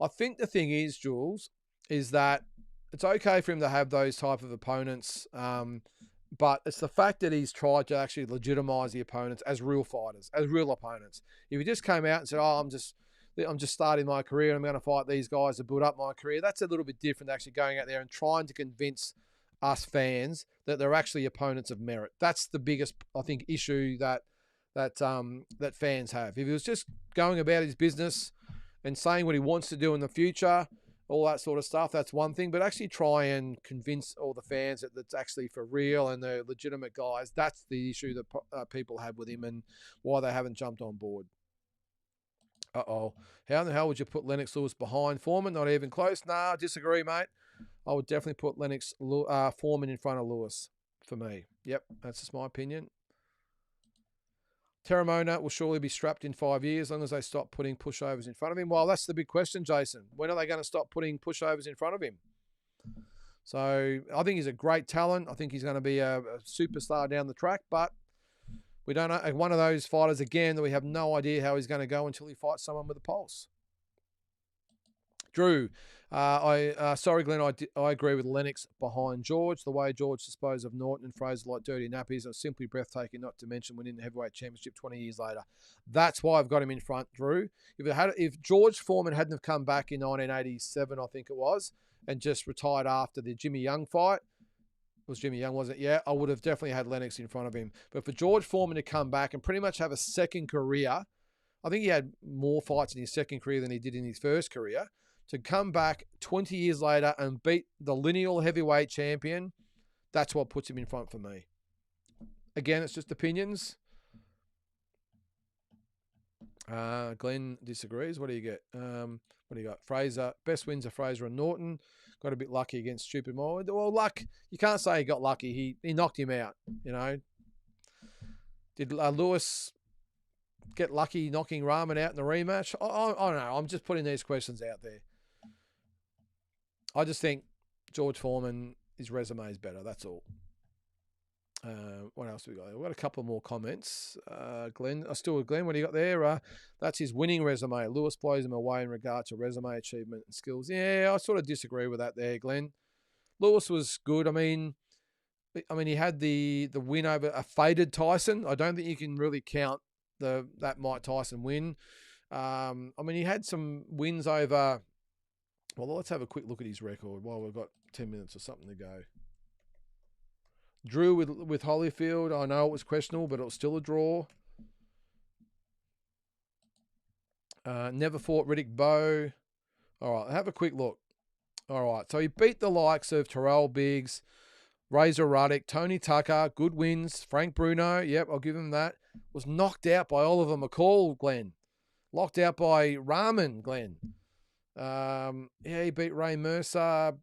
I think the thing is, Jules, is that it's okay for him to have those type of opponents, but it's the fact that he's tried to actually legitimize the opponents as real fighters, as real opponents. If he just came out and said, "Oh, I'm just starting my career and I'm going to fight these guys to build up my career," that's a little bit different than actually going out there and trying to convince us fans that they're actually opponents of merit. That's the biggest, I think, issue that fans have. If he was just going about his business and saying what he wants to do in the future, all that sort of stuff, that's one thing. But actually try and convince all the fans that that's actually for real and they're legitimate guys, that's the issue that people have with him and why they haven't jumped on board. How in the hell would you put Lennox Lewis behind Foreman? Not even close. Nah, I disagree, mate. I would definitely put Lennox Foreman in front of Lewis for me. Yep, that's just my opinion. Terramona will surely be strapped in 5 years as long as they stop putting pushovers in front of him. Well, that's the big question, Jason. When are they going to stop putting pushovers in front of him? So I think he's a great talent. I think he's going to be a superstar down the track, but we don't know. One of those fighters, again, that we have no idea how he's going to go until he fights someone with a pulse. Drew, sorry, Glenn, I agree with Lennox behind George. The way George disposed of Norton and Fraser like dirty nappies are simply breathtaking, not to mention winning the heavyweight championship 20 years later. That's why I've got him in front, Drew. If George Foreman hadn't have come back in 1987, I think it was, and just retired after the Jimmy Young fight, it was Jimmy Young, wasn't it? Yeah, I would have definitely had Lennox in front of him. But for George Foreman to come back and pretty much have a second career, I think he had more fights in his second career than he did in his first career. To come back 20 years later and beat the lineal heavyweight champion, that's what puts him in front for me. Again, it's just opinions. Glenn disagrees. What do you get? What do you got? Fraser. Best wins are Fraser and Norton. Got a bit lucky against Stupid Moore. Well, luck. You can't say he got lucky. He knocked him out, you know. Did Lewis get lucky knocking Rahman out in the rematch? I don't know. I'm just putting these questions out there. I just think George Foreman, his resume is better. That's all. What else have we got? We've got a couple more comments. Glenn, Glenn, what do you got there? That's his winning resume. Lewis blows him away in regard to resume achievement and skills. Yeah, I sort of disagree with that there, Glenn. Lewis was good. I mean, he had the win over a faded Tyson. I don't think you can really count that Mike Tyson win. He had some wins over. Well, let's have a quick look at his record while we've got 10 minutes or something to go. Drew with Holyfield. I know it was questionable, but it was still a draw. Never fought Riddick Bowe. All right, have a quick look. All right, so he beat the likes of Terrell Biggs, Razor Ruddock, Tony Tucker, good wins. Frank Bruno, yep, I'll give him that. Was knocked out by Oliver McCall, Glenn. Locked out by Rahman, Glenn. He beat Ray Mercer,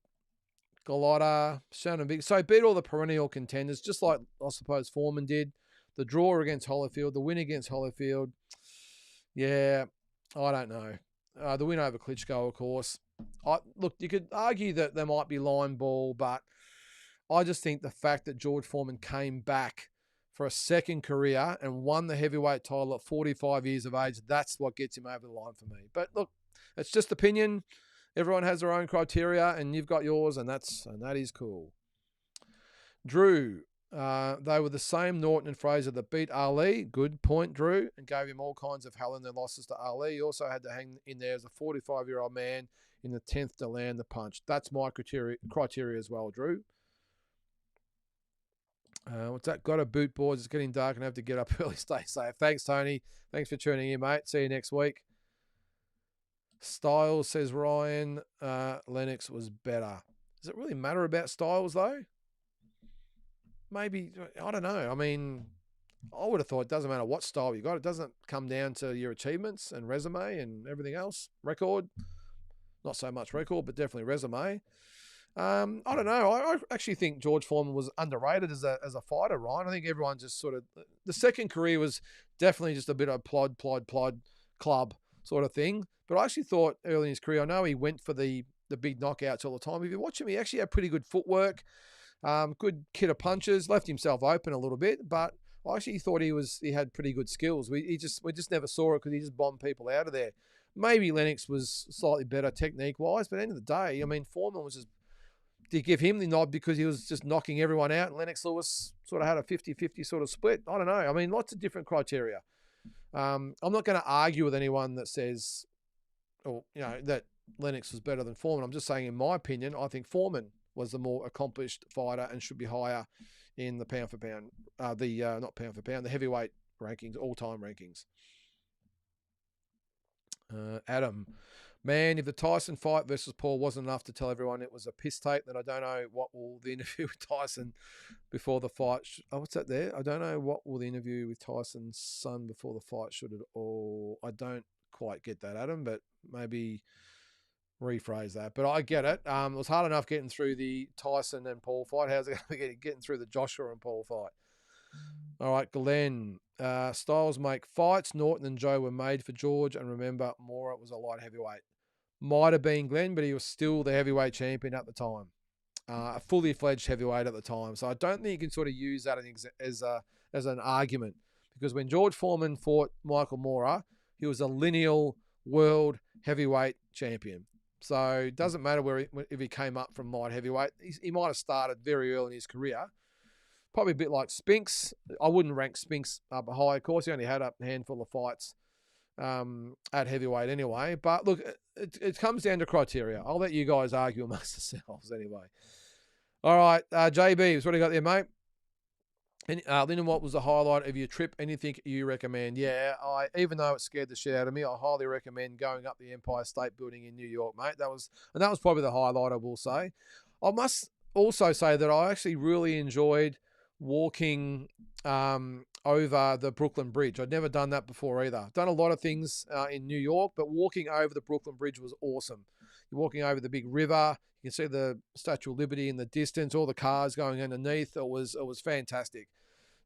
Gallotta, Shannon Big. So he beat all the perennial contenders, just like I suppose Foreman did. The draw against Holyfield, the win against Holyfield. Yeah, I don't know. The win over Klitschko, of course. Look, you could argue that there might be line ball, but I just think the fact that George Foreman came back for a second career and won the heavyweight title at 45 years of age, that's what gets him over the line for me. But look, it's just opinion. Everyone has their own criteria, and you've got yours, and that is cool. Drew, they were the same Norton and Fraser that beat Ali. Good point, Drew, and gave him all kinds of hell in their losses to Ali. He also had to hang in there as a 45-year-old man in the 10th to land the punch. That's my criteria as well, Drew. What's that? Got a boot, boys. It's getting dark and I have to get up early. Stay safe. Thanks, Tony. Thanks for tuning in, mate. See you next week. Styles, says Ryan. Lennox was better. Does it really matter about Styles, though? Maybe. I don't know. I mean, I would have thought it doesn't matter what style you got. It doesn't come down to your achievements and resume and everything else. Record. Not so much record, but definitely resume. I don't know. I actually think George Foreman was underrated as a fighter, Ryan. I think everyone just sort of... The second career was definitely just a bit of plod club sort of thing. But I actually thought early in his career, I know he went for the big knockouts all the time. If you watch him, he actually had pretty good footwork, good kit of punches, left himself open a little bit. But I actually thought he had pretty good skills. We just never saw it because he just bombed people out of there. Maybe Lennox was slightly better technique-wise, but at the end of the day, I mean, Foreman was just... Did you give him the nod because he was just knocking everyone out? And Lennox Lewis sort of had a 50-50 sort of split. I don't know. I mean, lots of different criteria. I'm not going to argue with anyone that says... that Lennox was better than Foreman. I'm just saying, in my opinion, I think Foreman was the more accomplished fighter and should be higher in the pound for pound, not pound for pound, the heavyweight rankings, all-time rankings. Adam, man, if the Tyson fight versus Paul wasn't enough to tell everyone it was a piss tape, then I don't know what will the interview with Tyson before the fight. What's that there? I don't know what will the interview with Tyson's son before the fight should at all. I don't quite get that, Adam, but maybe rephrase that. But I get it. It was hard enough getting through the Tyson and Paul fight. How's it going to be getting through the Joshua and Paul fight? All right, Glenn. Styles make fights. Norton and Joe were made for George. And remember, Mora was a light heavyweight. Might have been Glenn, but he was still the heavyweight champion at the time. A fully fledged heavyweight at the time. So I don't think you can sort of use that as an argument. Because when George Foreman fought Michael Mora, he was a lineal world heavyweight champion. So it doesn't matter if he came up from light heavyweight. He might have started very early in his career. Probably a bit like Spinks. I wouldn't rank Spinks up high. Of course, he only had a handful of fights at heavyweight anyway. But look, it comes down to criteria. I'll let you guys argue amongst yourselves anyway. All right, JB, what do you got there, mate? Lynden, what was the highlight of your trip? Anything you recommend? Yeah, even though it scared the shit out of me, I highly recommend going up the Empire State Building in New York, mate. That was probably the highlight, I will say. I must also say that I actually really enjoyed walking over the Brooklyn Bridge. I'd never done that before either. Done a lot of things in New York, but walking over the Brooklyn Bridge was awesome. You're walking over the big river. You can see the Statue of Liberty in the distance, all the cars going underneath. It was fantastic.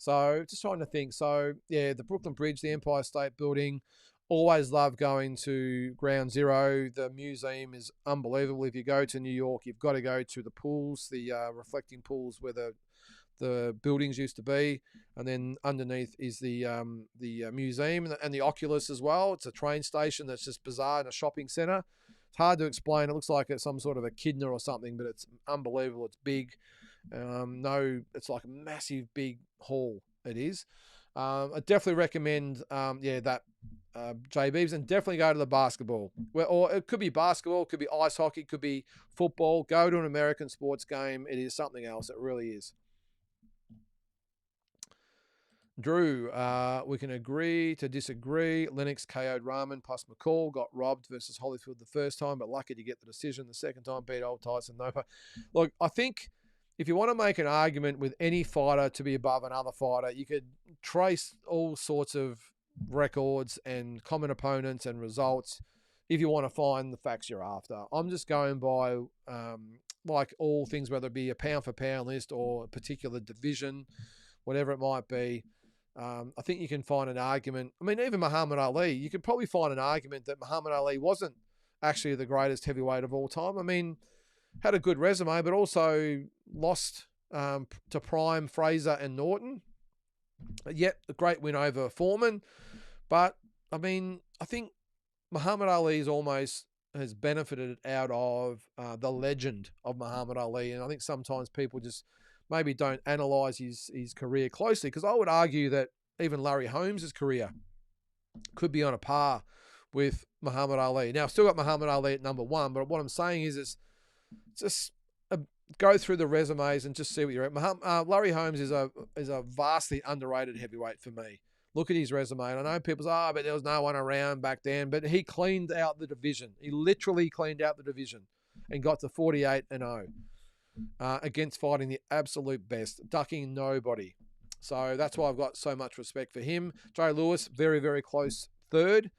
So just trying to think. So yeah, the Brooklyn Bridge, the Empire State Building. Always love going to Ground Zero. The museum is unbelievable. If you go to New York, you've got to go to the pools, the reflecting pools where the buildings used to be, and then underneath is the museum and the Oculus as well. It's a train station that's just bizarre, and a shopping centre. It's hard to explain. It looks like it's some sort of echidna or something, but it's unbelievable. It's big. It's like a massive big hall. It is. I definitely recommend that JBs, and definitely go to the basketball. Or it could be basketball, it could be ice hockey, it could be football. Go to an American sports game. It is something else. It really is. Drew, we can agree to disagree. Lennox KO'd Rahman plus McCall, got robbed versus Holyfield the first time, but lucky to get the decision the second time, beat old Tyson Nopa. Look, I think if you want to make an argument with any fighter to be above another fighter, you could trace all sorts of records and common opponents and results if you want to find the facts you're after. I'm just going by, like all things, whether it be a pound-for-pound list or a particular division, whatever it might be. I think you can find an argument. I mean, even Muhammad Ali, you could probably find an argument that Muhammad Ali wasn't actually the greatest heavyweight of all time. I mean, had a good resume, but also lost to Prime, Fraser, and Norton. Yet a great win over Foreman. But, I mean, I think Muhammad Ali has benefited out of the legend of Muhammad Ali. And I think sometimes people just maybe don't analyse his career closely, because I would argue that even Larry Holmes' career could be on a par with Muhammad Ali. Now, I've still got Muhammad Ali at number one, but what I'm saying is just go through the resumes and just see what you're at. Larry Holmes is a vastly underrated heavyweight for me. Look at his resume. And I know people say, but there was no one around back then, but he cleaned out the division. He literally cleaned out the division and got to 48-0. Against fighting the absolute best, ducking nobody. So that's why I've got so much respect for him. Joe Louis, very, very close third.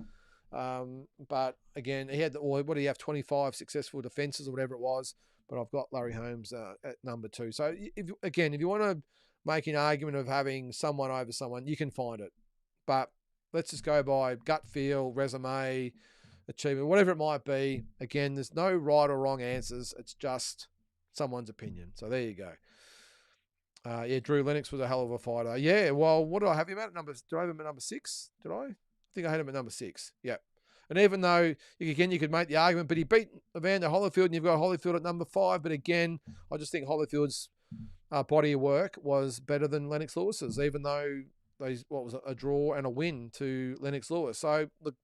But again, he had, what did he have, 25 successful defenses or whatever it was. But I've got Larry Holmes at number two. So if you want to make an argument of having someone over someone, you can find it. But let's just go by gut feel, resume, achievement, whatever it might be. Again, there's no right or wrong answers. It's just someone's opinion. So there you go. Drew Lennox was a hell of a fighter. Yeah, well, what did I have him at? Did I have him at number 6? Did I think I had him at number 6. Yeah. And even though, again, you could make the argument, but he beat Evander Holyfield, and you've got Holyfield at number 5. But again, I just think Holyfield's body of work was better than Lennox Lewis's, even though a draw and a win to Lennox Lewis. So, look,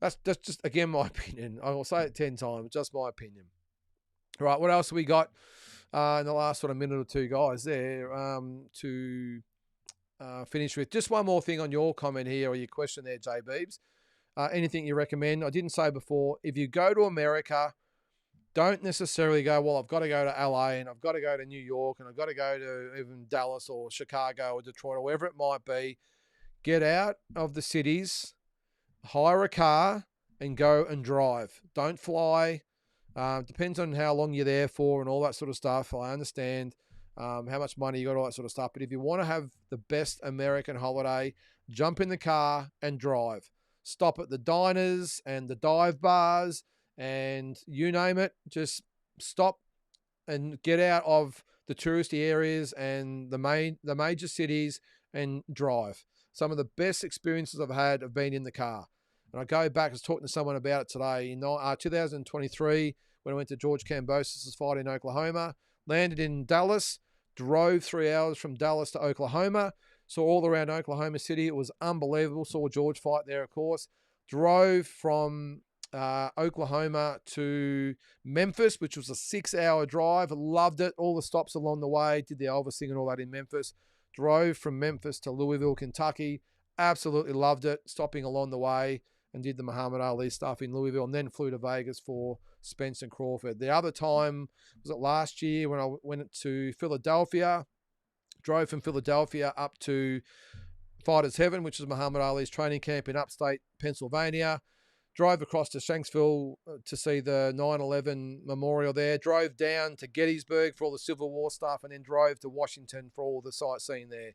that's just, again, my opinion. I will say it 10 times, just my opinion. All right, what else have we got in the last sort of minute or two, guys, there to finish with? Just one more thing on your comment here, or your question there, J. Beebs. Anything you recommend? I didn't say before, if you go to America, don't necessarily go, well, I've got to go to LA and I've got to go to New York and I've got to go to even Dallas or Chicago or Detroit or wherever it might be. Get out of the cities, hire a car and go and drive. Don't fly. Depends on how long you're there for and all that sort of stuff. I understand. how much money you got, all that sort of stuff. But if you want to have the best American holiday, jump in the car and drive. Stop at the diners and the dive bars and you name it. Just stop and get out of the touristy areas and the major cities and drive. Some of the best experiences I've had have been in the car. And I go back, I was talking to someone about it today. In 2023, when I went to George Kambosos' fight in Oklahoma, landed in Dallas, drove 3 hours from Dallas to Oklahoma, saw all around Oklahoma City. It was unbelievable. Saw George fight there, of course. Drove from Oklahoma to Memphis, which was a 6-hour drive. Loved it. All the stops along the way. Did the Elvis thing and all that in Memphis. Drove from Memphis to Louisville, Kentucky. Absolutely loved it. Stopping along the way and did the Muhammad Ali stuff in Louisville and then flew to Vegas for Spence and Crawford. The other time was it last year when I went to Philadelphia. Drove from Philadelphia up to Fighters Heaven, which is Muhammad Ali's training camp in upstate Pennsylvania. Drove across to Shanksville to see the 9/11 memorial there. Drove down to Gettysburg for all the Civil War stuff, and then drove to Washington for all the sightseeing there.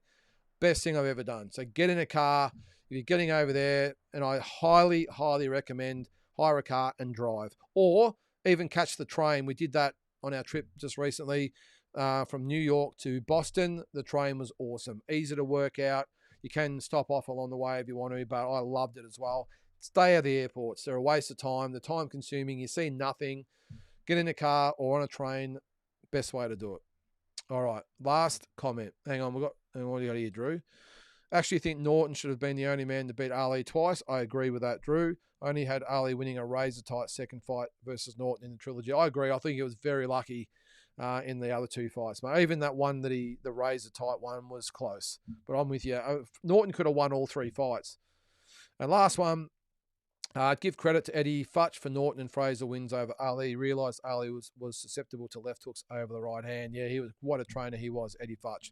Best thing I've ever done. So get in a car if you're getting over there, and I highly, highly recommend hire a car and drive, or even catch the train. We did that on our trip just recently from New York to Boston. The train was awesome, easy to work out. You can stop off along the way if you want to, but I loved it as well. Stay out of the airports. They're a waste of time. They're time consuming. You see nothing. Get in a car or on a train. Best way to do it. All right. Last comment. Hang on. What do you got here, Drew? Actually think Norton should have been the only man to beat Ali twice. I agree with that, Drew. I only had Ali winning a razor-tight second fight versus Norton in the trilogy. I agree. I think he was very lucky in the other two fights. But even that one the razor-tight one was close. But I'm with you. Norton could have won all 3 fights. And last one, give credit to Eddie Futch for Norton and Fraser wins over Ali. He realised Ali was susceptible to left hooks over the right hand. Yeah, he was what a trainer he was, Eddie Futch.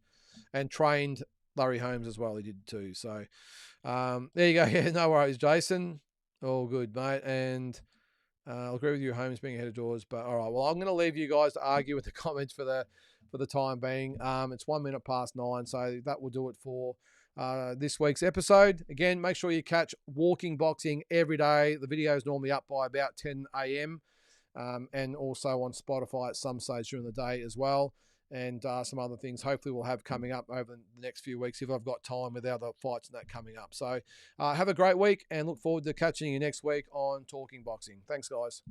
And trained Larry Holmes as well. He did too. So there you go. Yeah, no worries, Jason. All good, mate. And I'll agree with you, Holmes being ahead of George. But all right, well, I'm going to leave you guys to argue with the comments for the time being. It's 1 minute past 9, so that will do it for this week's episode. Again, make sure you catch Walking Boxing every day. The video is normally up by about 10 a.m. And also on Spotify at some stage during the day as well. And some other things hopefully we'll have coming up over the next few weeks if I've got time with other fights and that coming up. So have a great week and look forward to catching you next week on Talking Boxing. Thanks, guys.